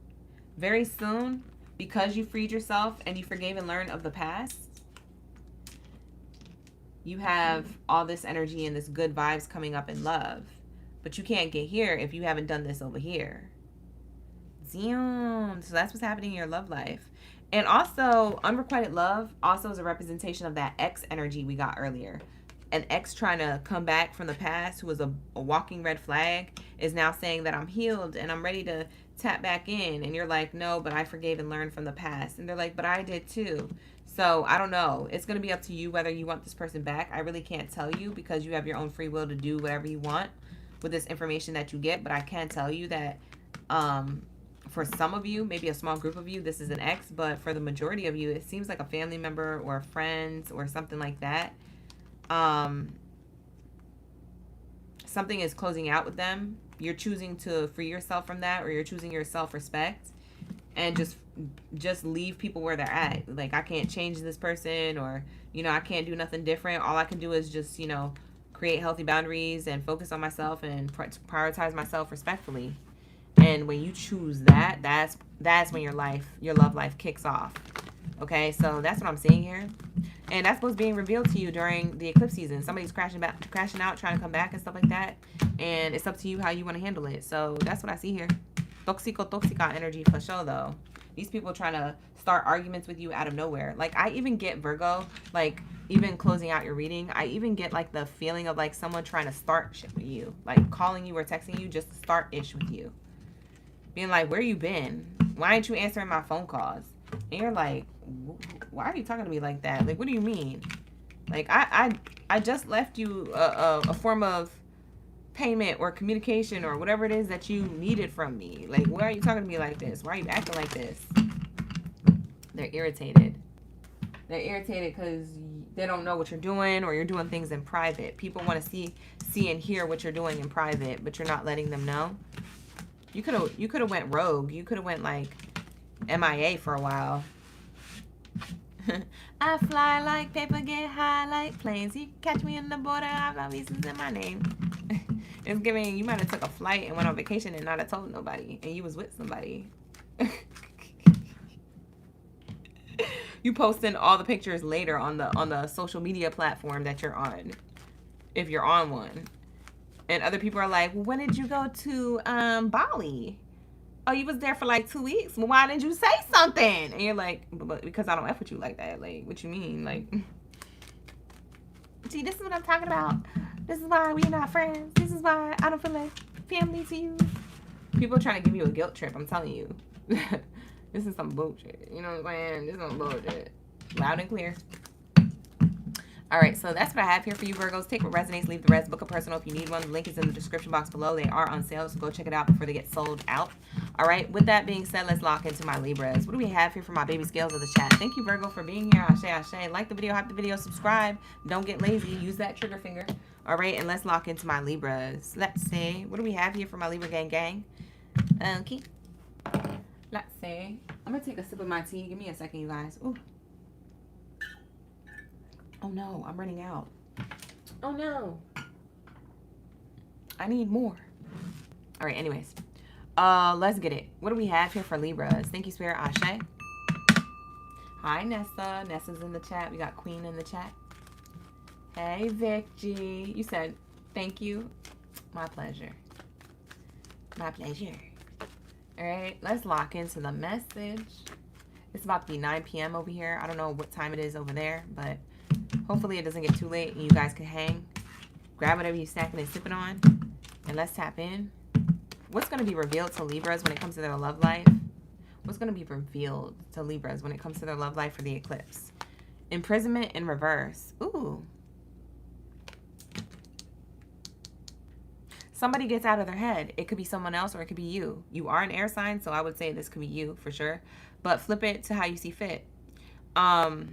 Very soon, because you freed yourself and you forgave and learned of the past, you have all this energy and this good vibes coming up in love. But you can't get here if you haven't done this over here. Damn. So that's what's happening in your love life. And also, unrequited love also is a representation of that ex energy we got earlier. An ex trying to come back from the past, who was a walking red flag, is now saying that I'm healed and I'm ready to tap back in. And you're like, no, but I forgave and learned from the past. And they're like, but I did too. So I don't know. It's going to be up to you whether you want this person back. I really can't tell you because you have your own free will to do whatever you want with this information that you get. But I can tell you that for some of you, maybe a small group of you, this is an ex. But for the majority of you, it seems like a family member or friends or something like that. Something is closing out with them. You're choosing to free yourself from that, or you're choosing your self-respect and just leave people where they're at. Like, I can't change this person, or, you know, I can't do nothing different. All I can do is just, you know, create healthy boundaries and focus on myself and prioritize myself respectfully. And when you choose that, that's when your love life kicks off. Okay, so that's what I'm seeing here. And that's what's being revealed to you during the eclipse season. Somebody's crashing out, trying to come back and stuff like that. And it's up to you how you want to handle it. So that's what I see here. Toxica energy for sure, though. These people trying to start arguments with you out of nowhere. Like, I even get Virgo, like, even closing out your reading, I even get, like, the feeling of, like, someone trying to start shit with you. Like, calling you or texting you just to start ish with you. Being like, where you been? Why aren't you answering my phone calls? And you're like, why are you talking to me like that? Like, what do you mean? Like, I just left you a form of payment or communication or whatever it is that you needed from me. Like, why are you talking to me like this? Why are you acting like this? They're irritated. They're irritated because they don't know what you're doing, or you're doing things in private. People want to see and hear what you're doing in private, but you're not letting them know. You could have went rogue. You could have went like MIA for a while. I fly like paper, get high like planes. You catch me in the border, I've got visas in my name. It's giving, you might have took a flight and went on vacation and not have told nobody, and you was with somebody. You posting all the pictures later on the social media platform that you're on, if you're on one. And other people are like, well, when did you go to Bali? Oh, you was there for like 2 weeks? Well, why didn't you say something? And you're like, but because I don't F with you like that. Like, what you mean? Like, see, this is what I'm talking about. This is why we're not friends. This is why I don't feel like family to you. People are trying to give you a guilt trip, I'm telling you. This is some bullshit. You know what I'm saying? This is some bullshit. Loud and clear. All right, so that's what I have here for you, Virgos. Take what resonates, leave the rest. Book a personal if you need one. The link is in the description box below. They are on sale, so go check it out before they get sold out. All right, with that being said, let's lock into my Libras. What do we have here for my baby scales of the chat? Thank you, Virgo, for being here. Ashe, ashe. Like the video, hype the video, subscribe. Don't get lazy. Use that trigger finger. All right, and let's lock into my Libras. Let's see. What do we have here for my Libra gang? Okay. Let's see. I'm going to take a sip of my tea. Give me a second, you guys. Ooh. Oh, no. I'm running out. Oh, no. I need more. All right, anyways. Let's get it. What do we have here for Libras? Thank you, Spirit. Ashe. Hi, Nessa. Nessa's in the chat. We got Queen in the chat. Hey, Vic G. You said thank you. My pleasure. My pleasure. All right, let's lock into the message. It's about to be 9 p.m. over here. I don't know what time it is over there, but hopefully it doesn't get too late and you guys can hang. Grab whatever you're snacking and sipping on, and let's tap in. What's going to be revealed to Libras when it comes to their love life? What's going to be revealed to Libras when it comes to their love life for the eclipse? Imprisonment in reverse. Ooh. Somebody gets out of their head. It could be someone else or it could be you. You are an air sign, so I would say this could be you for sure. But flip it to how you see fit. No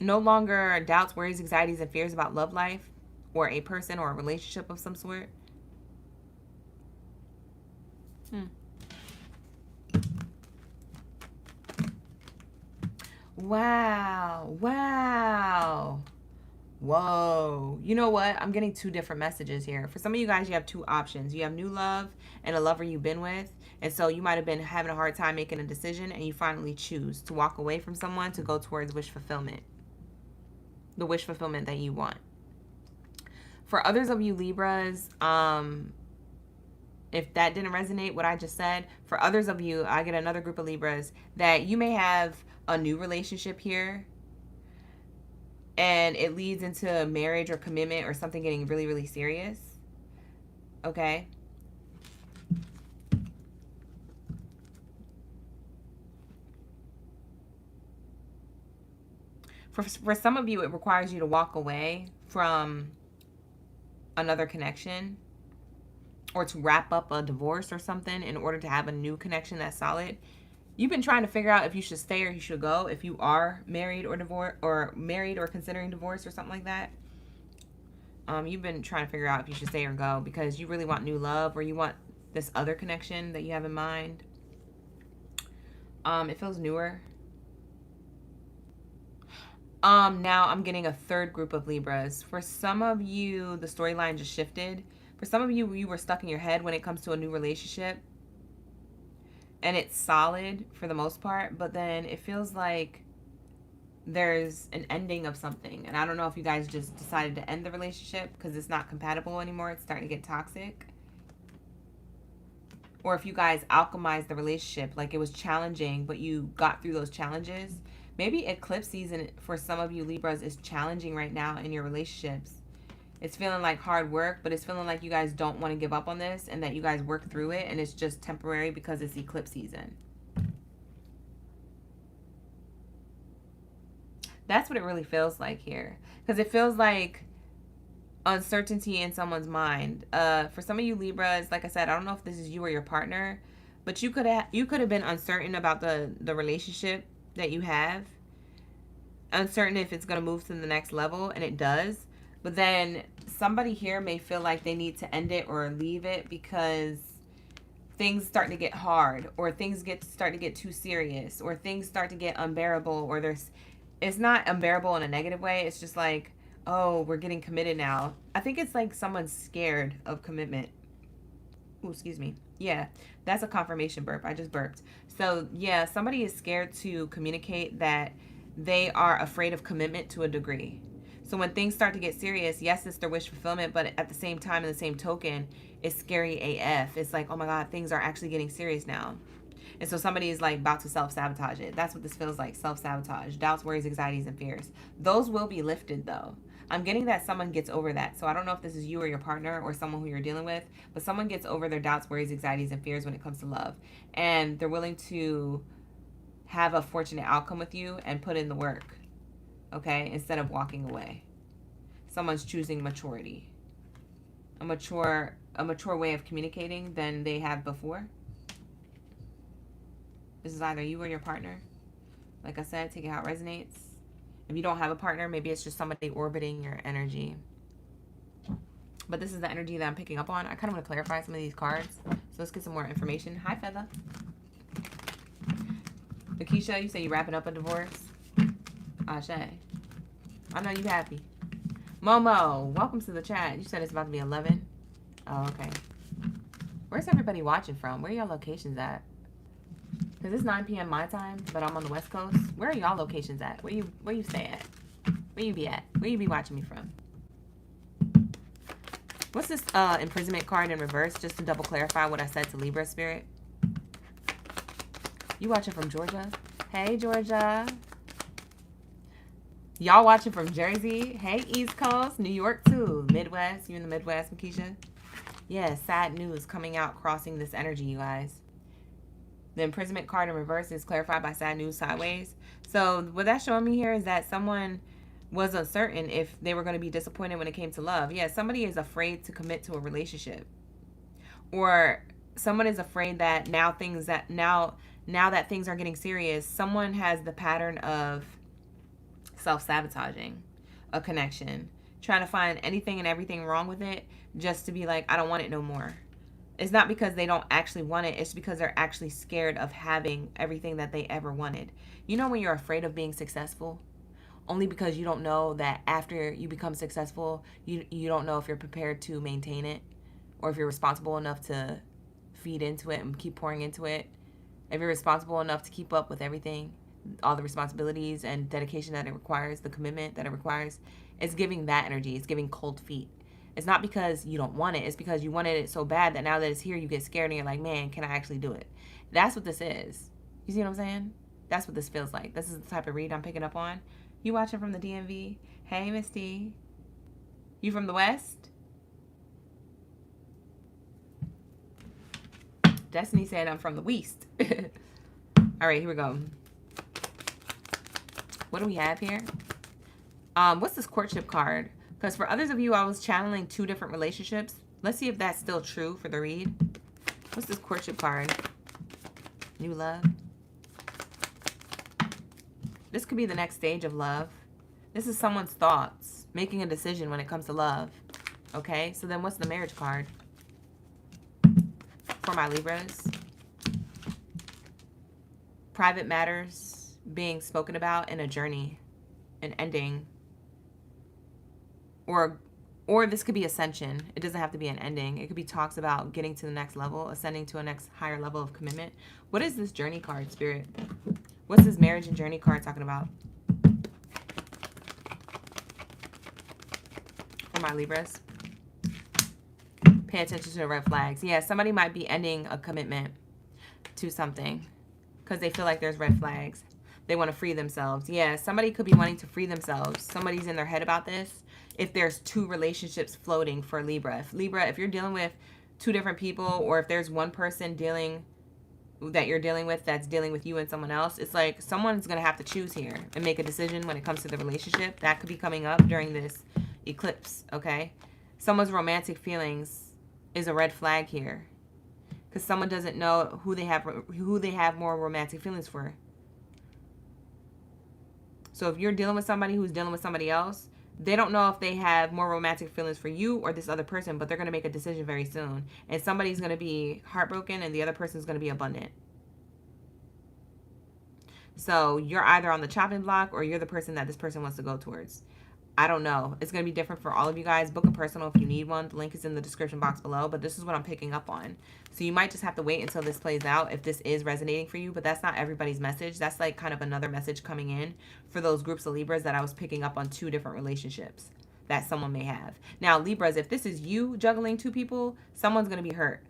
longer doubts, worries, anxieties, and fears about love life or a person or a relationship of some sort. Wow. Wow. Whoa. You know what? I'm getting two different messages here. For some of you guys, you have two options. You have new love and a lover you've been with. And so you might have been having a hard time making a decision, and you finally choose to walk away from someone to go towards wish fulfillment. The wish fulfillment that you want. For others of you Libras, if that didn't resonate, what I just said, for others of you, I get another group of Libras that you may have a new relationship here, and it leads into marriage or commitment or something getting really, really serious. Okay? For some of you, it requires you to walk away from another connection, or to wrap up a divorce or something in order to have a new connection that's solid. You've been trying to figure out if you should stay or you should go, if you are married or divorced, or married or considering divorce or something like that. You've been trying to figure out if you should stay or go because you really want new love, or you want this other connection that you have in mind. It feels newer. Now I'm getting a third group of Libras. For some of you, the storyline just shifted. For some of you, you were stuck in your head when it comes to a new relationship. And it's solid for the most part, but then it feels like there's an ending of something. And I don't know if you guys just decided to end the relationship because it's not compatible anymore. It's starting to get toxic. Or if you guys alchemized the relationship, like it was challenging, but you got through those challenges. Maybe eclipse season for some of you Libras is challenging right now in your relationships. It's feeling like hard work, but it's feeling like you guys don't want to give up on this and that you guys work through it and it's just temporary because it's eclipse season. That's what it really feels like here. Because it feels like uncertainty in someone's mind. For some of you Libras, like I said, I don't know if this is you or your partner, but you could have been uncertain about the relationship that you have. Uncertain if it's going to move to the next level, and it does. But then somebody here may feel like they need to end it or leave it because things start to get hard, or things start to get too serious, or things start to get unbearable, or it's not unbearable in a negative way. It's just like, oh, we're getting committed now. I think it's like someone's scared of commitment. Oh, excuse me. Yeah, that's a confirmation burp. I just burped. So yeah, somebody is scared to communicate that they are afraid of commitment to a degree. So when things start to get serious, yes, it's their wish fulfillment, but at the same time, in the same token, it's scary AF. It's like, oh my God, things are actually getting serious now. And so somebody is like about to self-sabotage it. That's what this feels like, self-sabotage. Doubts, worries, anxieties, and fears. Those will be lifted though. I'm getting that someone gets over that. So I don't know if this is you or your partner or someone who you're dealing with, but someone gets over their doubts, worries, anxieties, and fears when it comes to love. And they're willing to have a fortunate outcome with you and put in the work, okay, instead of walking away. Someone's choosing maturity, a mature way of communicating than they have before. This is either you or your partner. Like I said, take it how it resonates. If you don't have a partner, maybe it's just somebody orbiting your energy. But this is the energy that I'm picking up on. I kind of want to clarify some of these cards. So let's get some more information. Hi, Feather. Lakeisha, you say you wrapping up a divorce? Ashe. I know you happy. Momo, welcome to the chat. You said it's about to be 11. Oh, okay. Where's everybody watching from? Where are y'all locations at? Because it's 9 p.m. my time, but I'm on the West Coast. Where are y'all locations at? Where you stay at? Where you be at? Where you be watching me from? What's this imprisonment card in reverse? Just to double clarify what I said to Libra Spirit. You watching from Georgia? Hey, Georgia. Y'all watching from Jersey? Hey, East Coast. New York, too. Midwest. You in the Midwest, Makisha? Yeah, sad news coming out crossing this energy, you guys. The imprisonment card in reverse is clarified by sad news sideways. So what that's showing me here is that someone was uncertain if they were going to be disappointed when it came to love. Yeah, somebody is afraid to commit to a relationship. Or someone is afraid that now that things are getting serious, someone has the pattern of self-sabotaging a connection, trying to find anything and everything wrong with it just to be like, I don't want it no more. It's not because they don't actually want it. It's because they're actually scared of having everything that they ever wanted. You know when you're afraid of being successful? Only because you don't know that after you become successful, you don't know if you're prepared to maintain it or if you're responsible enough to feed into it and keep pouring into it. If you're responsible enough to keep up with everything, all the responsibilities and dedication that it requires, the commitment that it requires, it's giving that energy. It's giving cold feet. It's not because you don't want it. It's because you wanted it so bad that now that it's here, you get scared and you're like, man, can I actually do it? That's what this is. You see what I'm saying? That's what this feels like. This is the type of read I'm picking up on. You watching from the DMV? Hey, Misty. You from the West? Destiny said I'm from the West. All right, here we go. What do we have here? What's this courtship card? Because for others of you, I was channeling 2 different relationships. Let's see if that's still true for the read. What's this courtship card? New love. This could be the next stage of love. This is someone's thoughts, making a decision when it comes to love. Okay, so then what's the marriage card? For my Libras. Private matters being spoken about in a journey, an ending, or Or this could be ascension. It doesn't have to be an ending. It could be talks about getting to the next level, ascending to a next higher level of commitment. What is this journey card, Spirit? What's this marriage and journey card talking about? For my Libras. Pay attention to the red flags. Yeah, somebody might be ending a commitment to something because they feel like there's red flags. They want to free themselves. Yeah, somebody could be wanting to free themselves. Somebody's in their head about this. If there's two relationships floating for Libra. If you're dealing with two different people, or if there's one person that you're dealing with that's dealing with you and someone else, it's like someone's going to have to choose here and make a decision when it comes to the relationship. That could be coming up during this eclipse, okay? Someone's romantic feelings is a red flag here because someone doesn't know who they have more romantic feelings for. So if you're dealing with somebody who's dealing with somebody else, they don't know if they have more romantic feelings for you or this other person, but they're going to make a decision very soon. And somebody's going to be heartbroken and the other person's going to be abundant. So you're either on the chopping block or you're the person that this person wants to go towards. I don't know. It's going to be different for all of you guys. Book a personal if you need one. The link is in the description box below, but this is what I'm picking up on. So you might just have to wait until this plays out if this is resonating for you, but that's not everybody's message. That's like kind of another message coming in for those groups of Libras that I was picking up on two different relationships that someone may have. Now, Libras, if this is you juggling two people, someone's going to be hurt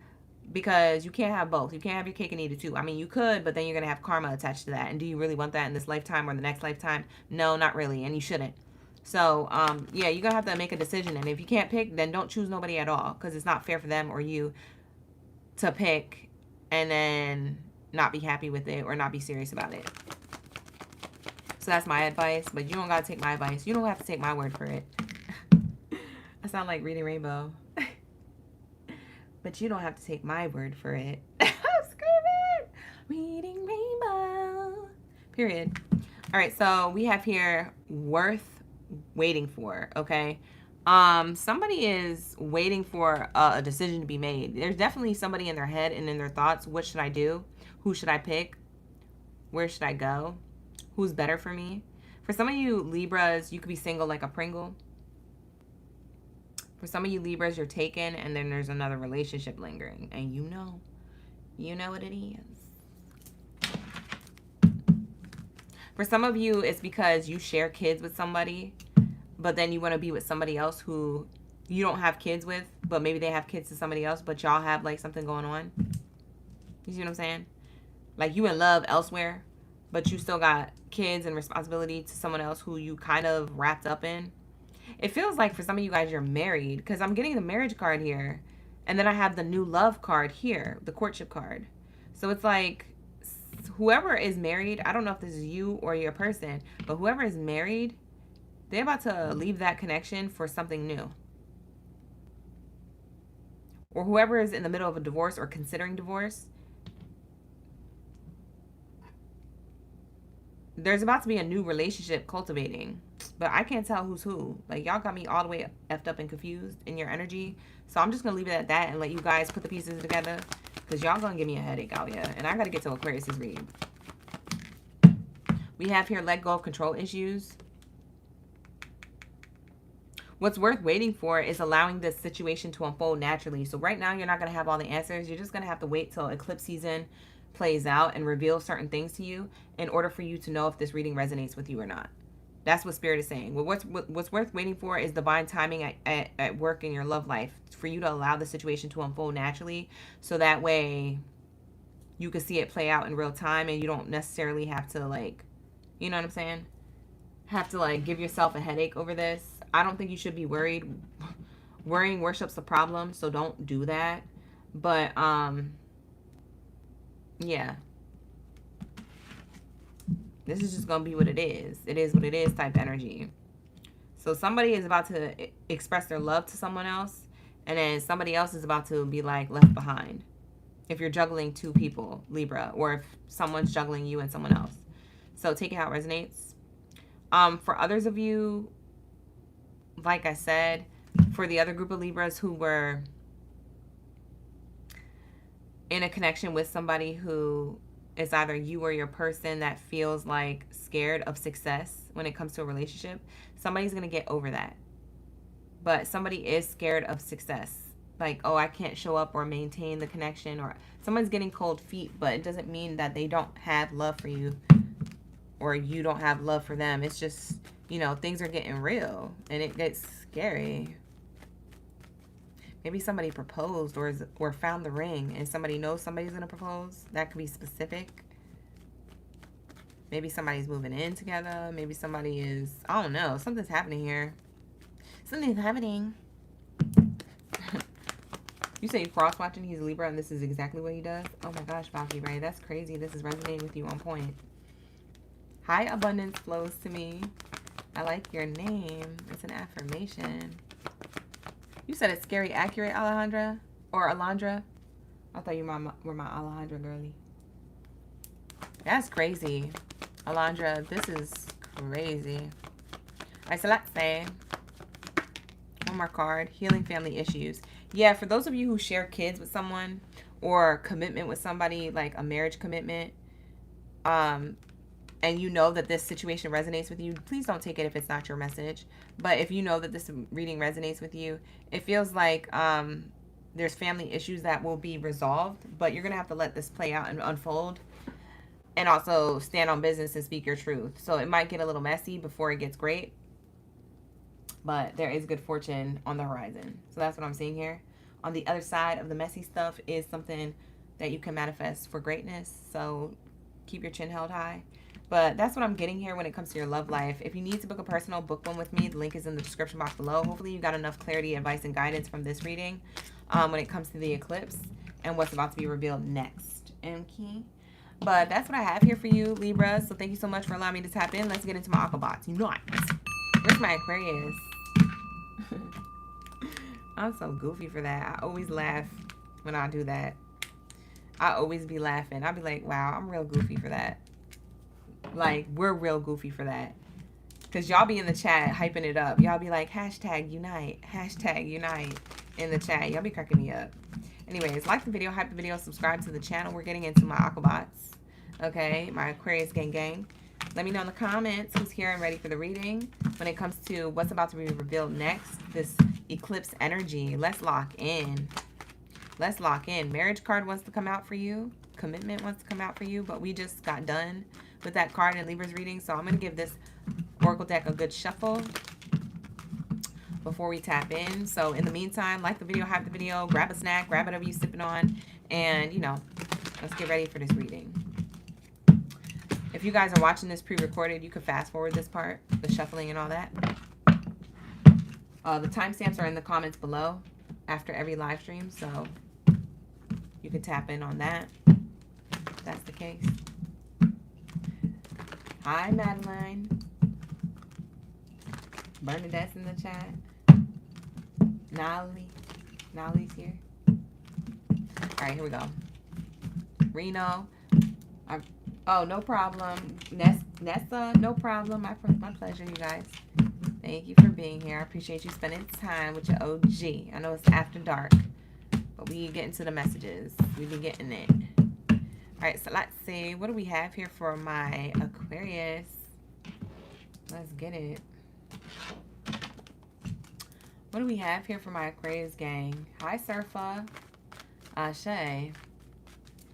because you can't have both. You can't have your cake and eat it too. I mean, you could, but then you're going to have karma attached to that. And do you really want that in this lifetime or the next lifetime? No, not really. And you shouldn't. So, yeah, you're going to have to make a decision. And if you can't pick, then don't choose nobody at all because it's not fair for them or you to pick and then not be happy with it or not be serious about it. So that's my advice, but you don't got to take my advice. You don't have to take my word for it. I sound like Reading Rainbow. But you don't have to take my word for it. I'm screaming. Reading Rainbow. Period. All right, so we have here worth waiting for, okay? Somebody is waiting for a decision to be made. There's definitely somebody in their head and in their thoughts. What should I do? Who should I pick? Where should I go? Who's better for me? For some of you Libras, you could be single like a Pringle. For some of you Libras, you're taken and then there's another relationship lingering. And you know what it is. For some of you, it's because you share kids with somebody, but then you want to be with somebody else who you don't have kids with, but maybe they have kids to somebody else, but y'all have like something going on. You see what I'm saying? Like you in love elsewhere, but you still got kids and responsibility to someone else who you kind of wrapped up in. It feels like for some of you guys, you're married because I'm getting the marriage card here. And then I have the new love card here, the courtship card. So it's like whoever is married, I don't know if this is you or your person, but whoever is married, they're about to leave that connection for something new. Or whoever is in the middle of a divorce or considering divorce, there's about to be a new relationship cultivating. But I can't tell who's who. Like, y'all got me all the way effed up and confused in your energy. So I'm just going to leave it at that and let you guys put the pieces together. Because y'all going to give me a headache out here. And I got to get to Aquarius's read. We have here let go of control issues. What's worth waiting for is allowing this situation to unfold naturally. So right now, you're not going to have all the answers. You're just going to have to wait till eclipse season plays out and reveal certain things to you in order for you to know if this reading resonates with you or not. That's what Spirit is saying. Well, what's worth waiting for is divine timing at work in your love life for you to allow the situation to unfold naturally. So that way you can see it play out in real time and you don't necessarily have to, like, you know what I'm saying? Have to, like, give yourself a headache over this. I don't think you should be worried. Worrying worships the problem, so don't do that. But, yeah. This is just going to be what it is. It is what it is type energy. So somebody is about to express their love to someone else. And then somebody else is about to be like left behind. If you're juggling two people, Libra. Or if someone's juggling you and someone else. So take it how it resonates. For others of you, like I said, for the other group of Libras who were in a connection with somebody who is either you or your person that feels like scared of success when it comes to a relationship, somebody's going to get over that. but somebody is scared of success. Like, oh, I can't show up or maintain the connection, or someone's getting cold feet, but it doesn't mean that they don't have love for you or you don't have love for them. It's just, you know, things are getting real and it gets scary. Maybe somebody proposed or found the ring and somebody knows somebody's going to propose. That could be specific. Maybe somebody's moving in together. Maybe somebody is, I don't know. Something's happening here. Something's happening. You say you cross-watching. He's a Libra and this is exactly what he does. Oh my gosh, Valky Ray. That's crazy. This is resonating with you on point. High abundance flows to me. I like your name. It's an affirmation. You said it's scary accurate, Alejandra? Or Alondra? I thought you were my Alejandra girly. That's crazy. Alondra, this is crazy. All right, so let's say one more card. Healing family issues. Yeah, for those of you who share kids with someone or commitment with somebody, like a marriage commitment, and you know that this situation resonates with you, please don't take it if it's not your message. But if you know that this reading resonates with you, it feels like there's family issues that will be resolved, but you're going to have to let this play out and unfold, and also stand on business and speak your truth. So it might get a little messy before it gets great, but there is good fortune on the horizon. So that's what I'm seeing here. On the other side of the messy stuff is something that you can manifest for greatness. So keep your chin held high. But that's what I'm getting here when it comes to your love life. If you need to book a personal, book one with me. The link is in the description box below. Hopefully you got enough clarity, advice, and guidance from this reading when it comes to the eclipse and what's about to be revealed next. Okay. But that's what I have here for you, Libra. So thank you so much for allowing me to tap in. Let's get into my Aquabots. Unite. Where's my Aquarius? I'm so goofy for that. I always laugh when I do that. I always be laughing. I'll be like, wow, I'm real goofy for that. Like, we're real goofy for that. Because y'all be in the chat hyping it up. Y'all be like, hashtag unite. Hashtag unite in the chat. Y'all be cracking me up. Anyways, like the video, hype the video, subscribe to the channel. We're getting into my Aquabots. Okay, my Aquarius gang. Let me know in the comments who's here and ready for the reading. When it comes to what's about to be revealed next, this eclipse energy, let's lock in. Let's lock in. Marriage card wants to come out for you. Commitment wants to come out for you, but we just got done with that card in Libra's reading. So I'm going to give this Oracle deck a good shuffle before we tap in. So in the meantime, like the video, hype the video, grab a snack, grab whatever you're sipping on, and, you know, let's get ready for this reading. If you guys are watching this pre-recorded, you can fast forward this part, the shuffling and all that. The timestamps are in the comments below after every live stream, so you can tap in on that if that's the case. Hi, Madeline. Bernadette's in the chat. Nolly's here. All right, here we go. Reno. Oh, no problem. Nessa, no problem. My pleasure, you guys. Thank you for being here. I appreciate you spending time with your OG. I know it's after dark, but we get into the messages. We be getting it. All right, so let's see. What do we have here for my Aquarius? Let's get it. What do we have here for my Aquarius gang? Hi, Surfa. Shay.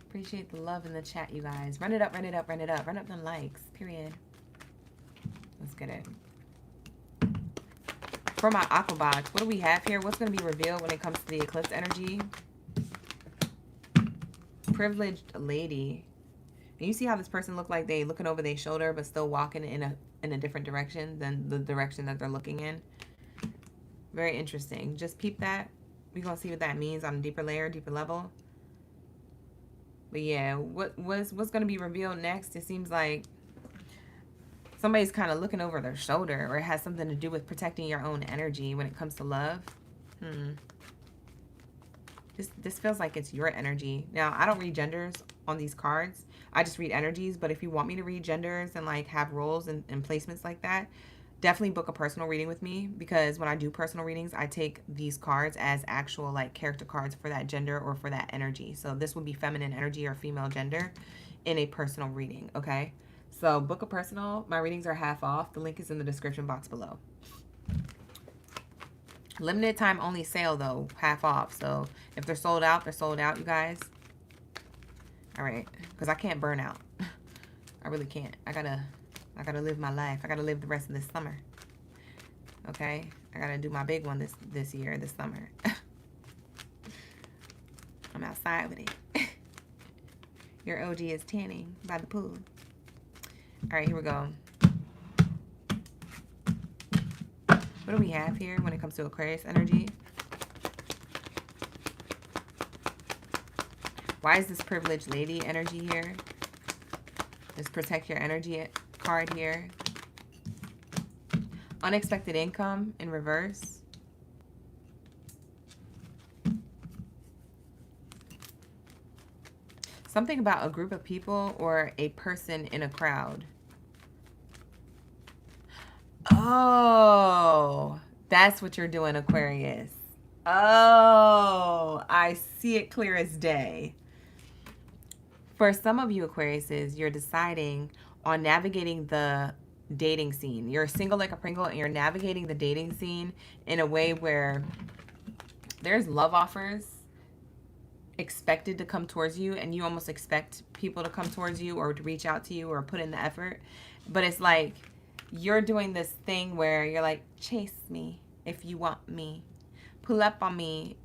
Appreciate the love in the chat, you guys. Run it up, run it up, run it up. Run up them likes, period. Let's get it. For my Aquabots, what do we have here? What's going to be revealed when it comes to the eclipse energy? Privileged lady. And you see how this person look like they looking over their shoulder but still walking in a different direction than the direction that they're looking in. Very interesting. Just peep that. We're going to see what that means on a deeper layer, deeper level. But yeah, what's going to be revealed next? It seems like somebody's kind of looking over their shoulder, or it has something to do with protecting your own energy when it comes to love. This feels like it's your energy. Now, I don't read genders on these cards. I just read energies. But if you want me to read genders and like have roles and placements like that, definitely book a personal reading with me, because when I do personal readings, I take these cards as actual like character cards for that gender or for that energy. So this would be feminine energy or female gender in a personal reading, okay? So book a personal. My readings are half off. The link is in the description box below. Limited time only sale though, half off. So if they're sold out, you guys. All right, because I can't burn out. I really can't. I gotta live my life. I gotta live the rest of this summer. Okay, I gotta do my big one this year, this summer. I'm outside with it. Your OG is tanning by the pool. All right, here we go. What do we have here when it comes to Aquarius energy? Why is this privileged lady energy here? This protect your energy card here. Unexpected income in reverse. Something about a group of people or a person in a crowd. Oh, that's what you're doing, Aquarius. Oh, I see it clear as day. For some of you Aquariuses, you're deciding on navigating the dating scene. You're single like a Pringle and you're navigating the dating scene in a way where there's love offers expected to come towards you, and you almost expect people to come towards you or to reach out to you or put in the effort. But it's like you're doing this thing where you're like, chase me if you want me. Pull up on me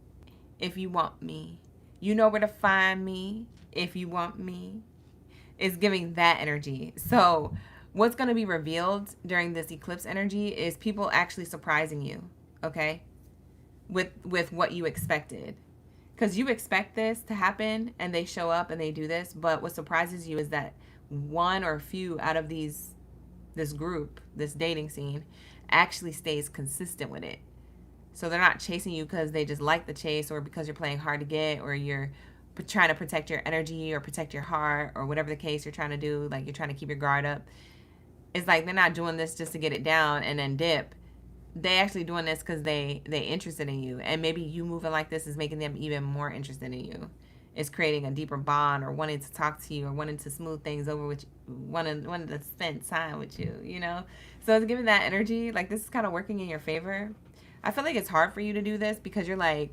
if you want me. You know where to find me if you want me. It's giving that energy. So what's going to be revealed during this eclipse energy is people actually surprising you, okay? With what you expected. Because you expect this to happen and they show up and they do this, but what surprises you is that one or a few out of this group, this dating scene, actually stays consistent with it. So they're not chasing you because they just like the chase or because you're playing hard to get or you're trying to protect your energy or protect your heart or whatever the case you're trying to do, like you're trying to keep your guard up. It's like they're not doing this just to get it down and then dip. They actually doing this because they interested in you, and maybe you moving like this is making them even more interested in you. It's creating a deeper bond or wanting to talk to you or wanting to smooth things over with you, wanting to spend time with you, you know? So it's giving that energy, like this is kind of working in your favor. I feel like it's hard for you to do this because you're like,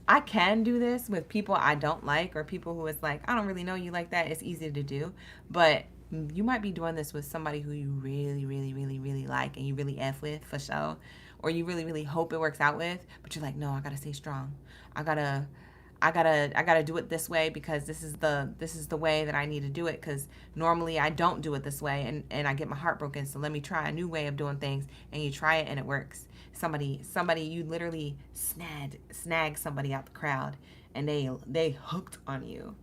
I can do this with people I don't like or people who it's like, I don't really know you like that. It's easy to do. But you might be doing this with somebody who you really, really, really, really like and you really F with for sure. Or you really, really hope it works out with. But you're like, no, I got to stay strong. I gotta do it this way because this is the way that I need to do it, because normally I don't do it this way and I get my heart broken. So let me try a new way of doing things, and you try it and it works. Somebody you literally snag somebody out the crowd and they hooked on you.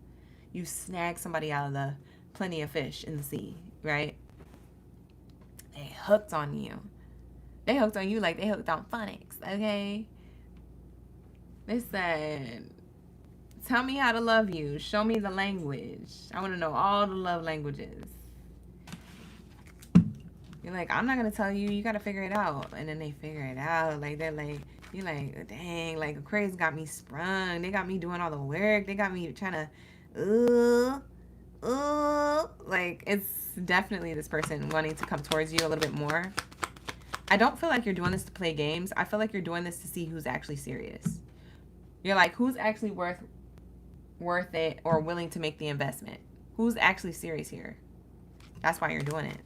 You snag somebody out of the plenty of fish in the sea, right? They hooked on you. They hooked on you like they hooked on phonics, okay? They said, tell me how to love you. Show me the language. I want to know all the love languages. You're like, I'm not going to tell you. You got to figure it out. And then they figure it out. Like, they're like, you're like, dang, like, Aquarius got me sprung. They got me doing all the work. They got me trying to, like, it's definitely this person wanting to come towards you a little bit more. I don't feel like you're doing this to play games. I feel like you're doing this to see who's actually serious. You're like, who's actually worth it or willing to make the investment? Who's actually serious here? That's why you're doing it.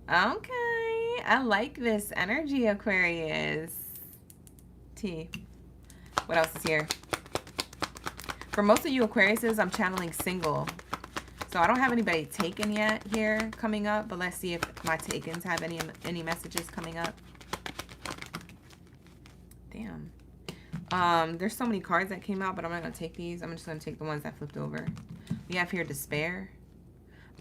Okay, I like this energy, Aquarius. T. What else is here? For most of you Aquariuses, I'm channeling single. So I don't have anybody taken yet here coming up, but let's see if my takens have any messages coming up. Damn. There's so many cards that came out, but I'm not going to take these. I'm just going to take the ones that flipped over. We have here despair.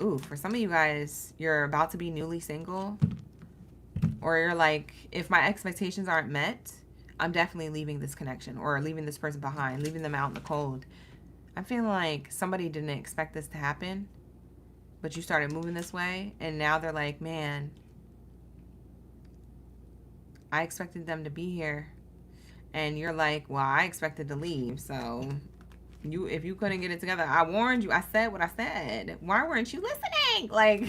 Ooh, for some of you guys, you're about to be newly single. Or you're like, if my expectations aren't met, I'm definitely leaving this connection or leaving this person behind, leaving them out in the cold. I'm feeling like somebody didn't expect this to happen, but you started moving this way, and now they're like, man, I expected them to be here. And you're like, well, I expected to leave, so if you couldn't get it together, I warned you. I said what I said. Why weren't you listening? Like,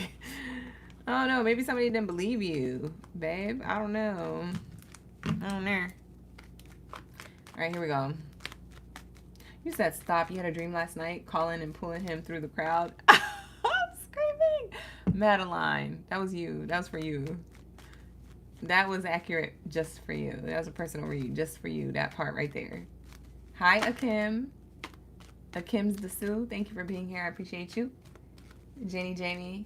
I don't know. Maybe somebody didn't believe you, babe. I don't know. I don't know. All right, here we go. You said stop. You had a dream last night, calling and pulling him through the crowd. I'm screaming. Madeline, that was you. That was for you. That was accurate just for you. That was a personal read just for you. That part right there. Hi, Akim. Akim's the Sue. Thank you for being here. I appreciate you. Jenny Jamie.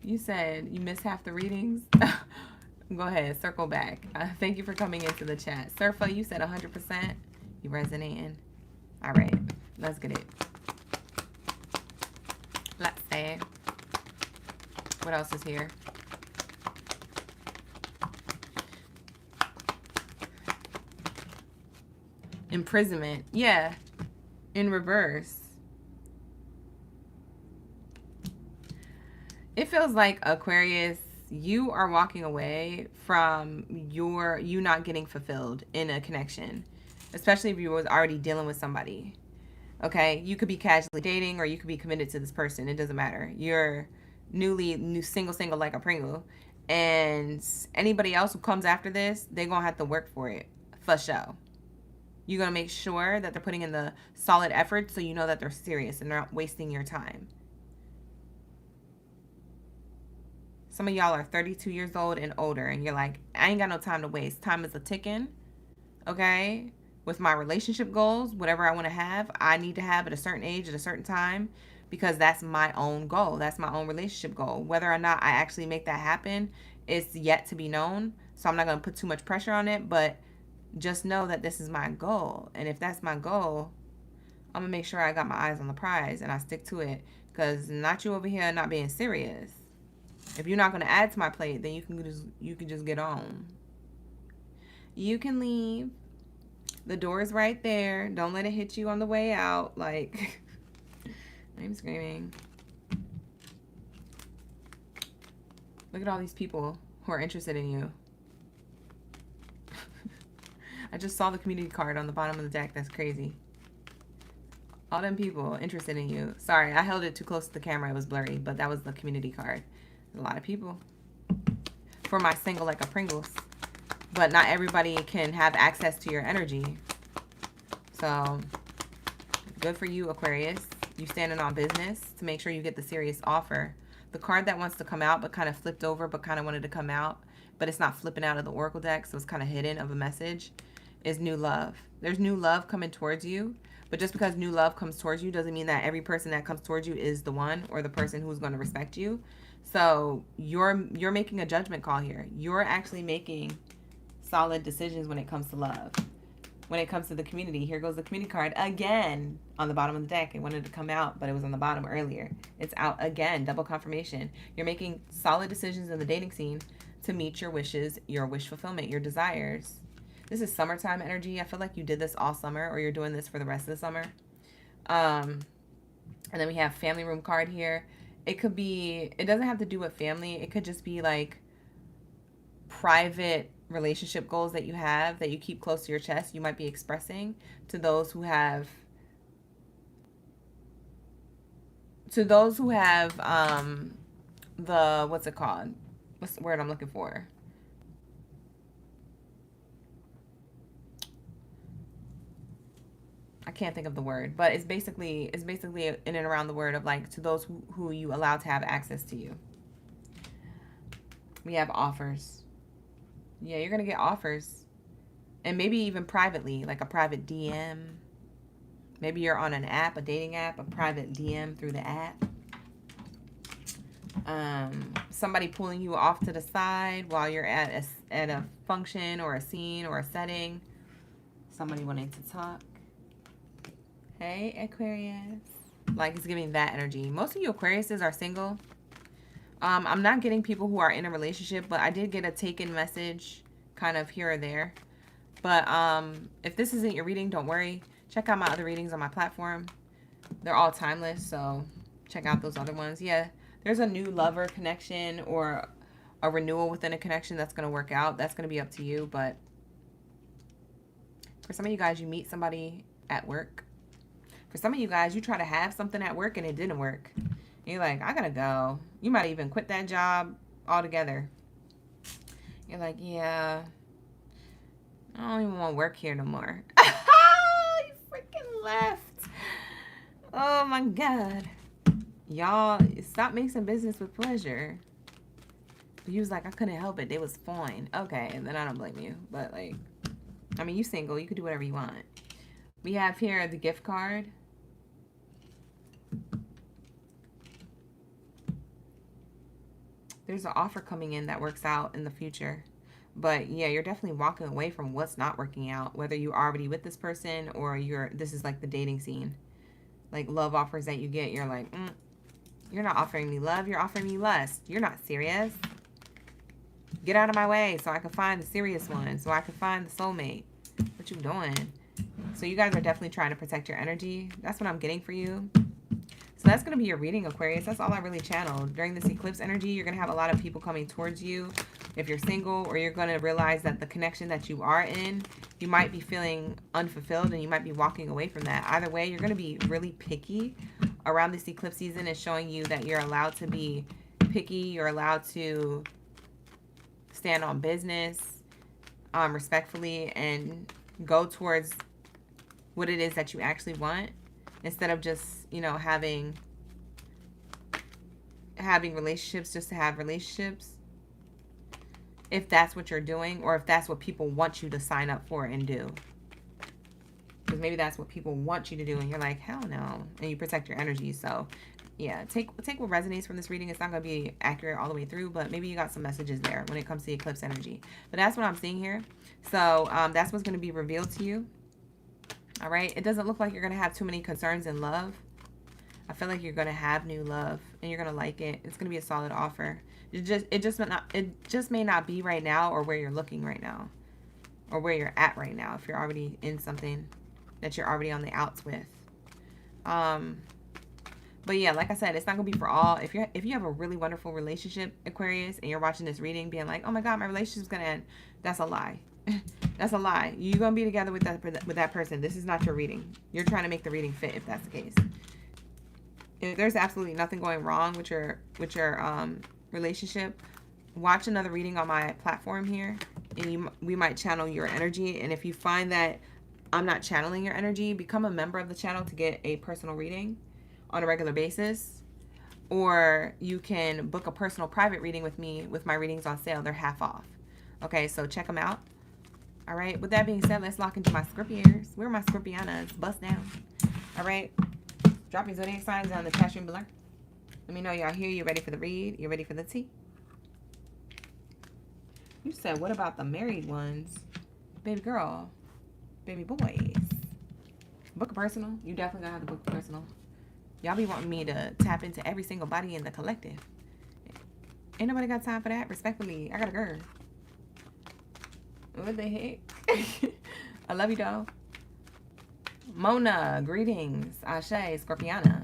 You said you missed half the readings. Go ahead, circle back. Thank you for coming into the chat. Surfa, you said 100%. You resonating. All right, let's get it. Let's say. What else is here? Imprisonment. Yeah, in reverse. It feels like, Aquarius, you are walking away from you not getting fulfilled in a connection, especially if you was already dealing with somebody. Okay, you could be casually dating or you could be committed to this person. It doesn't matter. You're new single like a Pringle, and anybody else who comes after this, they're gonna have to work for it for sure. You're gonna make sure that they're putting in the solid effort so you know that they're serious and they're not wasting your time. Some of y'all are 32 years old and older, and you're like, I ain't got no time to waste. Time is a ticking, okay? With my relationship goals, whatever I want to have, I need to have at a certain age, at a certain time, because that's my own goal. That's my own relationship goal. Whether or not I actually make that happen is yet to be known, so I'm not going to put too much pressure on it, but just know that this is my goal. And if that's my goal, I'm going to make sure I got my eyes on the prize and I stick to it, because not you over here not being serious. If you're not going to add to my plate, then you can just get on. You can leave. The door is right there. Don't let it hit you on the way out. Like, I'm screaming. Look at all these people who are interested in you. I just saw the community card on the bottom of the deck. That's crazy. All them people interested in you. Sorry, I held it too close to the camera. It was blurry, but that was the community card. A lot of people. For my single like a Pringles. But not everybody can have access to your energy. So, good for you, Aquarius. You standing on business to make sure you get the serious offer. The card that wants to come out but kind of flipped over but kind of wanted to come out, but it's not flipping out of the Oracle deck, so it's kind of hidden of a message, is new love. There's new love coming towards you. But just because new love comes towards you doesn't mean that every person that comes towards you is the one or the person who's going to respect you. So you're making a judgment call here. You're actually making solid decisions when it comes to love. When it comes to the community, here goes the community card again on the bottom of the deck. It wanted to come out, but it was on the bottom earlier. It's out again, double confirmation. You're making solid decisions in the dating scene to meet your wishes, your wish fulfillment, your desires. This is summertime energy. I feel like you did this all summer, or you're doing this for the rest of the summer. And then we have family room card here. It could be, it doesn't have to do with family. It could just be like private relationship goals that you have that you keep close to your chest. You might be expressing to those who have, the, what's it called? What's the word I'm looking for? I can't think of the word, but it's basically in and around the word of like to those who you allow to have access to you. We have offers. Yeah, you're going to get offers. And maybe even privately, like a private DM. Maybe you're on an app, a dating app, a private DM through the app. Somebody pulling you off to the side while you're at a function or a scene or a setting. Somebody wanting to talk. Hey, Aquarius. Like, it's giving that energy. Most of you Aquariuses are single. I'm not getting people who are in a relationship, but I did get a taken message kind of here or there. But if this isn't your reading, don't worry. Check out my other readings on my platform. They're all timeless, so check out those other ones. Yeah, there's a new lover connection or a renewal within a connection that's going to work out. That's going to be up to you. But for some of you guys, you meet somebody at work. For some of you guys, you try to have something at work and it didn't work. You're like, I gotta go. You might even quit that job altogether. You're like, yeah, I don't even want to work here no more. You freaking left. Oh my God. Y'all, stop mixing business with pleasure. He was like, I couldn't help it. They was fine. Okay, and then I don't blame you. But like, I mean, you single. You could do whatever you want. We have here the gift card. There's an offer coming in that works out in the future. But yeah, you're definitely walking away from what's not working out, whether you're already with this person or this is like the dating scene. Like love offers that you get, you're like, you're not offering me love, you're offering me lust. You're not serious. Get out of my way so I can find the serious one, so I can find the soulmate. What you doing? So you guys are definitely trying to protect your energy. That's what I'm getting for you. So that's going to be your reading, Aquarius. That's all I really channeled. During this eclipse energy, you're going to have a lot of people coming towards you if you're single, or you're going to realize that the connection that you are in, you might be feeling unfulfilled and you might be walking away from that. Either way, you're going to be really picky around this eclipse season. Is showing you that you're allowed to be picky. You're allowed to stand on business respectfully and go towards what it is that you actually want, instead of just, you know, having relationships just to have relationships, if that's what you're doing, or if that's what people want you to sign up for and do. Because maybe that's what people want you to do and you're like, hell no, and you protect your energy. So yeah, take what resonates from this reading. It's not going to be accurate all the way through, but maybe you got some messages there when it comes to the eclipse energy. But that's what I'm seeing here. So that's what's going to be revealed to you. All right. It doesn't look like you're going to have too many concerns in love. I feel like you're going to have new love and you're going to like it. It's going to be a solid offer. It just may not be right now, or where you're looking right now, or where you're at right now, if you're already in something that you're already on the outs with. But yeah, like I said, it's not gonna be for all. If you have a really wonderful relationship, Aquarius, and you're watching this reading being like, oh my God, my relationship's gonna end, that's a lie. That's a lie. You're gonna be together with that person. This is not your reading. You're trying to make the reading fit, if that's the case. If there's absolutely nothing going wrong with your relationship, watch another reading on my platform here, and we might channel your energy. And if you find that I'm not channeling your energy, become a member of the channel to get a personal reading on a regular basis, or you can book a personal private reading with me with my readings on sale. They're half off. Okay, so check them out. All right, with that being said, let's lock into my Scorpiers. Where are my Scorpianas? Bust down. All right, drop your zodiac signs down in the chat room below. Let me know y'all here. You ready for the read? You ready for the tea? You said, what about the married ones? Baby girl, baby boys. Book a personal. You definitely gonna have to book a personal. Y'all be wanting me to tap into every single body in the collective. Ain't nobody got time for that. Respectfully, I got a girl. What the heck? I love you, though. Mona, greetings. Ashe, Scorpiana.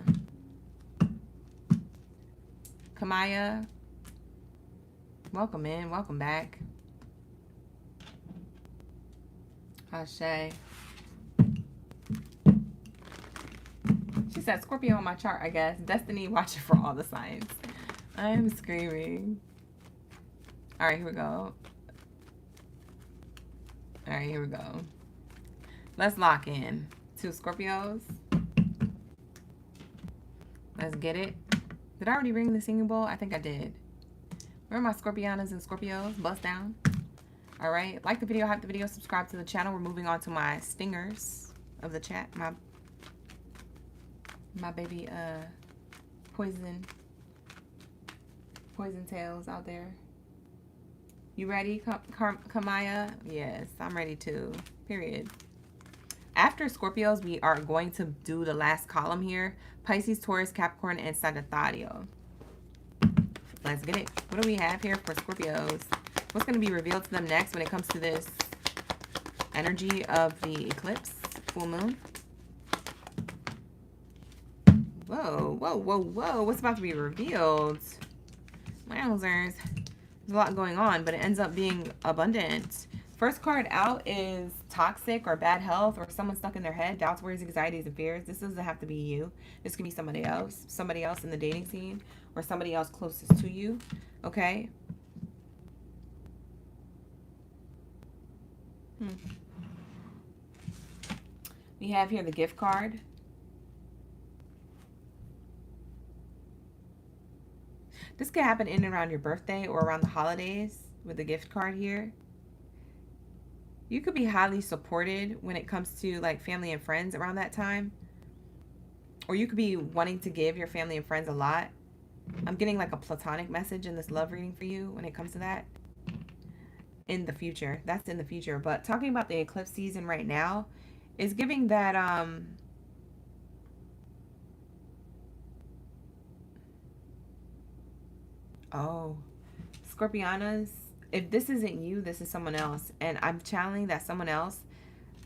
Kamaya, welcome in. Welcome back. Ashe. She said Scorpio on my chart, I guess. Destiny watching for all the signs. I am screaming. All right, here we go. All right, here we go. Let's lock in. 2 Scorpios. Let's get it. Did I already ring the singing bowl? I think I did. Where are my Scorpianas and Scorpios? Bust down. All right. Like the video, hype the video, subscribe to the channel. We're moving on to my stingers of the chat. My baby poison tails out there. You ready, Kamaya? Yes, I'm ready too. Period. After Scorpios, we are going to do the last column here. Pisces, Taurus, Capricorn, and Sagittario. Let's get it. What do we have here for Scorpios? What's going to be revealed to them next when it comes to this energy of the eclipse, full moon? Whoa, whoa, whoa, whoa. What's about to be revealed? Wowzers. There's a lot going on, but it ends up being abundant. First card out is toxic or bad health, or someone stuck in their head, doubts, worries, anxieties, and fears. This doesn't have to be you. This could be somebody else in the dating scene, or somebody else closest to you, okay? We have here the gift card. This could happen in and around your birthday or around the holidays with the gift card here. You could be highly supported when it comes to like family and friends around that time. Or you could be wanting to give your family and friends a lot. I'm getting like a platonic message in this love reading for you when it comes to that. In the future. That's in the future. But talking about the eclipse season right now is giving that oh, Scorpianas, if this isn't you, this is someone else. And I'm channeling that someone else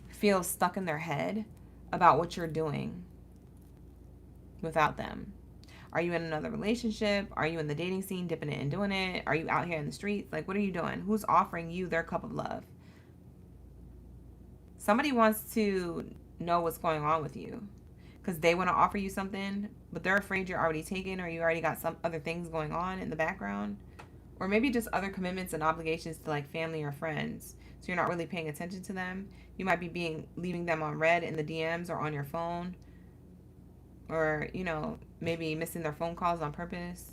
feels stuck in their head about what you're doing without them. Are you in another relationship? Are you in the dating scene, dipping it and doing it? Are you out here in the streets? Like, what are you doing? Who's offering you their cup of love? Somebody wants to know what's going on with you because they want to offer you something, but they're afraid you're already taken or you already got some other things going on in the background. Or maybe just other commitments and obligations to like family or friends. So you're not really paying attention to them. You might be leaving them on read in the DMs or on your phone. Or, you know, maybe missing their phone calls on purpose.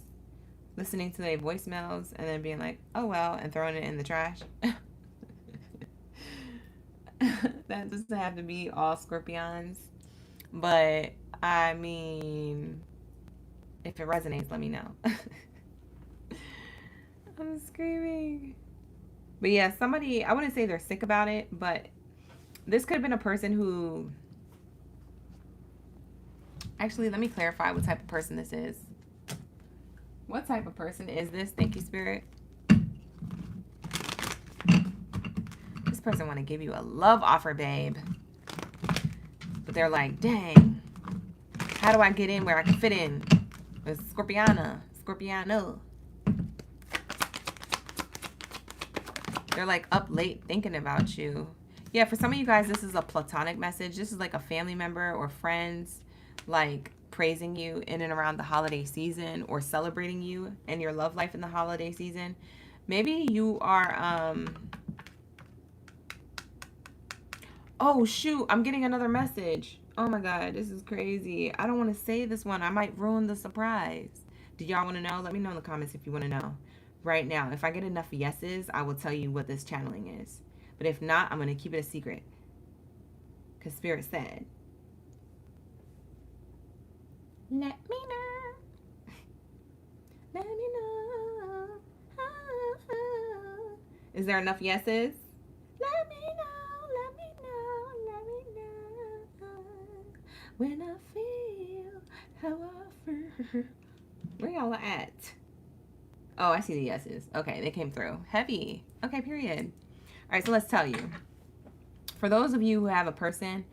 Listening to their voicemails and then being like, oh well, and throwing it in the trash. That doesn't have to be all Scorpions. But, I mean, if it resonates, let me know. I'm screaming. But yeah, somebody, I wouldn't say they're sick about it, but this could have been a person who... Actually, let me clarify what type of person this is. What type of person is this? Thank you, Spirit. This person want to give you a love offer, babe. But they're like, dang, how do I get in where I can fit in? It's Scorpiano. They're like up late thinking about you. Yeah, for some of you guys, this is a platonic message. This is like a family member or friends like praising you in and around the holiday season or celebrating you and your love life in the holiday season. Maybe you are oh shoot, I'm getting another message. Oh my god, this is crazy. I don't want to say this one. I might ruin the surprise. Do y'all want to know? Let me know in the comments if you want to know. Right now, if I get enough yeses, I will tell you what this channeling is. But if not, I'm going to keep it a secret. Because Spirit said, let me know. Let me know. Is there enough yeses? Let me know. Let me know. Let me know. When I feel how I feel. Where y'all at? Oh, I see the yeses. Okay, they came through. Heavy. Okay, period. All right, so let's tell you. For those of you who have a person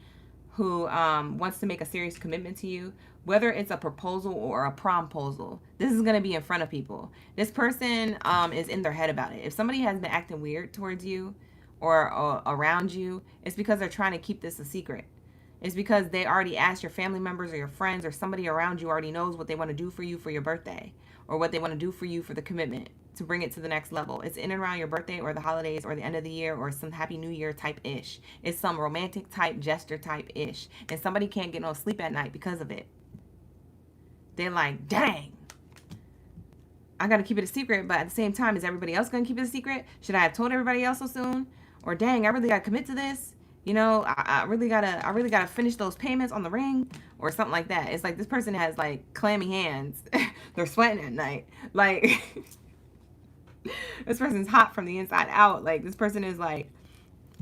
who wants to make a serious commitment to you, whether it's a proposal or a promposal, this is going to be in front of people. This person is in their head about it. If somebody has been acting weird towards you or around you, it's because they're trying to keep this a secret. It's because they already asked your family members or your friends or somebody around you already knows what they want to do for you for your birthday or what they want to do for you for the commitment to bring it to the next level. It's in and around your birthday or the holidays or the end of the year or some happy new year type ish. It's some romantic type gesture type ish. And somebody can't get no sleep at night because of it. They're like, dang, I got to keep it a secret. But at the same time, is everybody else going to keep it a secret? Should I have told everybody else so soon? Or dang, I really got to commit to this. You know, I really gotta finish those payments on the ring or something like that. It's like this person has like clammy hands. They're sweating at night. Like this person's hot from the inside out. Like this person is like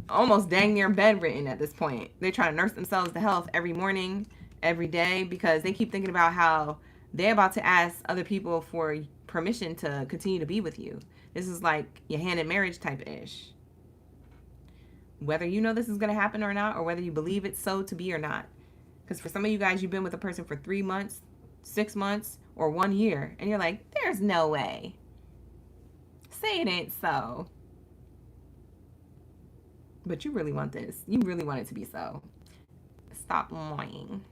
almost dang near bedridden at this point. They're trying to nurse themselves to health every morning, every day because they keep thinking about how they're about to ask other people for permission to continue to be with you. This is like your hand in marriage type ish. Whether you know this is going to happen or not, or whether you believe it's so to be or not. Because for some of you guys, you've been with a person for 3 months, 6 months, or 1 year. And you're like, there's no way. Say it ain't so. But you really want this. You really want it to be so. Stop lying.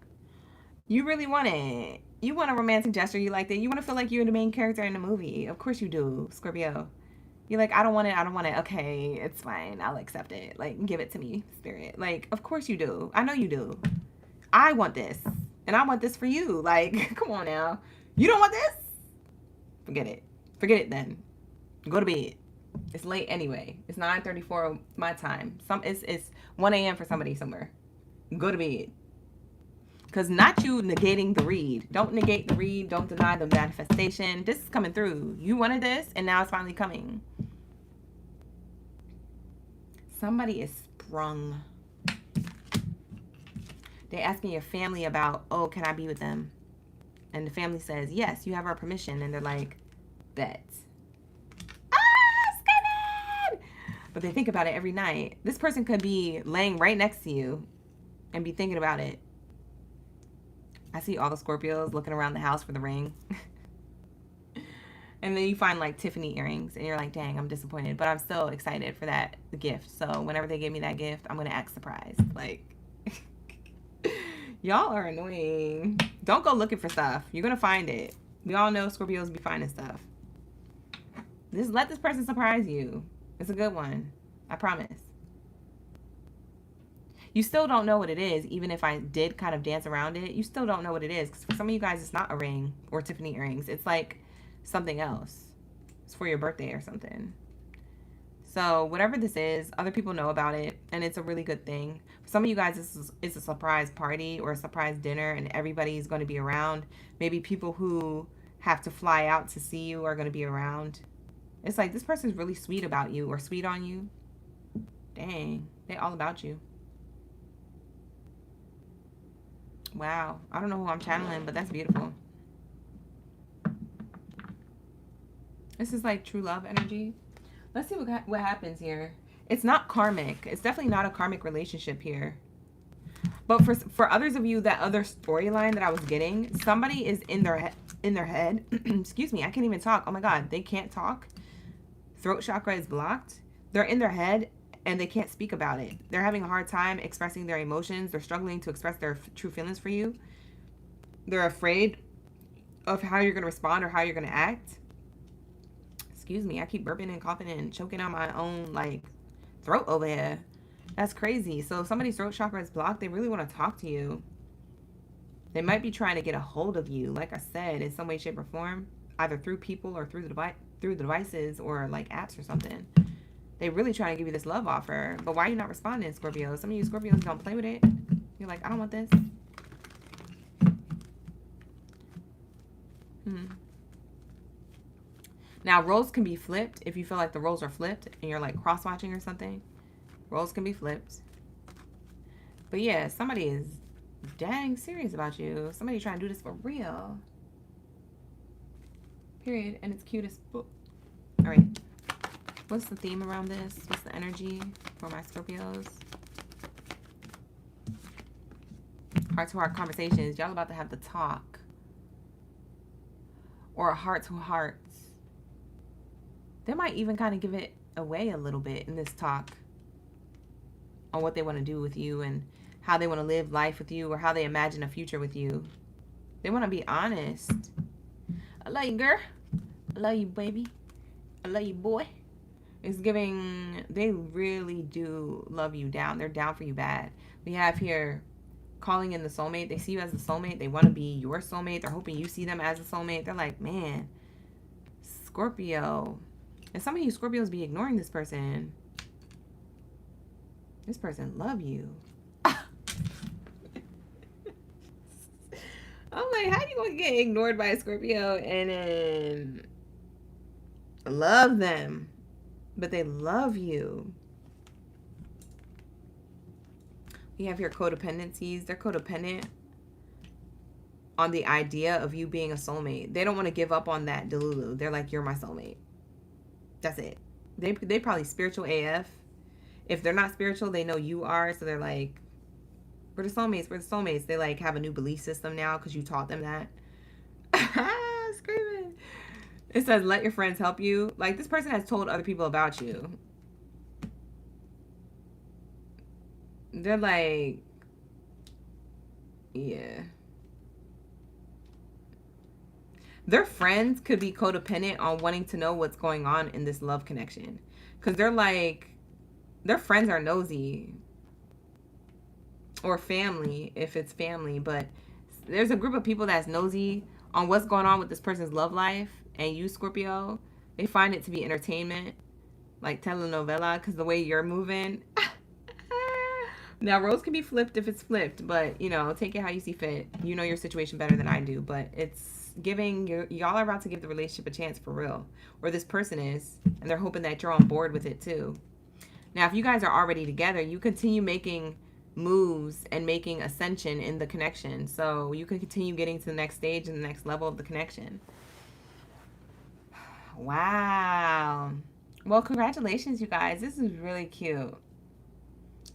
You really want it. You want a romantic gesture. You like that. You want to feel like you're the main character in the movie. Of course you do, Scorpio. You're like, I don't want it. I don't want it. Okay, it's fine. I'll accept it. Like, give it to me, spirit. Like, of course you do. I know you do. I want this. And I want this for you. Like, come on now. You don't want this? Forget it. Forget it then. Go to bed. It's late anyway. It's 9:34 my time. It's 1 a.m. for somebody somewhere. Go to bed. Because not you negating the read. Don't negate the read. Don't deny the manifestation. This is coming through. You wanted this, and now it's finally coming. Somebody is sprung. They're asking your family about, oh, can I be with them? And the family says, yes, you have our permission. And they're like, bet. But they think about it every night. This person could be laying right next to you and be thinking about it. I see all the Scorpios looking around the house for the ring. And then you find like Tiffany earrings and you're like, dang, I'm disappointed. But I'm still excited for that gift. So whenever they give me that gift, I'm going to act surprised. Like, y'all are annoying. Don't go looking for stuff. You're going to find it. We all know Scorpios be finding stuff. Just let this person surprise you. It's a good one. I promise. You still don't know what it is, even if I did kind of dance around it. You still don't know what it is. Because for some of you guys, it's not a ring or Tiffany earrings. It's like something else. It's for your birthday or something. So whatever this is, other people know about it. And it's a really good thing. For some of you guys, it's a surprise party or a surprise dinner. And everybody's going to be around. Maybe people who have to fly out to see you are going to be around. It's like this person's really sweet about you or sweet on you. Dang. They all about you. Wow. I don't know who I'm channeling, but that's beautiful. This is like true love energy. Let's see what happens here. It's not karmic. It's definitely not a karmic relationship here. But for others of you, that other storyline that I was getting, somebody is in their head. Excuse me, I can't even talk. Oh my God, they can't talk. Throat chakra is blocked. They're in their head and they can't speak about it. They're having a hard time expressing their emotions. They're struggling to express their true feelings for you. They're afraid of how you're going to respond or how you're going to act. Excuse me, I keep burping and coughing and choking on my own like throat over here. That's crazy. So if somebody's throat chakra is blocked, they really want to talk to you. They might be trying to get a hold of you, like I said, in some way, shape, or form, either through people or through the devices or like apps or something. They really trying to give you this love offer. But why are you not responding, Scorpio? Some of you Scorpios don't play with it. You're like, I don't want this. Now, roles can be flipped. If you feel like the roles are flipped and you're like cross-watching or something, roles can be flipped. But yeah, somebody is dang serious about you. Somebody trying to do this for real. Period. And it's cute as book. All right. What's the theme around this? What's the energy for my Scorpios? Heart-to-heart conversations. Y'all about to have the talk. Or a heart-to-heart. They might even kind of give it away a little bit in this talk. On what they want to do with you and how they want to live life with you or how they imagine a future with you. They want to be honest. I love you, girl. I love you, baby. I love you, boy. It's giving, they really do love you down. They're down for you bad. We have here calling in the soulmate. They see you as a soulmate. They want to be your soulmate. They're hoping you see them as a soulmate. They're like, man, Scorpio. And some of you Scorpios be ignoring this person. This person love you. I'm like, how you gonna get ignored by a Scorpio and then love them? But they love you. We have here codependencies. They're codependent on the idea of you being a soulmate. They don't want to give up on that delulu. They're like, you're my soulmate. That's it. They probably spiritual AF. If they're not spiritual, they know you are. So they're like, we're the soulmates. We're the soulmates. They like have a new belief system now because you taught them that. Screaming. It says, let your friends help you. Like, this person has told other people about you. They're like, yeah. Their friends could be codependent on wanting to know what's going on in this love connection. Because they're like, their friends are nosy. Or family, if it's family. But there's a group of people that's nosy on what's going on with this person's love life. And you, Scorpio, they find it to be entertainment. Like telenovela, because the way you're moving. Now, roles can be flipped if it's flipped, but, you know, take it how you see fit. You know your situation better than I do, but it's giving, y'all are about to give the relationship a chance for real. Or this person is, and they're hoping that you're on board with it too. Now, if you guys are already together, you continue making moves and making ascension in the connection. So you can continue getting to the next stage and the next level of the connection. Wow. Well, congratulations, you guys. This is really cute.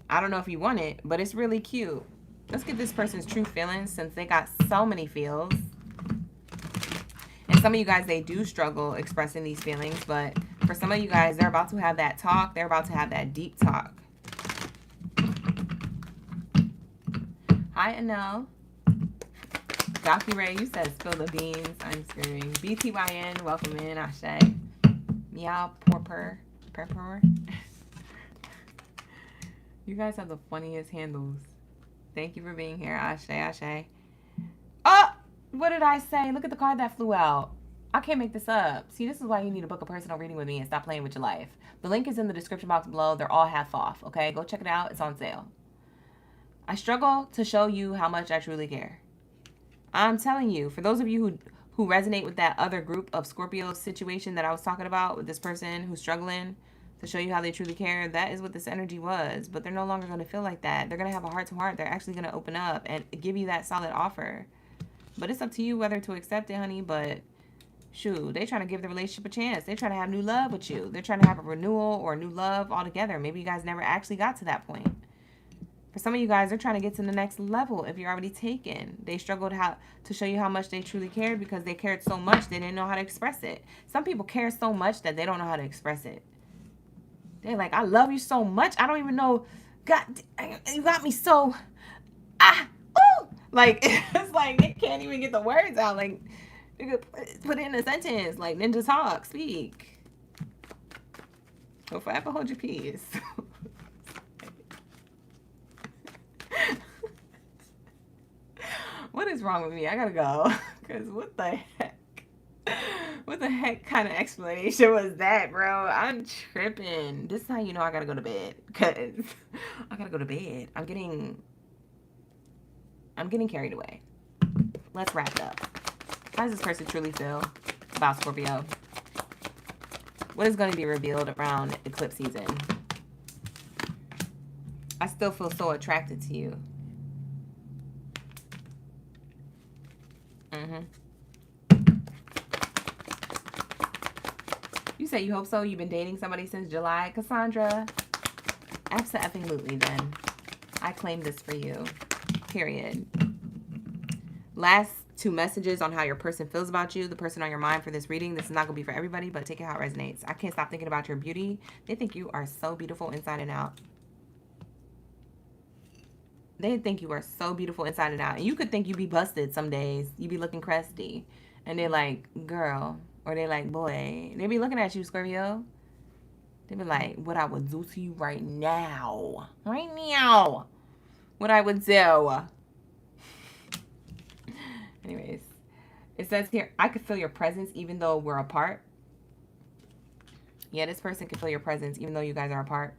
I don't know if you want it, but it's really cute. Let's get this person's true feelings since they got so many feels. And some of you guys, they do struggle expressing these feelings, but for some of you guys, they're about to have that talk. They're about to have that deep talk. Hi, Anel. Docu Ray, you said spill the beans. I'm screaming. BTYN, welcome in. Ashe. Meow, purr. You guys have the funniest handles. Thank you for being here. Ashe. Oh, what did I say? Look at the card that flew out. I can't make this up. See, this is why you need to book a personal reading with me and stop playing with your life. The link is in the description box below. They're all half off, okay? Go check it out. It's on sale. I struggle to show you how much I truly care. I'm telling you, for those of you who resonate with that other group of Scorpio situation that I was talking about with this person who's struggling to show you how they truly care, that is what this energy was. But they're no longer going to feel like that. They're going to have a heart-to-heart. They're actually going to open up and give you that solid offer. But it's up to you whether to accept it, honey. But shoot, they're trying to give the relationship a chance. They're trying to have new love with you. They're trying to have a renewal or a new love altogether. Maybe you guys never actually got to that point. For some of you guys, they're trying to get to the next level if you're already taken. They struggled to show you how much they truly cared because they cared so much they didn't know how to express it. Some people care so much that they don't know how to express it. They're like, I love you so much. I don't even know. God, you got me so. Ooh. Like, it's like they can't even get the words out. Like, you could put it in a sentence. Like, ninja talk, speak. So forever hold your peace. What is wrong with me? I gotta go. Because what the heck? What the heck kind of explanation was that, bro? I'm tripping. This is how you know I gotta go to bed. Because I gotta go to bed. I'm getting carried away. Let's wrap it up. How does this person truly feel about Scorpio? What is going to be revealed around eclipse season? I still feel so attracted to you. You say you hope so? You've been dating somebody since July? Cassandra? Absolutely then. I claim this for you. Period. Last two messages on how your person feels about you. The person on your mind for this reading. This is not going to be for everybody, but take it how it resonates. I can't stop thinking about your beauty. They think you are so beautiful inside and out. They think you are so beautiful inside and out. And you could think you be busted some days. You be looking crusty. And they're like, girl. Or they like, boy. They be looking at you, Scorpio. They be like, what I would do to you right now. Right now. What I would do. Anyways. It says here, I could feel your presence even though we're apart. Yeah, this person can feel your presence even though you guys are apart.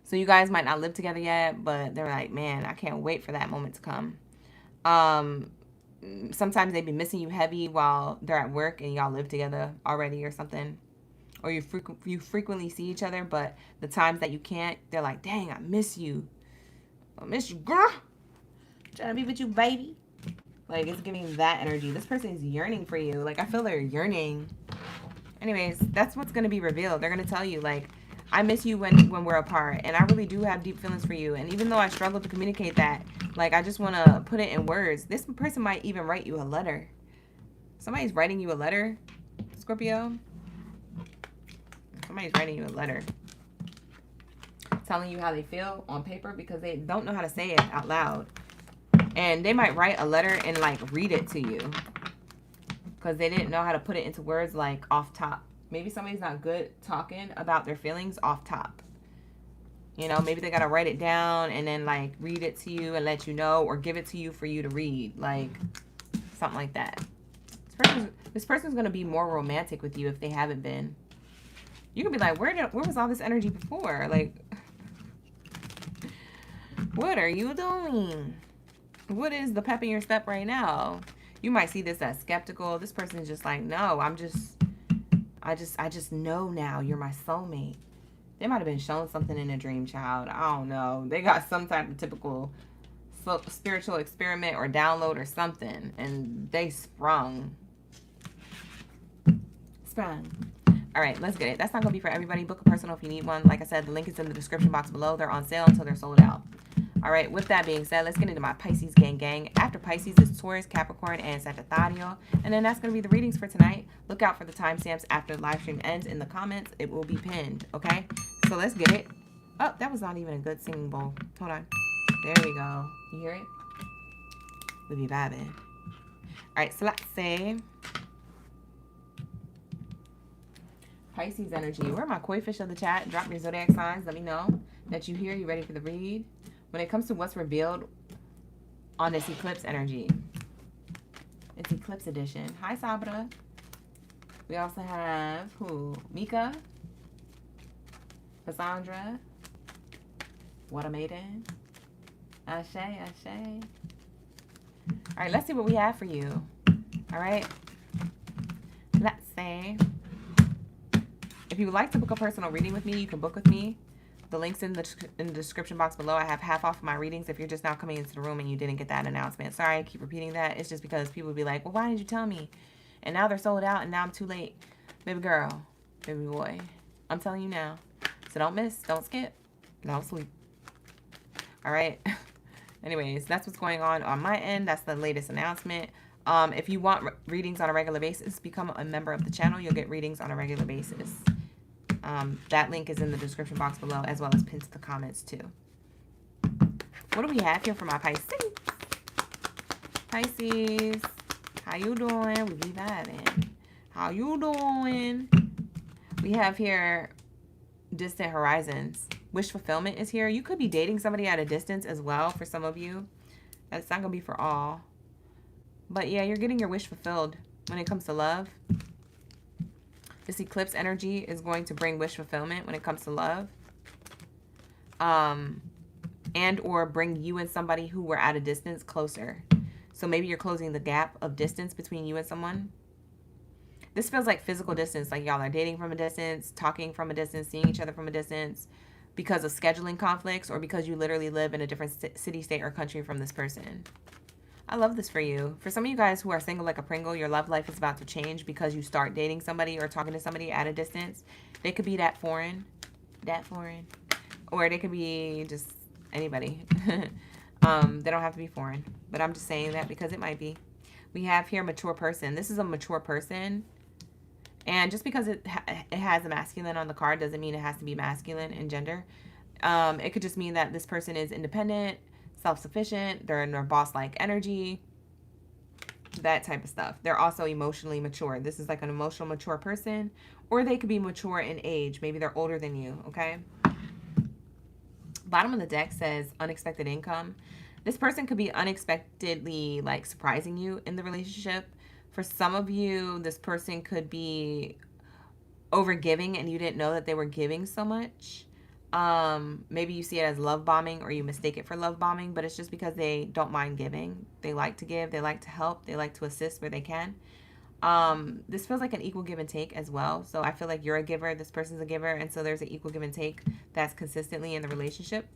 So you guys might not live together yet, but they're like, man, I can't wait for that moment to come. Sometimes they be missing you heavy while they're at work and y'all live together already or something. Or you frequently see each other, but the times that you can't, they're like, dang, I miss you. I miss you, girl. Trying to be with you, baby. Like, it's giving that energy. This person is yearning for you. Like, I feel they're yearning. Anyways, that's what's going to be revealed. They're going to tell you, like, I miss you when we're apart. And I really do have deep feelings for you. And even though I struggle to communicate that, like, I just want to put it in words. This person might even write you a letter. Somebody's writing you a letter, Scorpio. Somebody's writing you a letter. Telling you how they feel on paper because they don't know how to say it out loud. And they might write a letter and, like, read it to you. because they didn't know how to put it into words like off top. Maybe somebody's not good talking about their feelings off top. You know, maybe they got to write it down and then like read it to you and let you know, or give it to you for you to read. Like something like that. This person's going to be more romantic with you if they haven't been. You could be like, where was all this energy before? Like, what are you doing? What is the pep in your step right now? You might see this as skeptical. This person's just like, no, I just know now you're my soulmate. They might have been shown something in a dream, child. I don't know. They got some type of typical spiritual experiment or download or something, and they sprung. All right, let's get it. That's not going to be for everybody. Book a personal if you need one. Like I said, the link is in the description box below. They're on sale until they're sold out. All right, with that being said, let's get into my Pisces gang. After Pisces is Taurus, Capricorn, and Sagittarius. And then that's going to be the readings for tonight. Look out for the timestamps after the live stream ends in the comments. It will be pinned, okay? So let's get it. Oh, that was not even a good singing bowl. Hold on. There we go. You hear it? We'll be vibing. All right, so let's say Pisces energy. Where are my koi fish of the chat? Drop your zodiac signs. Let me know that you here. You ready for the read? When it comes to what's revealed on this eclipse energy, it's eclipse edition. Hi, Sabra. We also have who? Mika, Cassandra, What a Maiden, Ashe. All right, let's see what we have for you. All right, let's say, if you would like to book a personal reading with me, you can book with me. The link's in the description box below. I have half off my readings if you're just now coming into the room and you didn't get that announcement. Sorry, I keep repeating that. It's just because people would be like, well, why didn't you tell me? And now they're sold out and now I'm too late. Baby girl, baby boy, I'm telling you now. So don't miss, don't skip, don't sleep. All right. Anyways, that's what's going on my end. That's the latest announcement. If you want readings on a regular basis, become a member of the channel. You'll get readings on a regular basis. That link is in the description box below, as well as pinned to the comments too. What do we have here for my Pisces? Pisces, how you doing? We be vibing. How you doing? We have here distant horizons. Wish fulfillment is here. You could be dating somebody at a distance as well for some of you. That's not going to be for all. But yeah, you're getting your wish fulfilled when it comes to love. This eclipse energy is going to bring wish fulfillment when it comes to love. And or bring you and somebody who were at a distance closer. So maybe you're closing the gap of distance between you and someone. This feels like physical distance, like y'all are dating from a distance, talking from a distance, seeing each other from a distance because of scheduling conflicts or because you literally live in a different city, state, or country from this person. I love this for you. For some of you guys who are single like a Pringle, your love life is about to change because you start dating somebody or talking to somebody at a distance. They could be that foreign, or they could be just anybody. They don't have to be foreign, but I'm just saying that because it might be. We have here mature person. This is a mature person. And just because it has a masculine on the card doesn't mean it has to be masculine in gender. It could just mean that this person is independent, self-sufficient, they're in their boss-like energy, that type of stuff. They're also emotionally mature. This is like an emotional mature person, or they could be mature in age. Maybe they're older than you, okay? Bottom of the deck says unexpected income. This person could be unexpectedly like surprising you in the relationship. For some of you, this person could be overgiving and you didn't know that they were giving so much. Maybe you see it as love bombing or you mistake it for love bombing, but it's just because they don't mind giving. They like to give, they like to help, they like to assist where they can. This feels like an equal give and take as well. So I feel like you're a giver, this person's a giver, and so there's an equal give and take that's consistently in the relationship.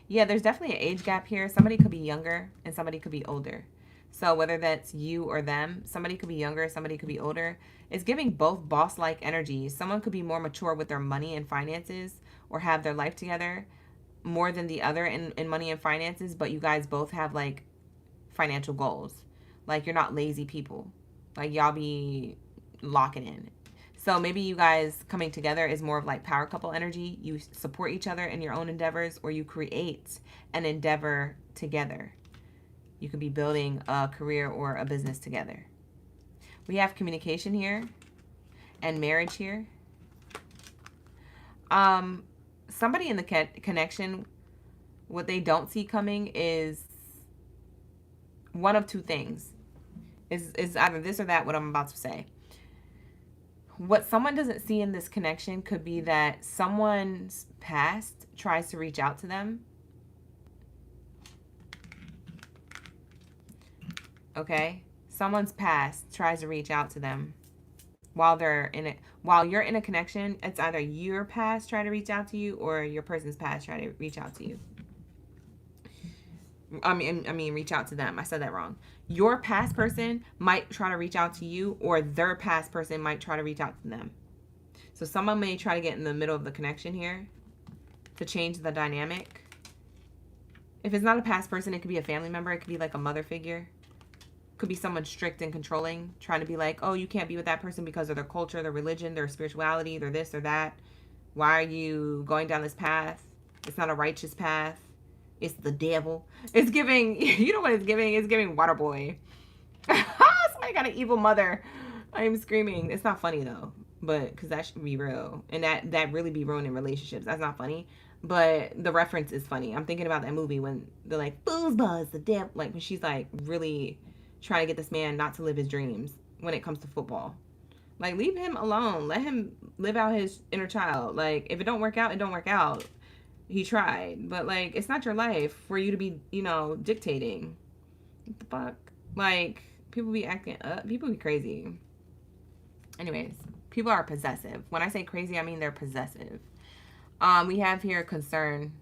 Yeah, there's definitely an age gap here. Somebody could be younger and somebody could be older. So whether that's you or them, somebody could be younger, somebody could be older. It's giving both boss-like energy. Someone could be more mature with their money and finances or have their life together more than the other in money and finances, but you guys both have like financial goals. Like you're not lazy people. Like y'all be locking in. So maybe you guys coming together is more of like power couple energy. You support each other in your own endeavors, or you create an endeavor together. You could be building a career or a business together. We have communication here and marriage here. Somebody in the connection, what they don't see coming is one of two things. Is either this or that, what I'm about to say. What someone doesn't see in this connection could be that someone's past tries to reach out to them. Okay? Someone's past tries to reach out to them while they're in it. While you're in a connection, it's either your past try to reach out to you or your person's past try to reach out to you. I mean, reach out to them. I said that wrong. Your past person might try to reach out to you, or their past person might try to reach out to them. So someone may try to get in the middle of the connection here to change the dynamic. If it's not a past person, it could be a family member. It could be like a mother figure. Could be someone strict and controlling, trying to be like, oh, you can't be with that person because of their culture, their religion, their spirituality, their this or that. Why are you going down this path? It's not a righteous path. It's the devil. It's giving, you know what it's giving? It's giving Waterboy. Somebody got an evil mother. I am screaming. It's not funny though, but because that should be real. And that really be ruining relationships. That's not funny. But the reference is funny. I'm thinking about that movie when they're like, foosbuzz, the devil. Like when she's like really trying to get this man not to live his dreams when it comes to football. Like, leave him alone. Let him live out his inner child. Like, if it don't work out, it don't work out. He tried, but like, it's not your life for you to be, you know, dictating. What the fuck? Like, people be acting up. People be crazy. Anyways, people are possessive. When I say crazy, I mean they're possessive. We have here concern.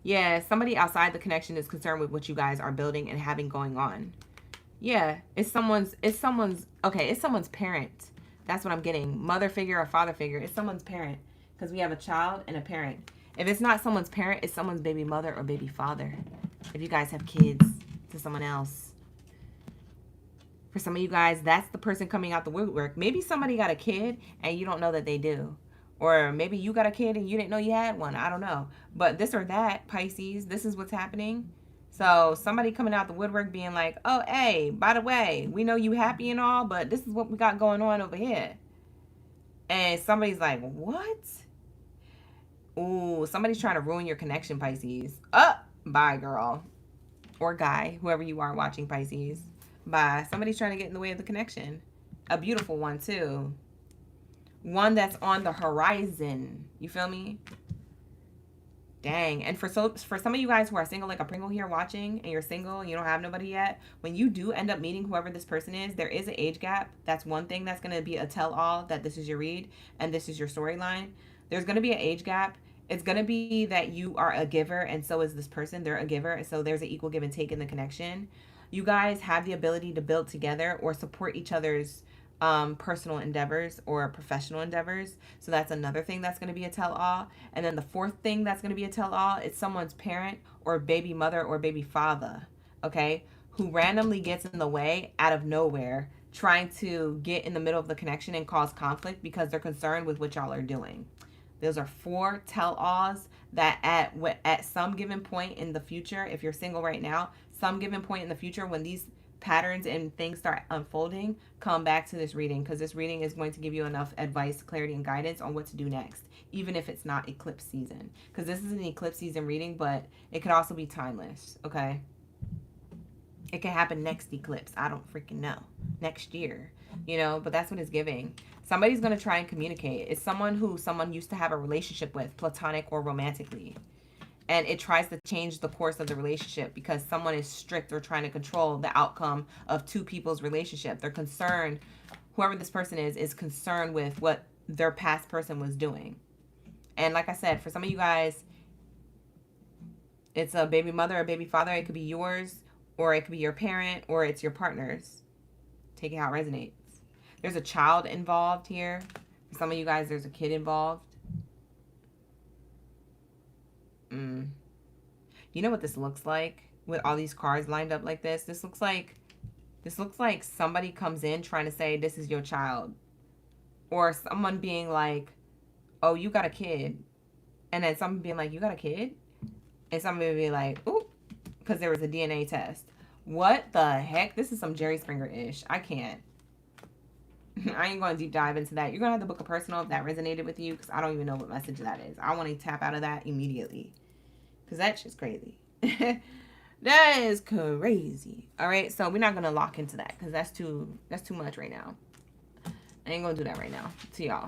Yeah, somebody outside the connection is concerned with what you guys are building and having going on. Yeah, it's someone's parent. That's what I'm getting. Mother figure or father figure. It's someone's parent. Because we have a child and a parent. If it's not someone's parent, it's someone's baby mother or baby father. If you guys have kids to someone else. For some of you guys, that's the person coming out the woodwork. Maybe somebody got a kid and you don't know that they do. Or maybe you got a kid and you didn't know you had one. I don't know. But this or that, Pisces, this is what's happening. So somebody coming out the woodwork being like, oh, hey, by the way, we know you happy and all, but this is what we got going on over here. And somebody's like, what? Ooh, somebody's trying to ruin your connection, Pisces. Bye, girl. Or guy, whoever you are watching, Pisces. Bye. Somebody's trying to get in the way of the connection. A beautiful one, too. One that's on the horizon. You feel me? Dang. And for some of you guys who are single, like a Pringle here watching, and you're single and you don't have nobody yet, when you do end up meeting whoever this person is, there is an age gap. That's one thing that's going to be a tell-all that this is your read and this is your storyline. There's going to be an age gap. It's going to be that you are a giver and so is this person. They're a giver. And so there's an equal give and take in the connection. You guys have the ability to build together or support each other's personal endeavors or professional endeavors. So that's another thing that's going to be a tell-all. And then the fourth thing that's going to be a tell-all is someone's parent or baby mother or baby father, okay, who randomly gets in the way out of nowhere, trying to get in the middle of the connection and cause conflict because they're concerned with what y'all are doing. Those are 4 tell-alls that at some given point in the future, if you're single right now, some given point in the future when these patterns and things start unfolding, come back to this reading, because this reading is going to give you enough advice, clarity, and guidance on what to do next, even if it's not eclipse season. Because this is an eclipse season reading, but it could also be timeless, okay? It can happen next eclipse. I don't freaking know. Next year, you know, but that's what it's giving. Somebody's going to try and communicate. It's someone who someone used to have a relationship with, platonic or romantically. And it tries to change the course of the relationship because someone is strict or trying to control the outcome of two people's relationship. They're concerned, whoever this person is concerned with what their past person was doing. And like I said, for some of you guys, it's a baby mother or baby father. It could be yours, or it could be your parent, or it's your partner's. Take it how it resonates. There's a child involved here. For some of you guys, there's a kid involved. You know what this looks like with all these cards lined up like this? This looks like somebody comes in trying to say this is your child, or someone being like, oh, you got a kid, and then someone being like, you got a kid, and somebody be like, ooh, because there was a DNA test. What the heck? This is some Jerry Springer ish. I can't. I ain't going to deep dive into that. You're going to have to book a personal if that resonated with you, because I don't even know what message that is. I want to tap out of that immediately, because that's just crazy. That is crazy. All right, so we're not going to lock into that, because that's too much right now. I ain't going to do that right now to y'all.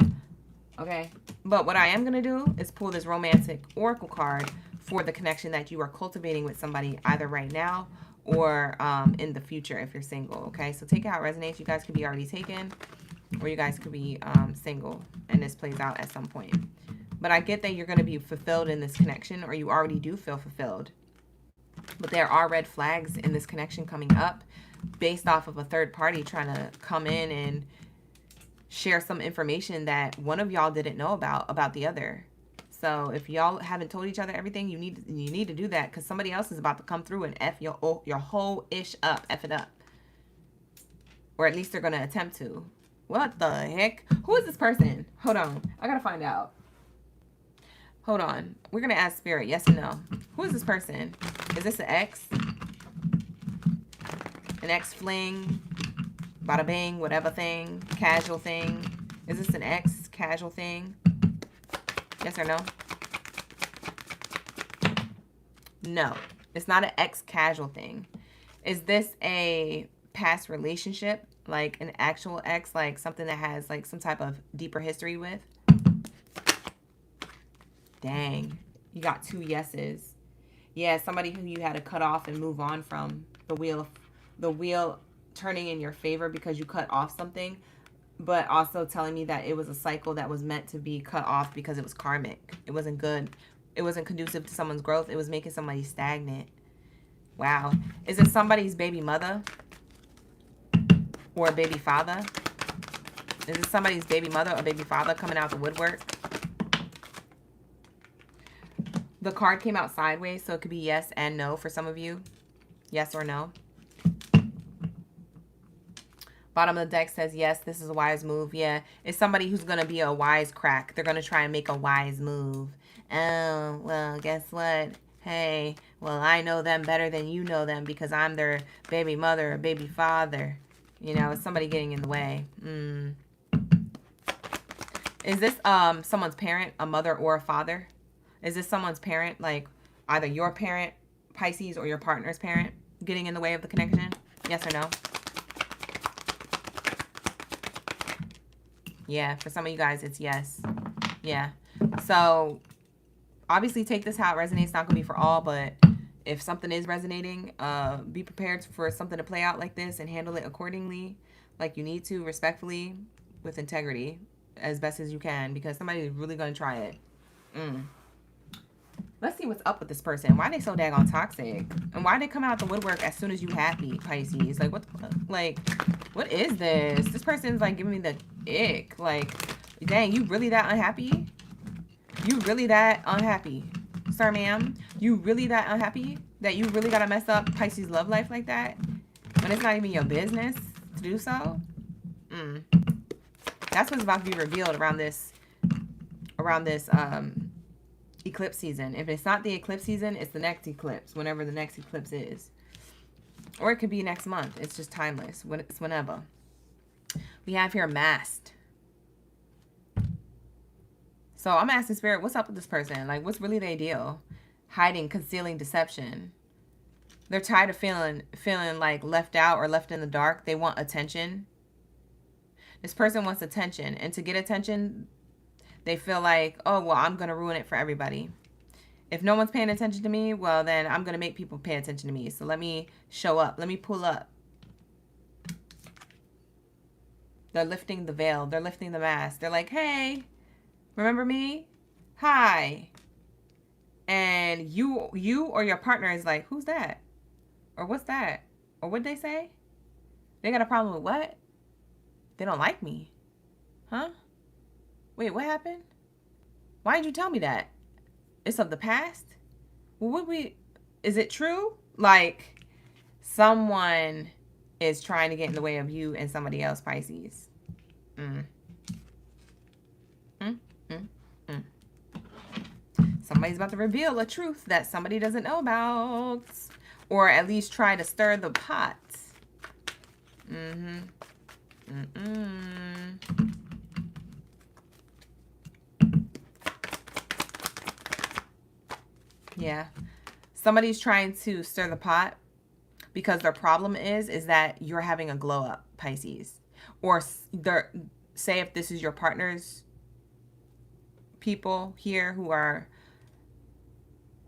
Okay, but what I am going to do is pull this romantic oracle card for the connection that you are cultivating with somebody, either right now or in the future if you're single. Okay, so take it how it resonates. You guys could be already taken, or you guys could be single, and this plays out at some point. But I get that you're going to be fulfilled in this connection, or you already do feel fulfilled. But there are red flags in this connection coming up based off of a third party trying to come in and share some information that one of y'all didn't know about the other. So if y'all haven't told each other everything, you need to do that, because somebody else is about to come through and F your whole ish up, F it up. Or at least they're going to attempt to. What the heck? Who is this person? Hold on. I got to find out. Hold on. We're going to ask Spirit, yes or no. Who is this person? Is this an ex? An ex fling? Bada bing, whatever thing, casual thing. Is this an ex casual thing? Yes or no? No, it's not an ex casual thing. Is this a past relationship, like an actual ex, like something that has like some type of deeper history with? Dang, you got 2 yeses. Yeah, somebody who you had to cut off and move on from. The wheel turning in your favor because you cut off something, but also telling me that it was a cycle that was meant to be cut off because it was karmic. It wasn't good. It wasn't conducive to someone's growth. It was making somebody stagnant. Wow. Is it somebody's baby mother or a baby father? Is it somebody's baby mother or baby father coming out the woodwork? The card came out sideways, so it could be yes and no for some of you. Yes or no. Bottom of the deck says, yes, this is a wise move. Yeah, it's somebody who's going to be a wise crack. They're going to try and make a wise move. Oh, well, guess what? Hey, well, I know them better than you know them because I'm their baby mother or baby father. You know, it's somebody getting in the way. Is this someone's parent, a mother or a father? Is this someone's parent, like either your parent, Pisces, or your partner's parent getting in the way of the connection? Yes or no? Yeah, for some of you guys, it's yes. Yeah. So, obviously, take this how it resonates. It's not going to be for all, but if something is resonating, be prepared for something to play out like this and handle it accordingly, like you need to, respectfully, with integrity, as best as you can, because somebody is really going to try it. Let's see what's up with this person. Why are they so daggone toxic? And why they come out the woodwork as soon as you happy, Pisces? Like, what is this? This person's like giving me the ick. Like, dang, you really that unhappy? You really that unhappy? Sir, ma'am, you really that unhappy that you really gotta mess up Pisces' love life like that when it's not even your business to do so? That's what's about to be revealed around this eclipse season. If it's not the eclipse season, it's the next eclipse, whenever the next eclipse is. Or it could be next month. It's just timeless. It's whenever. We have here masked. So I'm asking Spirit, what's up with this person? Like, what's really their deal? Hiding, concealing, deception. They're tired of feeling like left out or left in the dark. They want attention. This person wants attention. And to get attention, they feel like, oh, well, I'm going to ruin it for everybody. If no one's paying attention to me, well, then I'm going to make people pay attention to me. So let me show up. Let me pull up. They're lifting the veil. They're lifting the mask. They're like, hey, remember me? Hi. And you or your partner is like, who's that? Or what's that? Or what'd they say? They got a problem with what? They don't like me. Huh? Wait, what happened? Why did you tell me that? It's of the past? Well, is it true? Like, someone is trying to get in the way of you and somebody else, Pisces. Somebody's about to reveal a truth that somebody doesn't know about. Or at least try to stir the pot. Yeah. Somebody's trying to stir the pot because their problem is that you're having a glow up, Pisces. Or they're, say if this is your partner's people here who are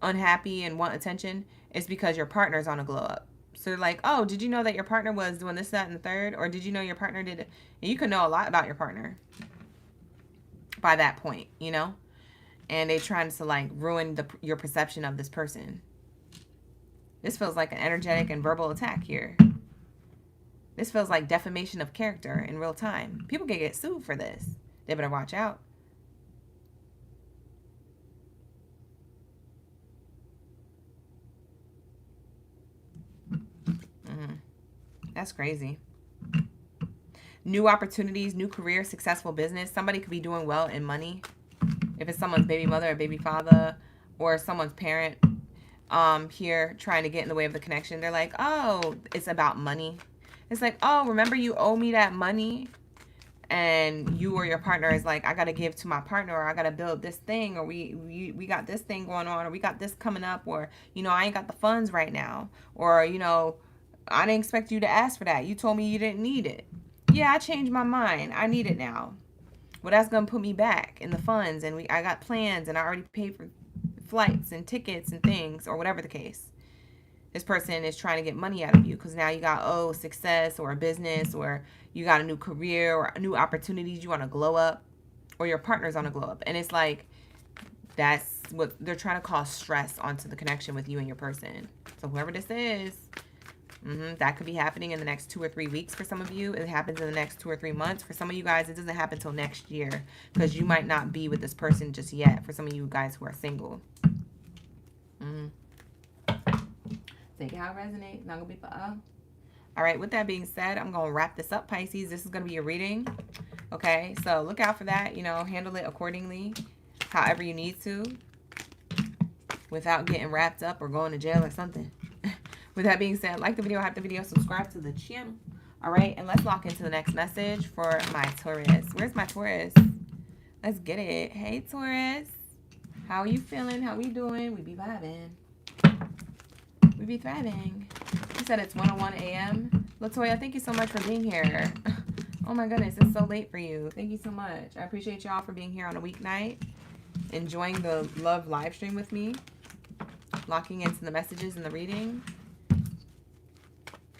unhappy and want attention, it's because your partner's on a glow up. So they're like, oh, did you know that your partner was doing this, that, and the third? Or did you know your partner did it? And you can know a lot about your partner by that point, you know? And they're trying to like ruin your perception of this person. This feels like an energetic and verbal attack here. This feels like defamation of character in real time. People can get sued for this. They better watch out. That's crazy. New opportunities, new career, successful business. Somebody could be doing well in money. If it's someone's baby mother or baby father or someone's parent here trying to get in the way of the connection. They're like, oh, it's about money. It's like, oh, remember you owe me that money? And you or your partner is like, I got to give to my partner, or I got to build this thing, or we got this thing going on, or we got this coming up, or, you know, I ain't got the funds right now, or, you know, I didn't expect you to ask for that. You told me you didn't need it. Yeah, I changed my mind. I need it now. Well, that's going to put me back in the funds, and I got plans, and I already paid for flights and tickets and things, or whatever the case. This person is trying to get money out of you because now you got, success or a business, or you got a new career or new opportunities. You want to glow up, or your partner's on a glow up. And it's like, that's what they're trying to cause stress onto the connection with you and your person. So whoever this is, that could be happening in the next 2 or 3 weeks for some of you. It happens in the next 2 or 3 months. For some of you guys, it doesn't happen till next year because you might not be with this person just yet. For some of you guys who are single. Take it how it resonates. Not going to be for all right, with that being said, I'm going to wrap this up, Pisces. This is going to be a reading. Okay, so look out for that. You know, handle it accordingly, however you need to, without getting wrapped up or going to jail or something. With that being said, like the video, hype the video, subscribe to the channel. All right, and let's lock into the next message for my Taurus. Where's my Taurus? Let's get it. Hey, Taurus. How are you feeling? How we doing? We be vibing. We be thriving. You said it's 1:01 a.m. Latoya, thank you so much for being here. Oh my goodness, it's so late for you. Thank you so much. I appreciate y'all for being here on a weeknight, enjoying the love live stream with me, locking into the messages and the reading.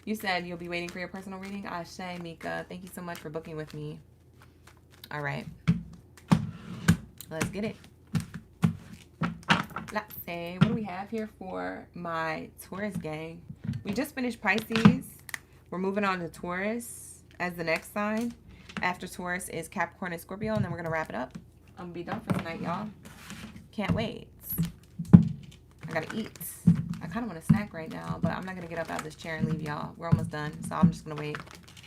You said you'll be waiting for your personal reading. Ashe, Mika, thank you so much for booking with me. All right, let's get it. Let's see, what do we have here for my Taurus gang? We just finished Pisces. We're moving on to Taurus as the next sign. After Taurus is Capricorn and Scorpio, and then we're going to wrap it up. I'm going to be done for tonight, y'all. Can't wait. I got to eat. I kind of want to snack right now, but I'm not going to get up out of this chair and leave y'all. We're almost done, so I'm just going to wait.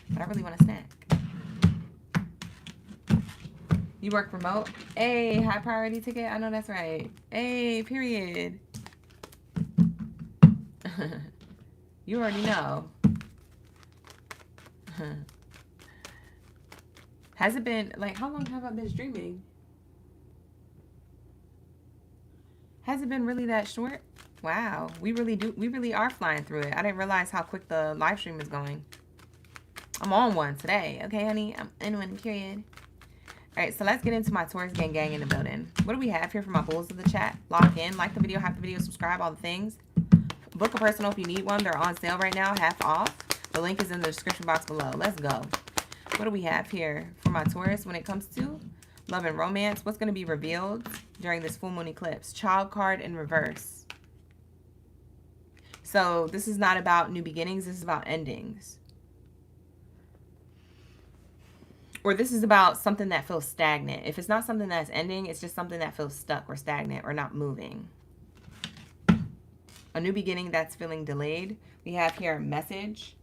But I really want to snack. You work remote? Hey, high priority ticket? I know that's right. Hey, period. You already know. Has it been, like, how long have I been streaming? Has it been really that short? Wow, we really are flying through it. I didn't realize how quick the live stream is going. I'm on one today. Okay, honey, I'm in one, period. All right, so let's get into my Taurus gang in the building. What do we have here for my bulls of the chat? Lock in, like the video, hype the video, subscribe, all the things. Book a personal if you need one. They're on sale right now, half off. The link is in the description box below. Let's go. What do we have here for my Taurus when it comes to love and romance? What's going to be revealed during this full moon eclipse? Child card in reverse. So this is not about new beginnings. This is about endings. Or this is about something that feels stagnant. If it's not something that's ending, it's just something that feels stuck or stagnant or not moving. A new beginning that's feeling delayed. We have here message.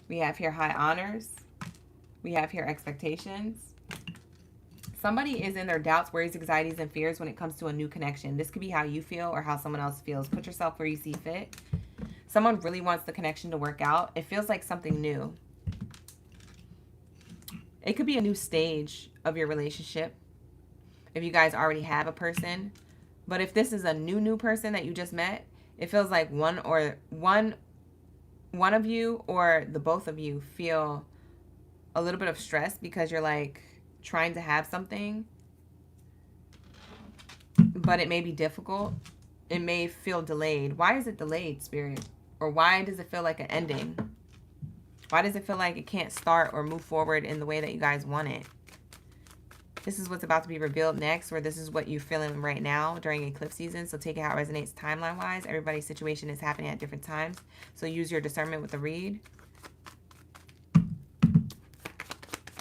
We have here high honors. We have here expectations. Somebody is in their doubts, worries, anxieties, and fears when it comes to a new connection. This could be how you feel or how someone else feels. Put yourself where you see fit. Someone really wants the connection to work out. It feels like something new. It could be a new stage of your relationship. If you guys already have a person, But if this is a new person that you just met, it feels like one of you or the both of you feel a little bit of stress because you're like trying to have something, but it may be difficult. It may feel delayed. Why is it delayed, Spirit? Or why does it feel like an ending? Why does it feel like it can't start or move forward in the way that you guys want it? This is what's about to be revealed next, or this is what you're feeling right now during eclipse season. So take it how it resonates timeline-wise. Everybody's situation is happening at different times. So use your discernment with the read.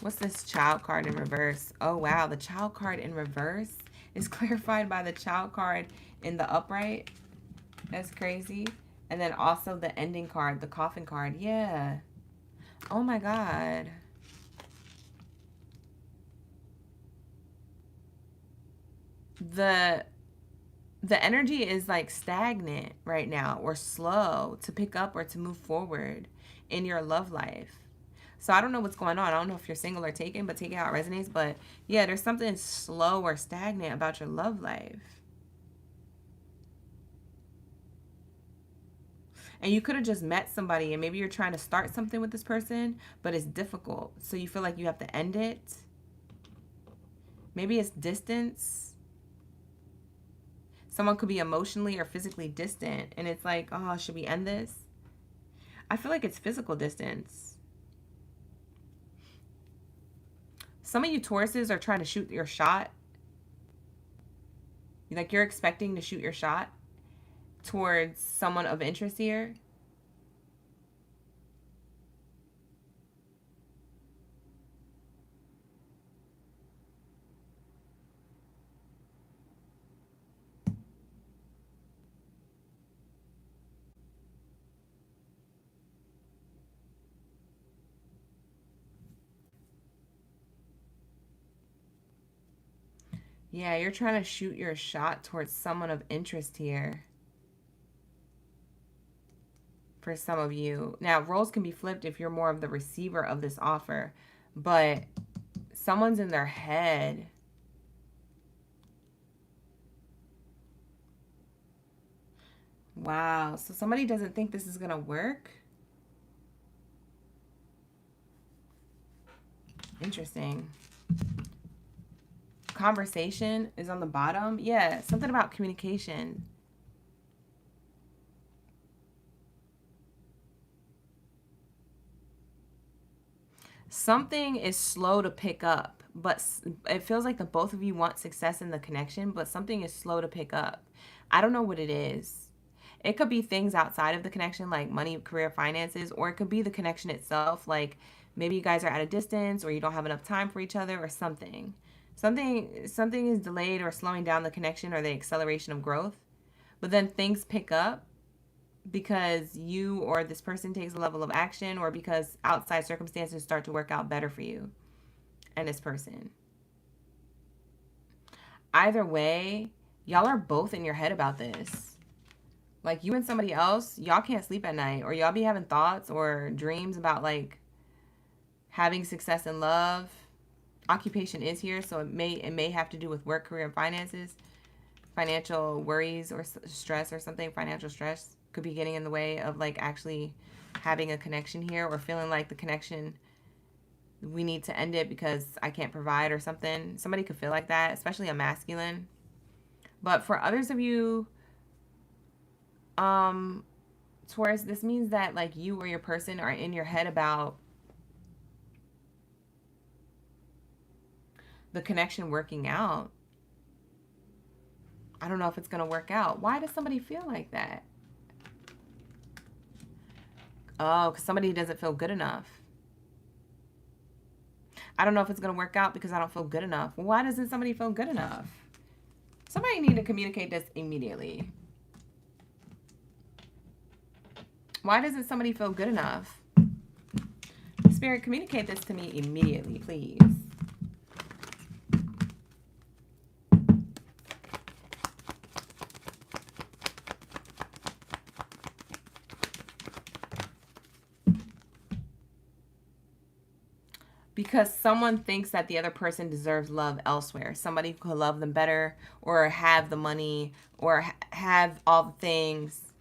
What's this child card in reverse? Oh, wow. The child card in reverse is clarified by the child card in the upright. That's crazy. And then also the ending card, the coffin card. Yeah. Oh, my God. The energy is like stagnant right now, or slow to pick up or to move forward in your love life. So I don't know what's going on. I don't know if you're single or taken, but take it how it resonates. But yeah, there's something slow or stagnant about your love life. And you could have just met somebody and maybe you're trying to start something with this person, but it's difficult. So you feel like you have to end it. Maybe it's distance. Someone could be emotionally or physically distant. And it's like, oh, should we end this? I feel like it's physical distance. Some of you Tauruses are trying to shoot your shot. Like you're expecting to shoot your shot towards someone of interest here. Yeah, you're trying to shoot your shot towards someone of interest here. For some of you. Now, roles can be flipped if you're more of the receiver of this offer. But someone's in their head. Wow. So somebody doesn't think this is going to work? Interesting. Conversation is on the bottom. Yeah, something about communication. Something is slow to pick up, but it feels like the both of you want success in the connection, but something is slow to pick up. I don't know what it is. It could be things outside of the connection, like money, career, finances, or it could be the connection itself, like maybe you guys are at a distance or you don't have enough time for each other or something. Something is delayed or slowing down the connection or the acceleration of growth. But then things pick up because you or this person takes a level of action, or because outside circumstances start to work out better for you and this person. Either way, y'all are both in your head about this. Like you and somebody else, y'all can't sleep at night, or y'all be having thoughts or dreams about like having success in love. Occupation is here, so it may have to do with work, career, and finances. Financial worries or stress or something. Financial stress could be getting in the way of like actually having a connection here, or feeling like the connection, we need to end it because I can't provide or something. Somebody could feel like that, especially a masculine. But for others of you, Taurus, this means that like you or your person are in your head about the connection working out. I don't know if it's going to work out. Why does somebody feel like that? Oh, because somebody doesn't feel good enough. I don't know if it's going to work out because I don't feel good enough. Well, why doesn't somebody feel good enough? Somebody need to communicate this immediately. Why doesn't somebody feel good enough? Spirit, communicate this to me immediately, please. because someone thinks that the other person deserves love elsewhere. Somebody who could love them better, or have the money, or have all the things.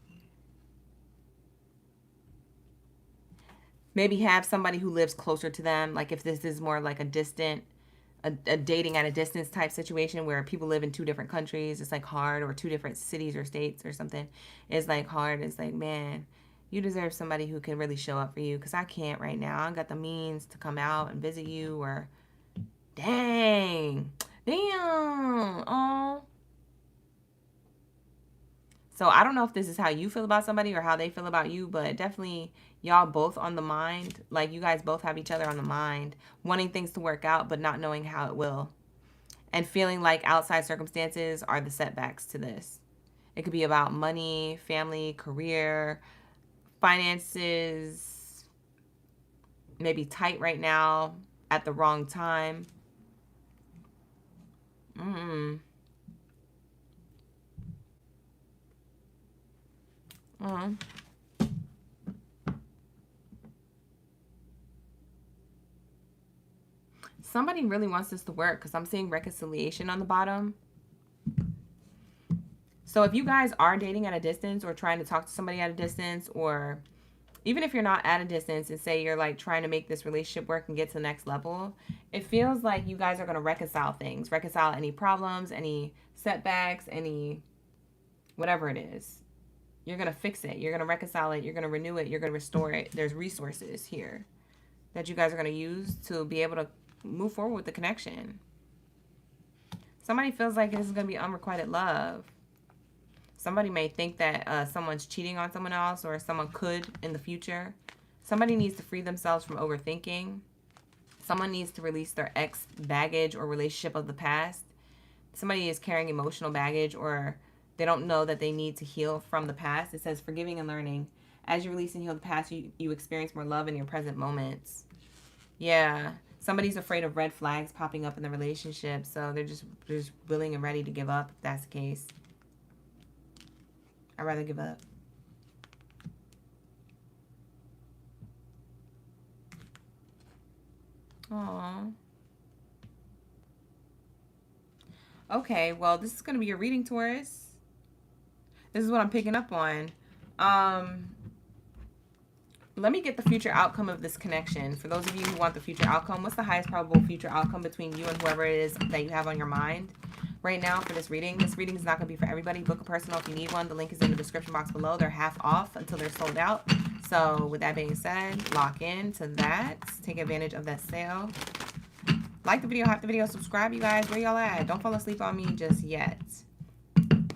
Maybe have somebody who lives closer to them. Like if this is more like a distant, a dating at a distance type situation where people live in two different countries, it's like hard, or two different cities or states or something. It's like hard. It's like, man, you deserve somebody who can really show up for you, because I can't right now. I got the means to come out and visit you, or dang, damn, oh. So I don't know if this is how you feel about somebody or how they feel about you, but definitely y'all both on the mind. Like you guys both have each other on the mind, wanting things to work out, but not knowing how it will. And feeling like outside circumstances are the setbacks to this. It could be about money, family, career, finances, maybe tight right now at the wrong time. Somebody really wants this to work, because I'm seeing reconciliation on the bottom. So if you guys are dating at a distance, or trying to talk to somebody at a distance, or even if you're not at a distance and say you're like trying to make this relationship work and get to the next level, it feels like you guys are going to reconcile things, reconcile any problems, any setbacks, any whatever it is. You're going to fix it. You're going to reconcile it. You're going to renew it. You're going to restore it. There's resources here that you guys are going to use to be able to move forward with the connection. Somebody feels like this is going to be unrequited love. Somebody may think that someone's cheating on someone else, or someone could in the future. Somebody needs to free themselves from overthinking. Someone needs to release their ex baggage or relationship of the past. Somebody is carrying emotional baggage, or they don't know that they need to heal from the past. It says forgiving and learning. As you release and heal the past, you experience more love in your present moments. Yeah. Somebody's afraid of red flags popping up in the relationship, so they're just willing and ready to give up if that's the case. I'd rather give up. Aww. Okay, well, this is going to be your reading, Taurus. This is what I'm picking up on. Let me get the future outcome of this connection. For those of you who want the future outcome, what's the highest probable future outcome between you and whoever it is that you have on your mind right now for this reading? This reading is not going to be for everybody. Book a personal if you need one. The link is in the description box below. They're half off until they're sold out. So with that being said, lock in to that. Take advantage of that sale. Like the video, hype the video, subscribe, you guys. Where y'all at? Don't fall asleep on me just yet.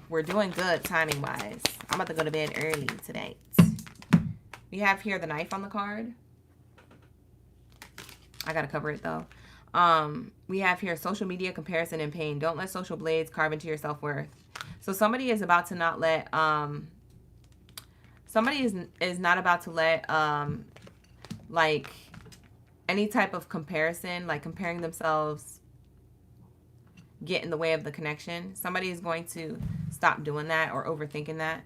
We're doing good timing-wise. I'm about to go to bed early today. We have here the knife on the card. I gotta cover it though. We have here social media comparison and pain. Don't let social blades carve into your self-worth. So somebody is about to not let somebody is not about to let like any type of comparison, like comparing themselves, get in the way of the connection. Somebody is going to stop doing that or overthinking that.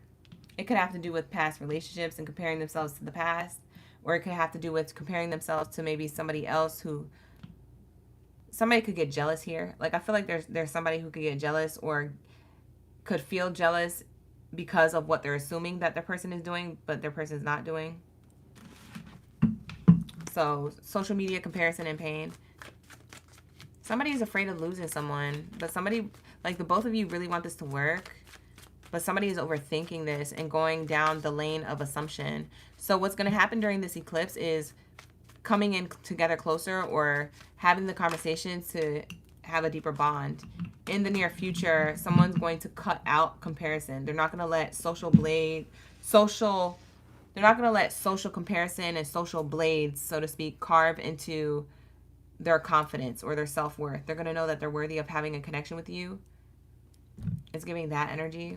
It could have to do with past relationships and comparing themselves to the past, or it could have to do with comparing themselves to maybe somebody else who, somebody could get jealous here. Like I feel like there's somebody who could get jealous or could feel jealous because of what they're assuming that their person is doing, but their person is not doing. So social media comparison and pain. Somebody is afraid of losing someone, but somebody, like the both of you really want this to work. But somebody is overthinking this and going down the lane of assumption. So what's going to happen during this eclipse is coming in together closer, or having the conversations to have a deeper bond. In the near future, someone's going to cut out comparison. They're not going to let social comparison and social blades, so to speak, carve into their confidence or their self-worth. They're going to know that they're worthy of having a connection with you. It's giving that energy.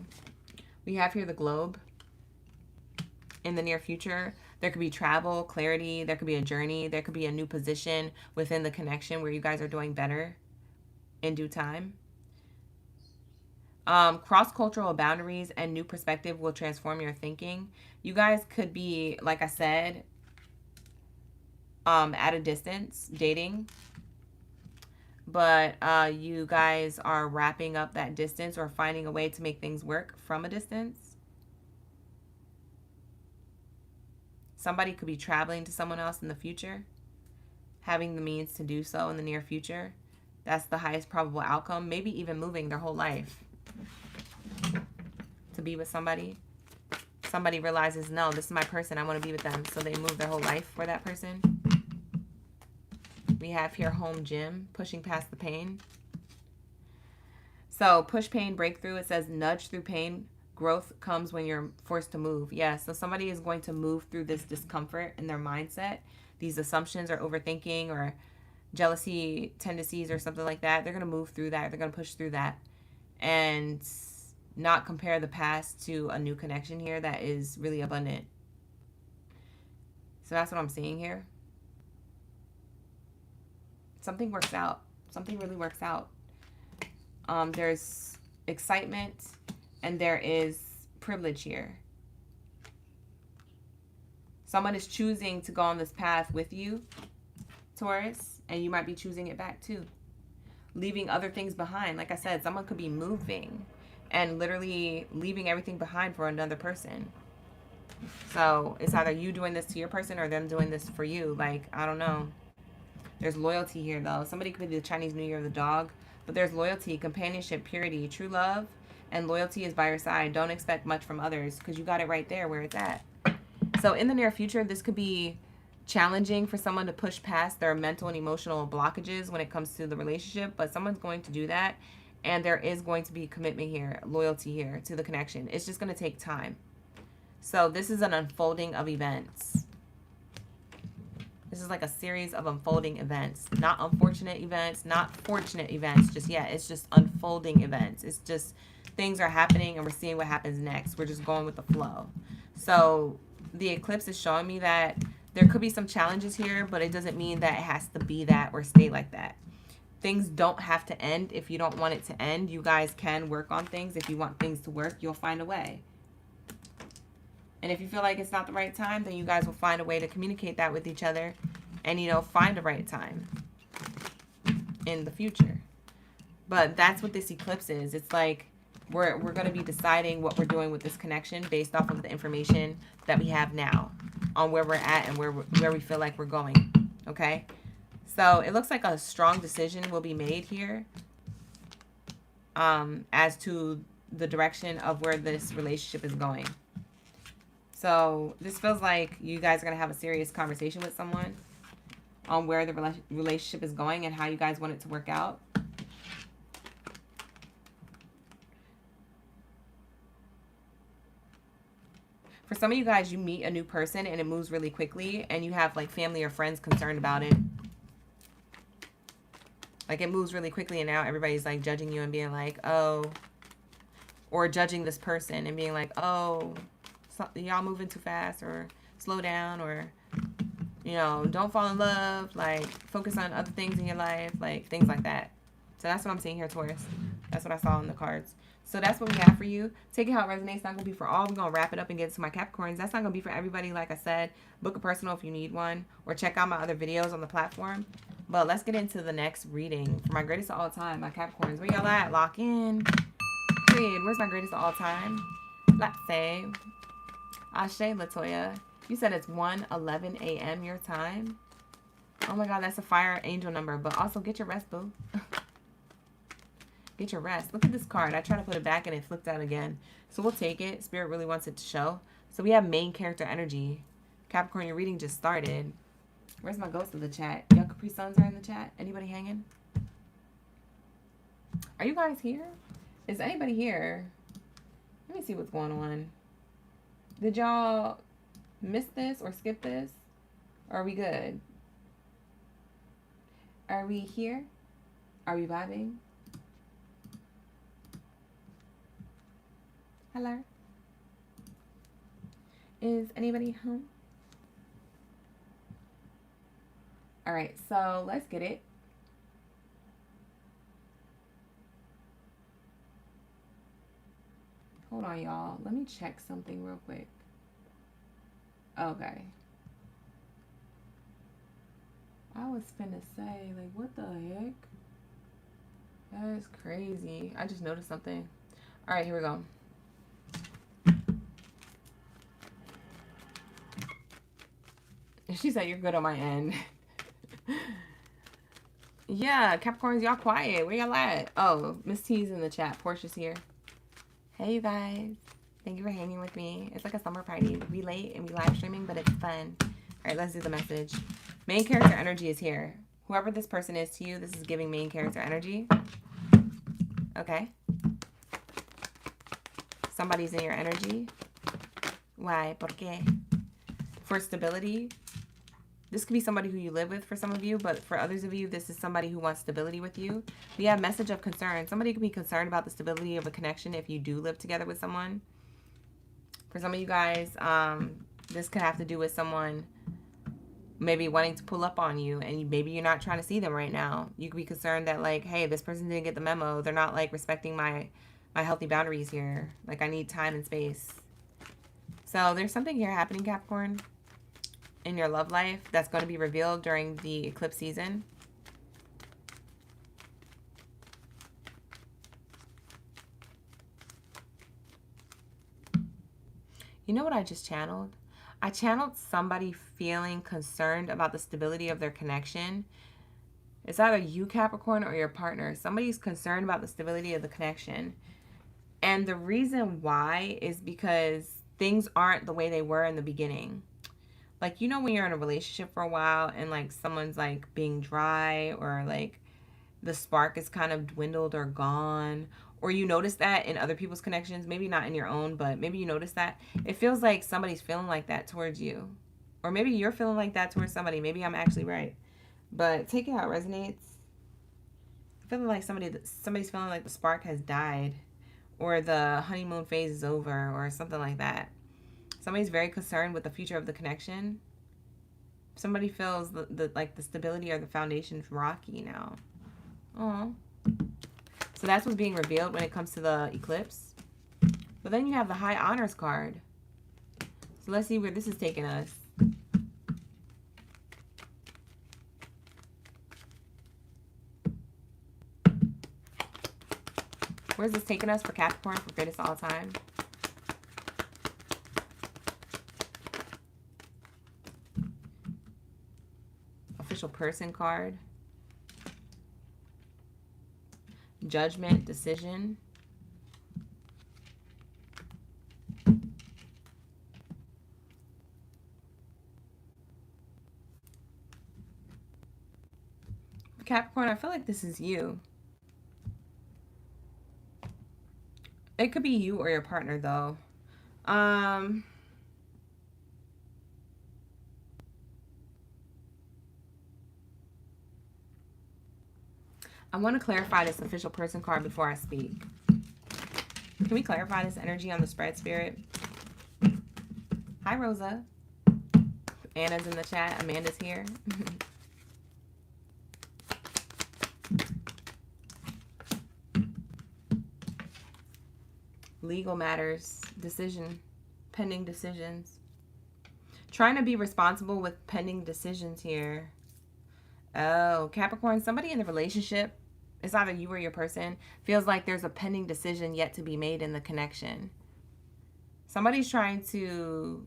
We have here the globe. In the near future, there could be travel, clarity. There could be a journey. There could be a new position within the connection where you guys are doing better in due time. Cross-cultural boundaries and new perspective will transform your thinking. You guys could be, like I said, at a distance, dating. But you guys are wrapping up that distance or finding a way to make things work from a distance. Somebody could be traveling to someone else in the future, having the means to do so in the near future. That's the highest probable outcome. Maybe even moving their whole life to be with somebody. Somebody realizes, no, this is my person, I want to be with them. So they move their whole life for that person. We have here home gym, pushing past the pain. So push pain, breakthrough. It says nudge through pain. Growth comes when you're forced to move. Yeah, so somebody is going to move through this discomfort in their mindset. These assumptions or overthinking or jealousy tendencies or something like that. They're going to move through that. They're going to push through that. And not compare the past to a new connection here that is really abundant. So that's what I'm seeing here. Something works out. Something really works out. There's excitement and there is privilege here. Someone is choosing to go on this path with you, Taurus, and you might be choosing it back too. Leaving other things behind. Like I said, someone could be moving and literally leaving everything behind for another person. So it's either you doing this to your person or them doing this for you. Like, I don't know. There's loyalty here, though. Somebody could be the Chinese New Year of the dog. But there's loyalty, companionship, purity, true love, and loyalty is by your side. Don't expect much from others because you got it right there where it's at. So in the near future, this could be challenging for someone to push past their mental and emotional blockages when it comes to the relationship. But someone's going to do that. And there is going to be commitment here, loyalty here to the connection. It's just going to take time. So this is an unfolding of events. This is like a series of unfolding events. Not unfortunate events, not fortunate events just yet. It's just unfolding events. It's just things are happening and we're seeing what happens next. We're just going with the flow. So the eclipse is showing me that there could be some challenges here, but it doesn't mean that it has to be that or stay like that. Things don't have to end if you don't want it to end. You guys can work on things. If you want things to work, you'll find a way. And if you feel like it's not the right time, then you guys will find a way to communicate that with each other and, you know, find the right time in the future. But that's what this eclipse is. It's like we're going to be deciding what we're doing with this connection based off of the information that we have now on where we're at and where we feel like we're going. Okay? So it looks like a strong decision will be made here as to the direction of where this relationship is going. So this feels like you guys are going to have a serious conversation with someone on where the relationship is going and how you guys want it to work out. For some of you guys, you meet a new person and it moves really quickly and you have like family or friends concerned about it. Like it moves really quickly and now everybody's like judging you and being like, oh, or judging this person and being like, oh, so, y'all moving too fast, or slow down, or, you know, don't fall in love, like focus on other things in your life, like things like that. So that's what I'm seeing here, Taurus. That's what I saw in the cards. So that's what we have for you. Take it how it resonates. It's not going to be for all. We're going to wrap it up and get to my Capricorns. That's not going to be for everybody. Like I said, book a personal if you need one, or check out my other videos on the platform. But let's get into the next reading for my greatest of all time, my Capricorns. Where y'all at? Lock in. Period. Where's my greatest of all time? Let's say. Ashe Latoya. You said it's 1:11 a.m. your time. Oh my God, that's a fire angel number. But also get your rest, boo. Get your rest. Look at this card. I tried to put it back and it flipped out again. So we'll take it. Spirit really wants it to show. So we have main character energy. Capricorn, your reading just started. Where's my ghost of the chat? Y'all Capri Suns are in the chat. Anybody hanging? Are you guys here? Is anybody here? Let me see what's going on. Did y'all miss this or skip this? Or are we good? Are we here? Are we vibing? Hello? Is anybody home? All right, so let's get it. Hold on, y'all. Let me check something real quick. Okay. I was finna say, like, what the heck? That is crazy. I just noticed something. All right, here we go. She said, you're good on my end. Yeah, Capricorns, y'all quiet. Where y'all at? Oh, Miss T's in the chat. Portia's here. Hey, you guys. Thank you for hanging with me. It's like a summer party. We late and we live streaming, but it's fun. All right, let's do the message. Main character energy is here. Whoever this person is to you, this is giving main character energy. Okay. Somebody's in your energy. Why? ¿Por qué? For stability. This could be somebody who you live with for some of you, but for others of you, this is somebody who wants stability with you. We have message of concern. Somebody could be concerned about the stability of a connection if you do live together with someone. For some of you guys, this could have to do with someone maybe wanting to pull up on you, and maybe you're not trying to see them right now. You could be concerned that, like, hey, this person didn't get the memo. They're not, like, respecting my healthy boundaries here. Like, I need time and space. So there's something here happening, Capricorn, in your love life that's going to be revealed during the eclipse season. You know what I just channeled? I channeled somebody feeling concerned about the stability of their connection. It's either you, Capricorn, or your partner. Somebody's concerned about the stability of the connection. And the reason why is because things aren't the way they were in the beginning. Like, you know, when you're in a relationship for a while and, like, someone's, like, being dry, or, like, the spark is kind of dwindled or gone, or you notice that in other people's connections, maybe not in your own, but maybe you notice that. It feels like somebody's feeling like that towards you. Or maybe you're feeling like that towards somebody. Maybe I'm actually right. But take it how it resonates. I feel like somebody's feeling like the spark has died, or the honeymoon phase is over, or something like that. Somebody's very concerned with the future of the connection. Somebody feels like the stability or the foundation's rocky now. Oh. So that's what's being revealed when it comes to the eclipse. But then you have the High Honors card. So let's see where this is taking us. Where's this taking us for Capricorn for greatest all time? Official person card. Judgment, decision. Capricorn, I feel like this is you. It could be you or your partner, though. I want to clarify this official person card before I speak. Can we clarify this energy on the spread, Spirit? Hi, Rosa. Anna's in the chat. Amanda's here. Legal matters, decision, pending decisions. Trying to be responsible with pending decisions here. Oh, Capricorn, somebody in the relationship, it's either you or your person, feels like there's a pending decision yet to be made in the connection. Somebody's trying to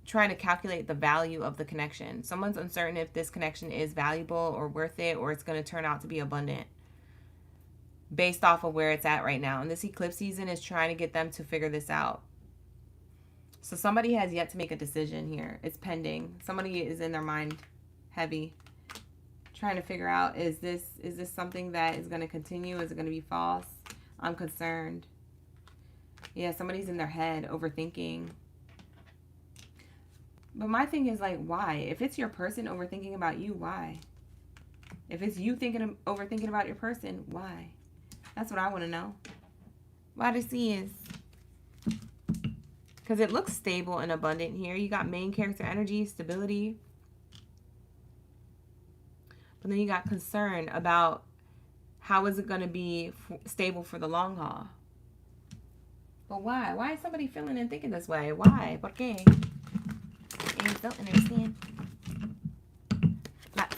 calculate the value of the connection. Someone's uncertain if this connection is valuable or worth it, or it's going to turn out to be abundant based off of where it's at right now. And this eclipse season is trying to get them to figure this out. So somebody has yet to make a decision here. It's pending. Somebody is in their mind heavy, trying to figure out, is this something that is going to continue? Is it going to be false? I'm concerned. Yeah, somebody's in their head overthinking. But my thing is, like, why? If it's your person overthinking about you, why? If it's you overthinking about your person, why? That's what I want to know. Why this is. Because it looks stable and abundant here. You got main character energy, stability. But then you got concern about how is it going to be stable for the long haul. But why? Why is somebody feeling and thinking this way? Why? ¿Por qué? I don't understand.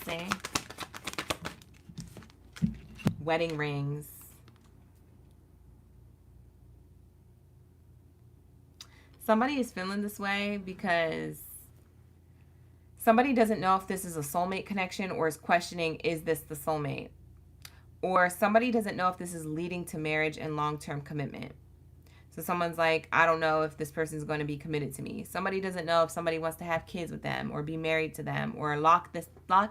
say. Wedding rings. Somebody is feeling this way because somebody doesn't know if this is a soulmate connection or is questioning, is this the soulmate? Or somebody doesn't know if this is leading to marriage and long-term commitment. So someone's like, I don't know if this person's going to be committed to me. Somebody doesn't know if somebody wants to have kids with them or be married to them or lock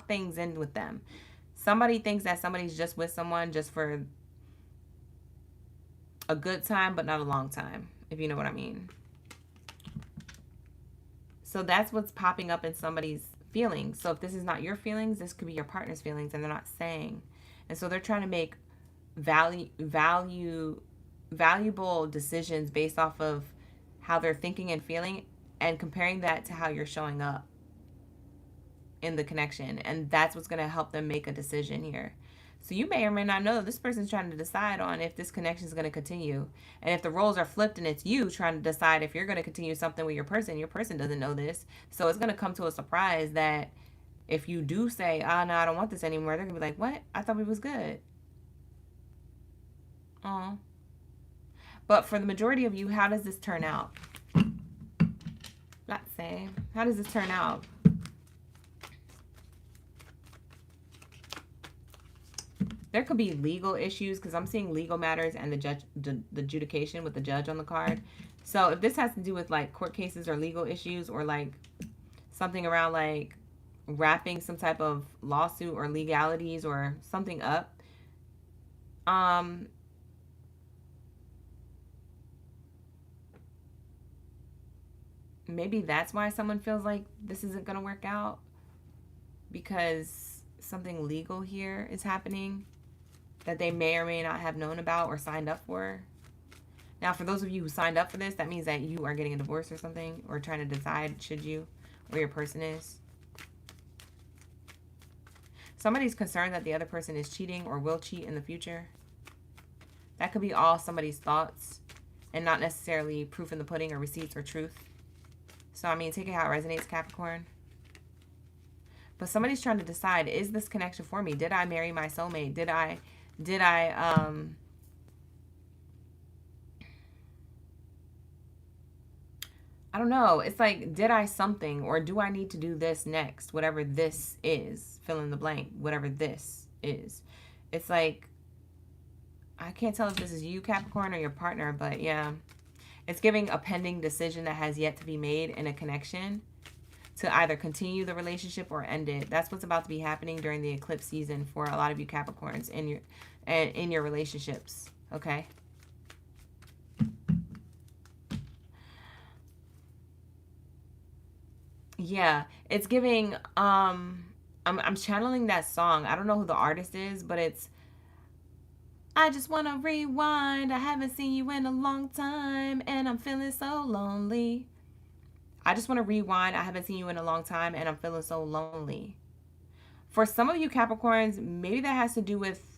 things in with them. Somebody thinks that somebody's just with someone just for a good time, but not a long time, if you know what I mean. So that's what's popping up in somebody's feelings. So if this is not your feelings, this could be your partner's feelings, and they're not saying. And so they're trying to make valuable decisions based off of how they're thinking and feeling, and comparing that to how you're showing up in the connection. And that's what's going to help them make a decision here. So you may or may not know this person's trying to decide on if this connection is going to continue. And if the roles are flipped and it's you trying to decide if you're going to continue something with your person doesn't know this. So it's going to come to a surprise that if you do say, oh, no, I don't want this anymore, they're going to be like, what? I thought we was good. Oh. But for the majority of you, how does this turn out? Let's say, how does this turn out? There could be legal issues because I'm seeing legal matters and the adjudication with the judge on the card. So if this has to do with like court cases or legal issues or like something around like wrapping some type of lawsuit or legalities or something up, maybe that's why someone feels like this isn't going to work out, because something legal here is happening that they may or may not have known about or signed up for. Now, for those of you who signed up for this, that means that you are getting a divorce or something, or trying to decide should you, or your person is. Somebody's concerned that the other person is cheating or will cheat in the future. That could be all somebody's thoughts and not necessarily proof in the pudding or receipts or truth. So, I mean, take it how it resonates, Capricorn. But somebody's trying to decide, is this connection for me? Did I marry my soulmate? Did I don't know. It's like, did I something, or do I need to do this next? Whatever this is, fill in the blank, whatever this is. It's like, I can't tell if this is you, Capricorn, or your partner, but yeah. It's giving a pending decision that has yet to be made in a connection to either continue the relationship or end it. That's what's about to be happening during the eclipse season for a lot of you Capricorns in your relationships, okay? Yeah, it's giving I'm channeling that song. I don't know who the artist is, but it's I just want to rewind. I haven't seen you in a long time and I'm feeling so lonely. I just want to rewind. I haven't seen you in a long time and I'm feeling so lonely. For some of you Capricorns, maybe that has to do with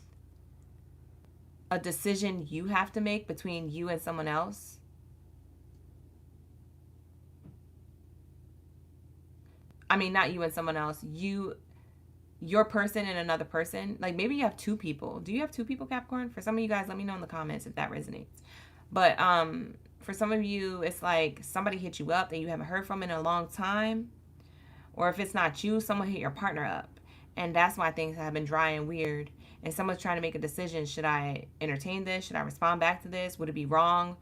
a decision you have to make between you and someone else. I mean, not you and someone else. Your person and another person. Like maybe you have two people. Do you have two people, Capricorn? For some of you guys, let me know in the comments if that resonates. But for some of you, it's like somebody hit you up that you haven't heard from in a long time. Or if it's not you, someone hit your partner up. And that's why things have been dry and weird. And someone's trying to make a decision. Should I entertain this? Should I respond back to this? Would it be wrong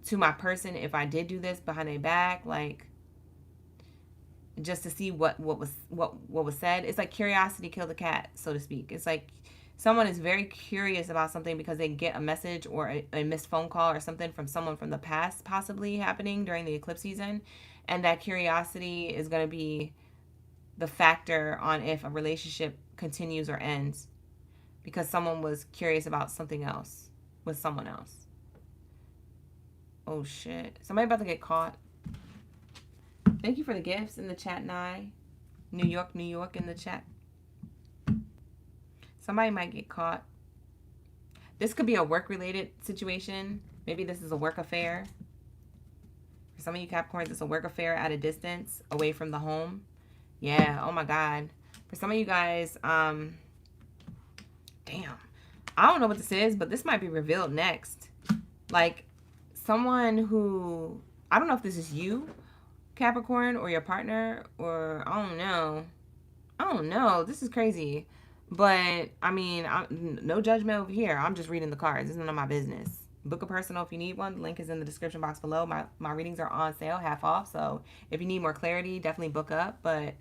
to my person if I did do this behind their back? Like, just to see what was said. It's like curiosity killed the cat, so to speak. It's like someone is very curious about something because they get a message or a missed phone call or something from someone from the past possibly happening during the eclipse season. And that curiosity is going to be the factor on if a relationship continues or ends, because someone was curious about something else with someone else. Oh shit. Somebody about to get caught. Thank you for the gifts in the chat, Nye. New York in the chat. Somebody might get caught. This could be a work-related situation. Maybe this is a work affair. For some of you Capricorns, it's a work affair at a distance, away from the home. Yeah, oh my God. For some of you guys, damn, I don't know what this is, but this might be revealed next. Like, someone who, I don't know if this is you, Capricorn, or your partner, or I don't know. I don't know. This is crazy. But, I mean, no judgment over here. I'm just reading the cards. It's none of my business. Book a personal if you need one. The link is in the description box below. My readings are on sale, half off. So, if you need more clarity, definitely book up. But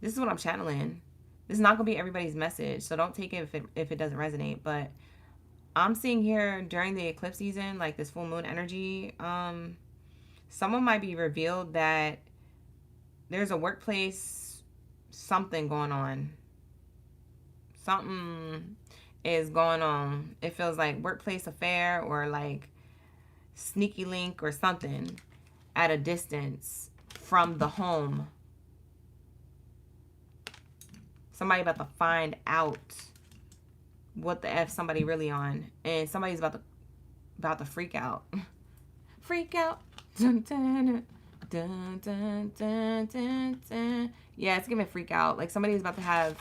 this is what I'm channeling. This is not going to be everybody's message. So, don't take it if it doesn't resonate. But I'm seeing here during the eclipse season, like this full moon energy, someone might be revealed that there's a workplace something going on. Something is going on. It feels like workplace affair or like sneaky link or something at a distance from the home. Somebody about to find out what the F somebody really on. And somebody's about to freak out. Freak out. Dun, dun, dun, dun, dun, dun, dun. Yeah, it's giving freak out. Like somebody's about to have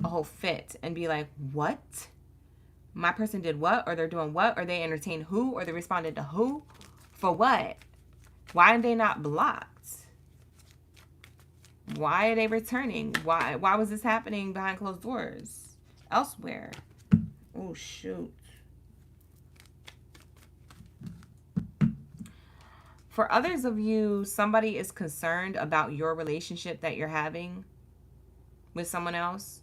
a whole fit and be like, what? My person did what? Or they're doing what? Or they entertained who? Or they responded to who? For what? Why are they not blocked? Why are they returning? Why was this happening behind closed doors? Elsewhere. Oh, shoot. For others of you, somebody is concerned about your relationship that you're having with someone else.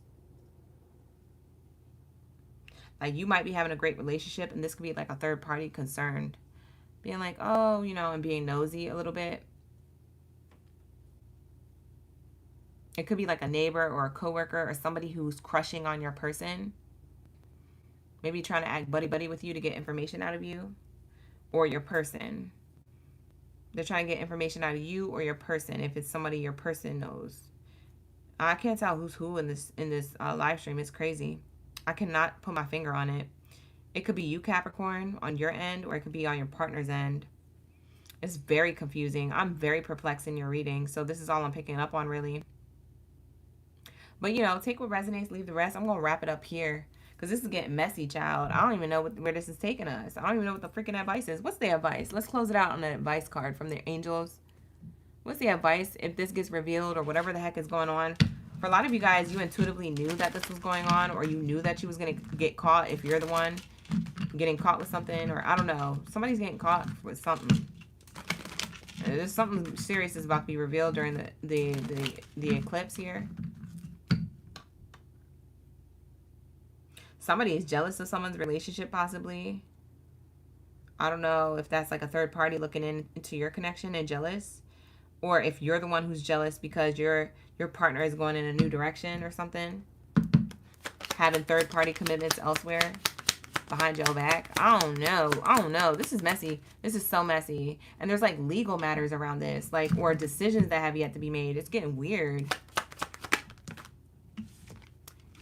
Like you might be having a great relationship and this could be like a third party concerned. Being like, oh, you know, and being nosy a little bit. It could be like a neighbor or a coworker or somebody who's crushing on your person. Maybe trying to act buddy-buddy with you to get information out of you. Or your person. They're trying to get information out of you or your person if it's somebody your person knows. I can't tell who's who in this live stream. It's crazy. I cannot put my finger on it. It could be you, Capricorn, on your end, or it could be on your partner's end. It's very confusing. I'm very perplexed in your reading, so this is all I'm picking up on, really. But, you know, take what resonates, leave the rest. I'm going to wrap it up here because this is getting messy, child. I don't even know where this is taking us. I don't even know what the freaking advice is. What's the advice? Let's close it out on the advice card from the angels. What's the advice if this gets revealed or whatever the heck is going on? For a lot of you guys, you intuitively knew that this was going on, or you knew that you was going to get caught if you're the one getting caught with something, or I don't know. Somebody's getting caught with something. There's something serious is about to be revealed during the eclipse here. Somebody is jealous of someone's relationship, possibly. I don't know if that's like a third party looking into your connection and jealous. Or if you're the one who's jealous because your partner is going in a new direction or something. Having third party commitments elsewhere behind your back. I don't know. This is messy. This is so messy. And there's like legal matters around this. Like, or decisions that have yet to be made. It's getting weird.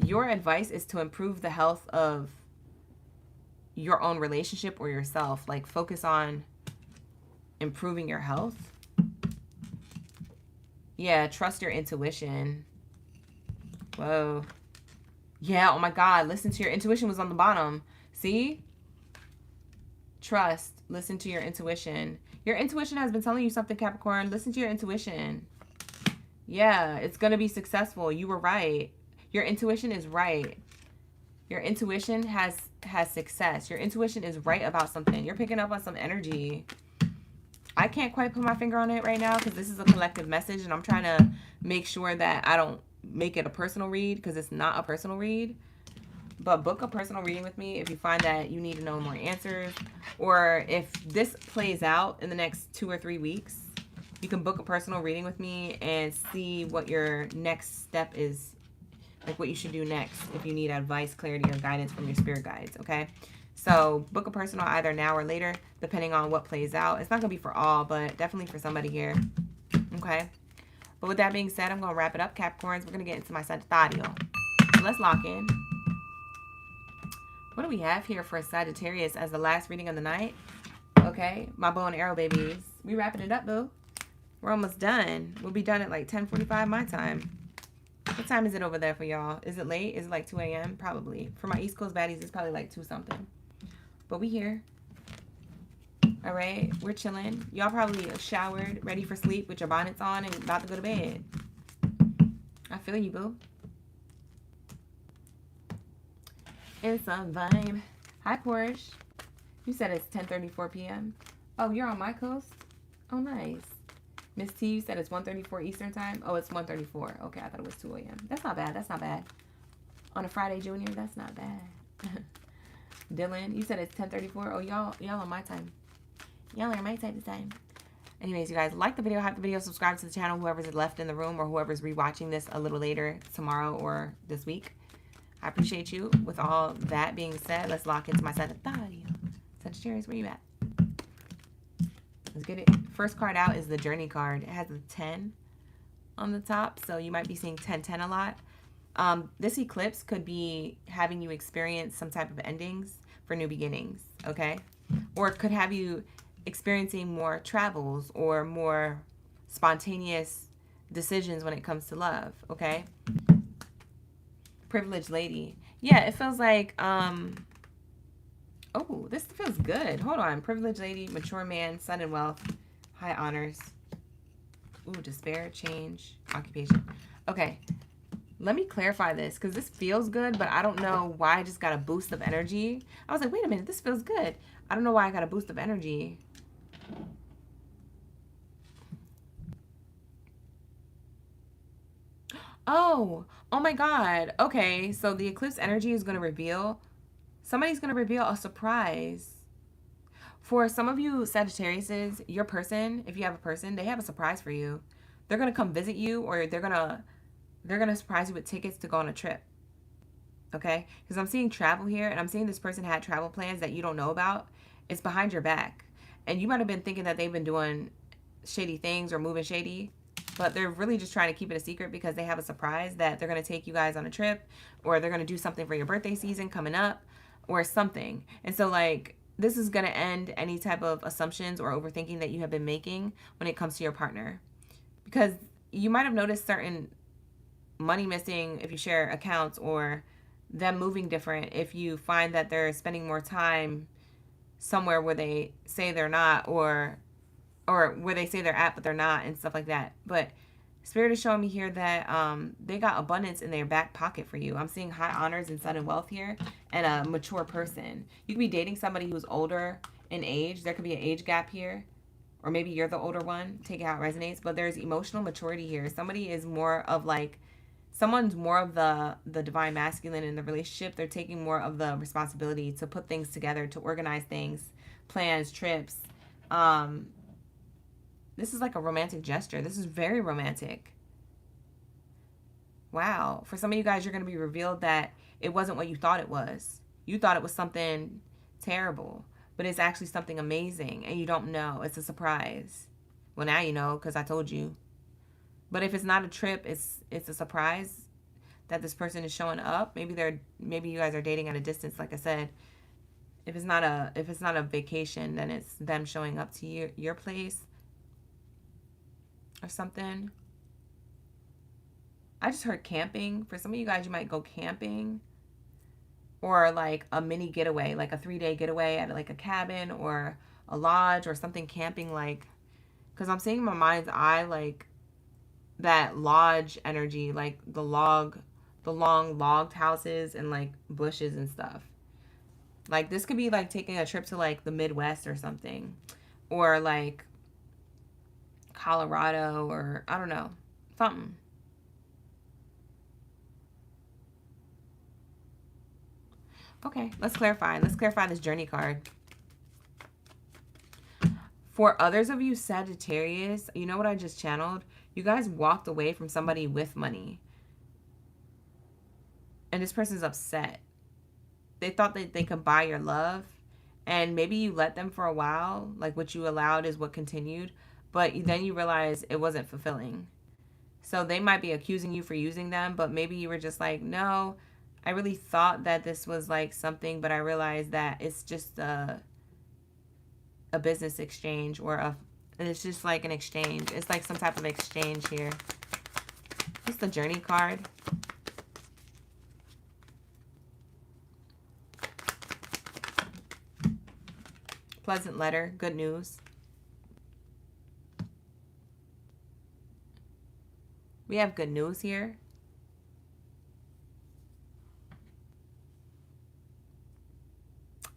Your advice is to improve the health of your own relationship or yourself. Like, focus on improving your health. Yeah, trust your intuition. Whoa. Yeah, oh my God. Listen to your intuition was on the bottom. See? Trust. Listen to your intuition. Your intuition has been telling you something, Capricorn. Listen to your intuition. Yeah, it's going to be successful. You were right. Your intuition is right. Your intuition has success. Your intuition is right about something. You're picking up on some energy. I can't quite put my finger on it right now because this is a collective message and I'm trying to make sure that I don't make it a personal read because it's not a personal read. But book a personal reading with me if you find that you need to know more answers, or if this plays out in the next 2 or 3 weeks, you can book a personal reading with me and see what your next step is, like what you should do next if you need advice, clarity, or guidance from your spirit guides, okay? So book a personal either now or later, depending on what plays out. It's not going to be for all, but definitely for somebody here, okay? But with that being said, I'm going to wrap it up, Capricorns. We're going to get into my Sagittario. So let's lock in. What do we have here for Sagittarius as the last reading of the night? Okay, my bow and arrow babies. We wrapping it up, boo. We're almost done. We'll be done at like 10:45 my time. What time is it over there for y'all? Is it late? Is it like 2 a.m.? Probably. For my East Coast baddies, it's probably like 2 something. But we here. All right, we're chilling. Y'all probably showered, ready for sleep with your bonnets on and about to go to bed. I feel you, boo. It's a vibe. Hi, Porsche. You said it's 10:34 p.m. Oh, you're on my coast? Oh, nice. Miss T, you said it's 1:34 Eastern time? Oh, it's 1:34. Okay, I thought it was 2 a.m. That's not bad. That's not bad. On a Friday, Junior, that's not bad. Dylan, you said it's 10:34. Oh, y'all on my time. Y'all are my type of time. Anyways, you guys, like the video, hype the video, subscribe to the channel, whoever's left in the room or whoever's rewatching this a little later tomorrow or this week. I appreciate you. With all that being said, let's lock into my Sagittarius. Sagittarius, where you at? Let's get it. First card out is the Journey card. It has a 10 on the top, so you might be seeing 10-10 a lot. This eclipse could be having you experience some type of endings for new beginnings, okay? Or it could have you experiencing more travels or more spontaneous decisions when it comes to love, okay? Privileged lady. Yeah, it feels like, oh, this feels good. Hold on. Privileged lady, mature man, sun and wealth, high honors. Ooh, despair, change, occupation. Okay, let me clarify this because this feels good, but I don't know why I just got a boost of energy. I was like, wait a minute, this feels good. I don't know why I got a boost of energy. Oh my God. Okay, so the eclipse energy is going to reveal, somebody's going to reveal a surprise. For some of you Sagittariuses, your person, if you have a person, they have a surprise for you. They're going to come visit you, or they're going to surprise you with tickets to go on a trip. Okay? Because I'm seeing travel here, and I'm seeing this person had travel plans that you don't know about. It's behind your back. And you might have been thinking that they've been doing shady things or moving shady, but they're really just trying to keep it a secret because they have a surprise that they're going to take you guys on a trip, or they're going to do something for your birthday season coming up or something. And so, like, this is going to end any type of assumptions or overthinking that you have been making when it comes to your partner. Because you might have noticed certain money missing if you share accounts, or them moving different if you find that they're spending more time somewhere where they say they're not, or where they say they're at but they're not, and stuff like that. But Spirit is showing me here that they got abundance in their back pocket for you. I'm seeing high honors and sun and wealth here, and a mature person. You could be dating somebody who's older in age. There could be an age gap here, or maybe you're the older one. Take it how it resonates. But there's emotional maturity here. Somebody is more of like, someone's more of the divine masculine in the relationship. They're taking more of the responsibility to put things together, to organize things, plans, trips. This is like a romantic gesture. This is very romantic. Wow. For some of you guys, you're going to be revealed that it wasn't what you thought it was. You thought it was something terrible, but it's actually something amazing, and you don't know. It's a surprise. Well, now you know because I told you. But if it's not a trip, it's a surprise that this person is showing up. Maybe you guys are dating at a distance, like I said. If it's not a vacation, then it's them showing up to your place or something. I just heard camping. For some of you guys, you might go camping, or like a mini getaway, like a 3-day getaway at like a cabin or a lodge or something camping, like, because I'm seeing in my mind's eye like that lodge energy, like the long logged houses and like bushes and stuff. Like this could be like taking a trip to like the Midwest or something, or like Colorado, or I don't know, something. Okay, let's clarify. Let's clarify this Journey card. For others of you Sagittarius, you know what I just channeled? You guys walked away from somebody with money, and this person's upset. They thought that they could buy your love, and maybe you let them for a while. Like what you allowed is what continued, but then you realize it wasn't fulfilling. So they might be accusing you for using them, but maybe you were just like, no, I really thought that this was like something, but I realized that it's just a business exchange, or it's just like an exchange. It's like some type of exchange here. It's the Journey card. Pleasant letter, good news. We have good news here.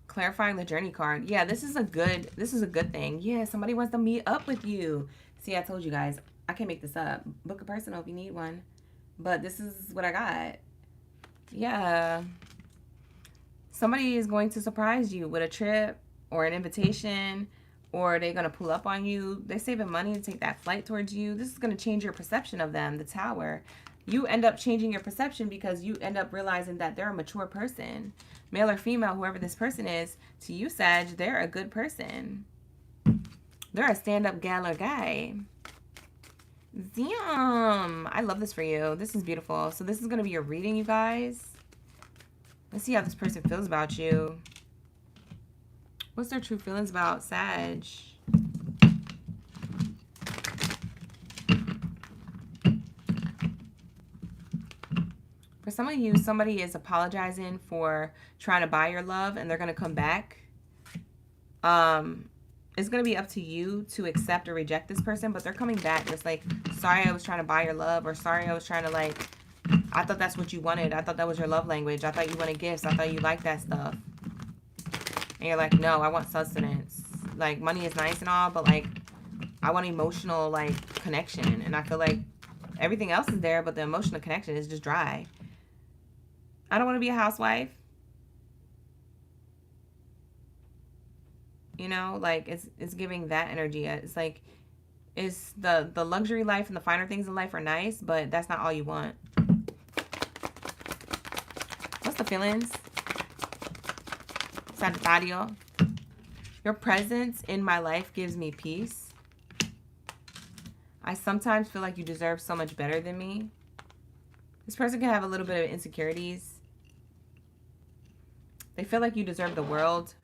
Clarifying the journey card. Yeah, this is a good thing. Yeah, somebody wants to meet up with you. See, I told you guys, I can't make this up. Book a personal if you need one. But this is what I got. Yeah. Somebody is going to surprise you with a trip or an invitation, or they're going to pull up on you. They're saving money to take that flight towards you. This is going to change your perception of them, the Tower. You end up changing your perception because you end up realizing that they're a mature person. Male or female, whoever this person is, to you, Sag, they're a good person. They're a stand-up gal or guy. Damn. I love this for you. This is beautiful. So this is going to be your reading, you guys. Let's see how this person feels about you. What's their true feelings about Sag? For some of you, somebody is apologizing for trying to buy your love, and they're going to come back. It's going to be up to you to accept or reject this person, but they're coming back. It's like, sorry I was trying to buy your love, or sorry I was trying to, like, I thought that's what you wanted. I thought that was your love language. I thought you wanted gifts. I thought you liked that stuff. And you're like, no, I want sustenance. Like, money is nice and all, but, like, I want emotional, like, connection. And I feel like everything else is there, but the emotional connection is just dry. I don't want to be a housewife. You know, like, it's giving that energy. It's like, it's the luxury life and the finer things in life are nice, but that's not all you want. What's the feelings? Sagittario. Your presence in my life gives me peace. I sometimes feel like you deserve so much better than me. This person can have a little bit of insecurities. They feel like you deserve the world.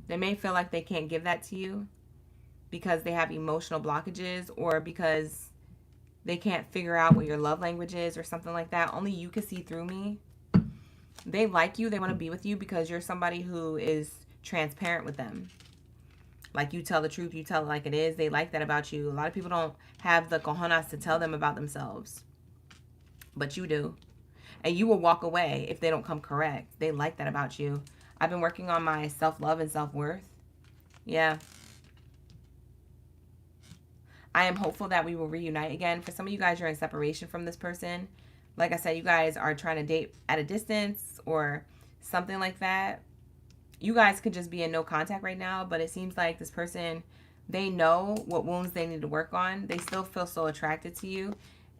They may feel like they can't give that to you because they have emotional blockages, or because they can't figure out what your love language is or something like that. Only you can see through me. They like you. They want to be with you because you're somebody who is transparent with them. Like, you tell the truth. You tell it like it is. They like that about you. A lot of people don't have the cojones to tell them about themselves. But you do. And you will walk away if they don't come correct. They like that about you. I've been working on my self-love and self-worth. Yeah. I am hopeful that we will reunite again. For some of you guys, you're in separation from this person. Like I said, you guys are trying to date at a distance or something like that. You guys could just be in no contact right now, but it seems like this person, they know what wounds they need to work on. They still feel so attracted to you.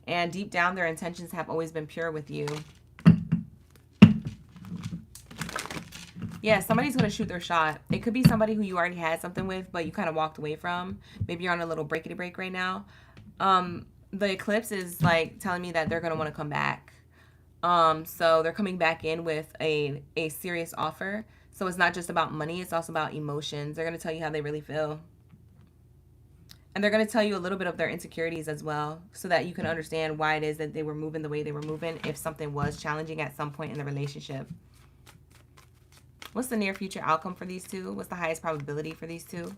And deep down, their intentions have always been pure with you. Yeah, somebody's going to shoot their shot. It could be somebody who you already had something with, but you kind of walked away from. Maybe you're on a little breakity break right now. The eclipse is like telling me that they're going to want to come back. So they're coming back in with a serious offer. So it's not just about money. It's also about emotions. They're going to tell you how they really feel. And they're going to tell you a little bit of their insecurities as well, so that you can understand why it is that they were moving the way they were moving if something was challenging at some point in the relationship. What's the near future outcome for these two? What's the highest probability for these two?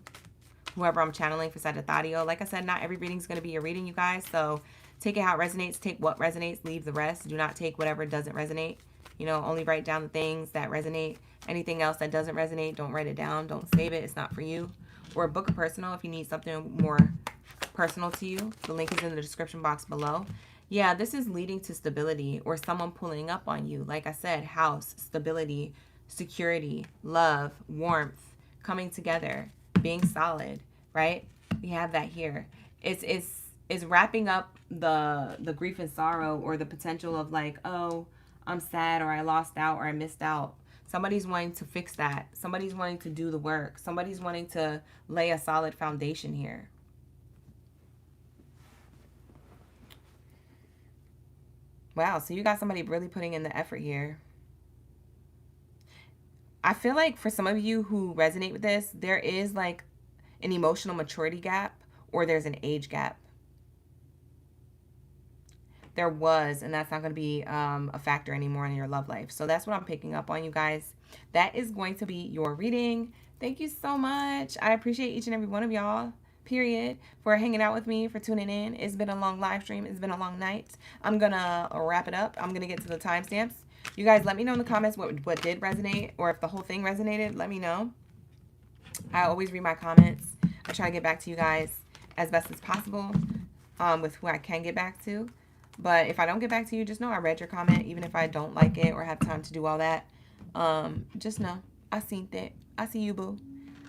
Whoever I'm channeling for Sagittario. Like I said, not every reading is going to be a reading, you guys. So take it how it resonates. Take what resonates. Leave the rest. Do not take whatever doesn't resonate. You know, only write down the things that resonate. Anything else that doesn't resonate, don't write it down. Don't save it. It's not for you. Or book a personal if you need something more personal to you. The link is in the description box below. Yeah, this is leading to stability or someone pulling up on you. Like I said, house, stability, security, love, warmth, coming together, being solid, right? We have that here. It's wrapping up the grief and sorrow, or the potential of like, oh, I'm sad, or I lost out, or I missed out. Somebody's wanting to fix that. Somebody's wanting to do the work. Somebody's wanting to lay a solid foundation here. Wow, so you got somebody really putting in the effort here. I feel like for some of you who resonate with this, there is like an emotional maturity gap, or there's an age gap. There was, and that's not going to be a factor anymore in your love life. So that's what I'm picking up on, you guys. That is going to be your reading. Thank you so much. I appreciate each and every one of y'all, period, for hanging out with me, for tuning in. It's been a long live stream. It's been a long night. I'm going to wrap it up. I'm going to get to the timestamps. You guys let me know in the comments what did resonate, or if the whole thing resonated, let me know. I always read my comments. I try to get back to you guys as best as possible with who I can get back to. But if I don't get back to you, just know I read your comment, even if I don't like it or have time to do all that. Just know I seen it. I see you, boo.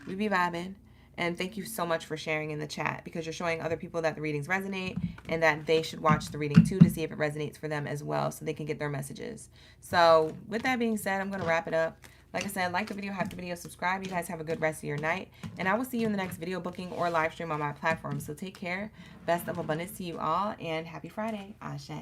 We be vibing. And thank you so much for sharing in the chat, because you're showing other people that the readings resonate and that they should watch the reading too to see if it resonates for them as well, so they can get their messages. So with that being said, I'm going to wrap it up. Like I said, like the video, hype the video, subscribe. You guys have a good rest of your night. And I will see you in the next video booking or live stream on my platform. So take care. Best of abundance to you all. And happy Friday. Ashe.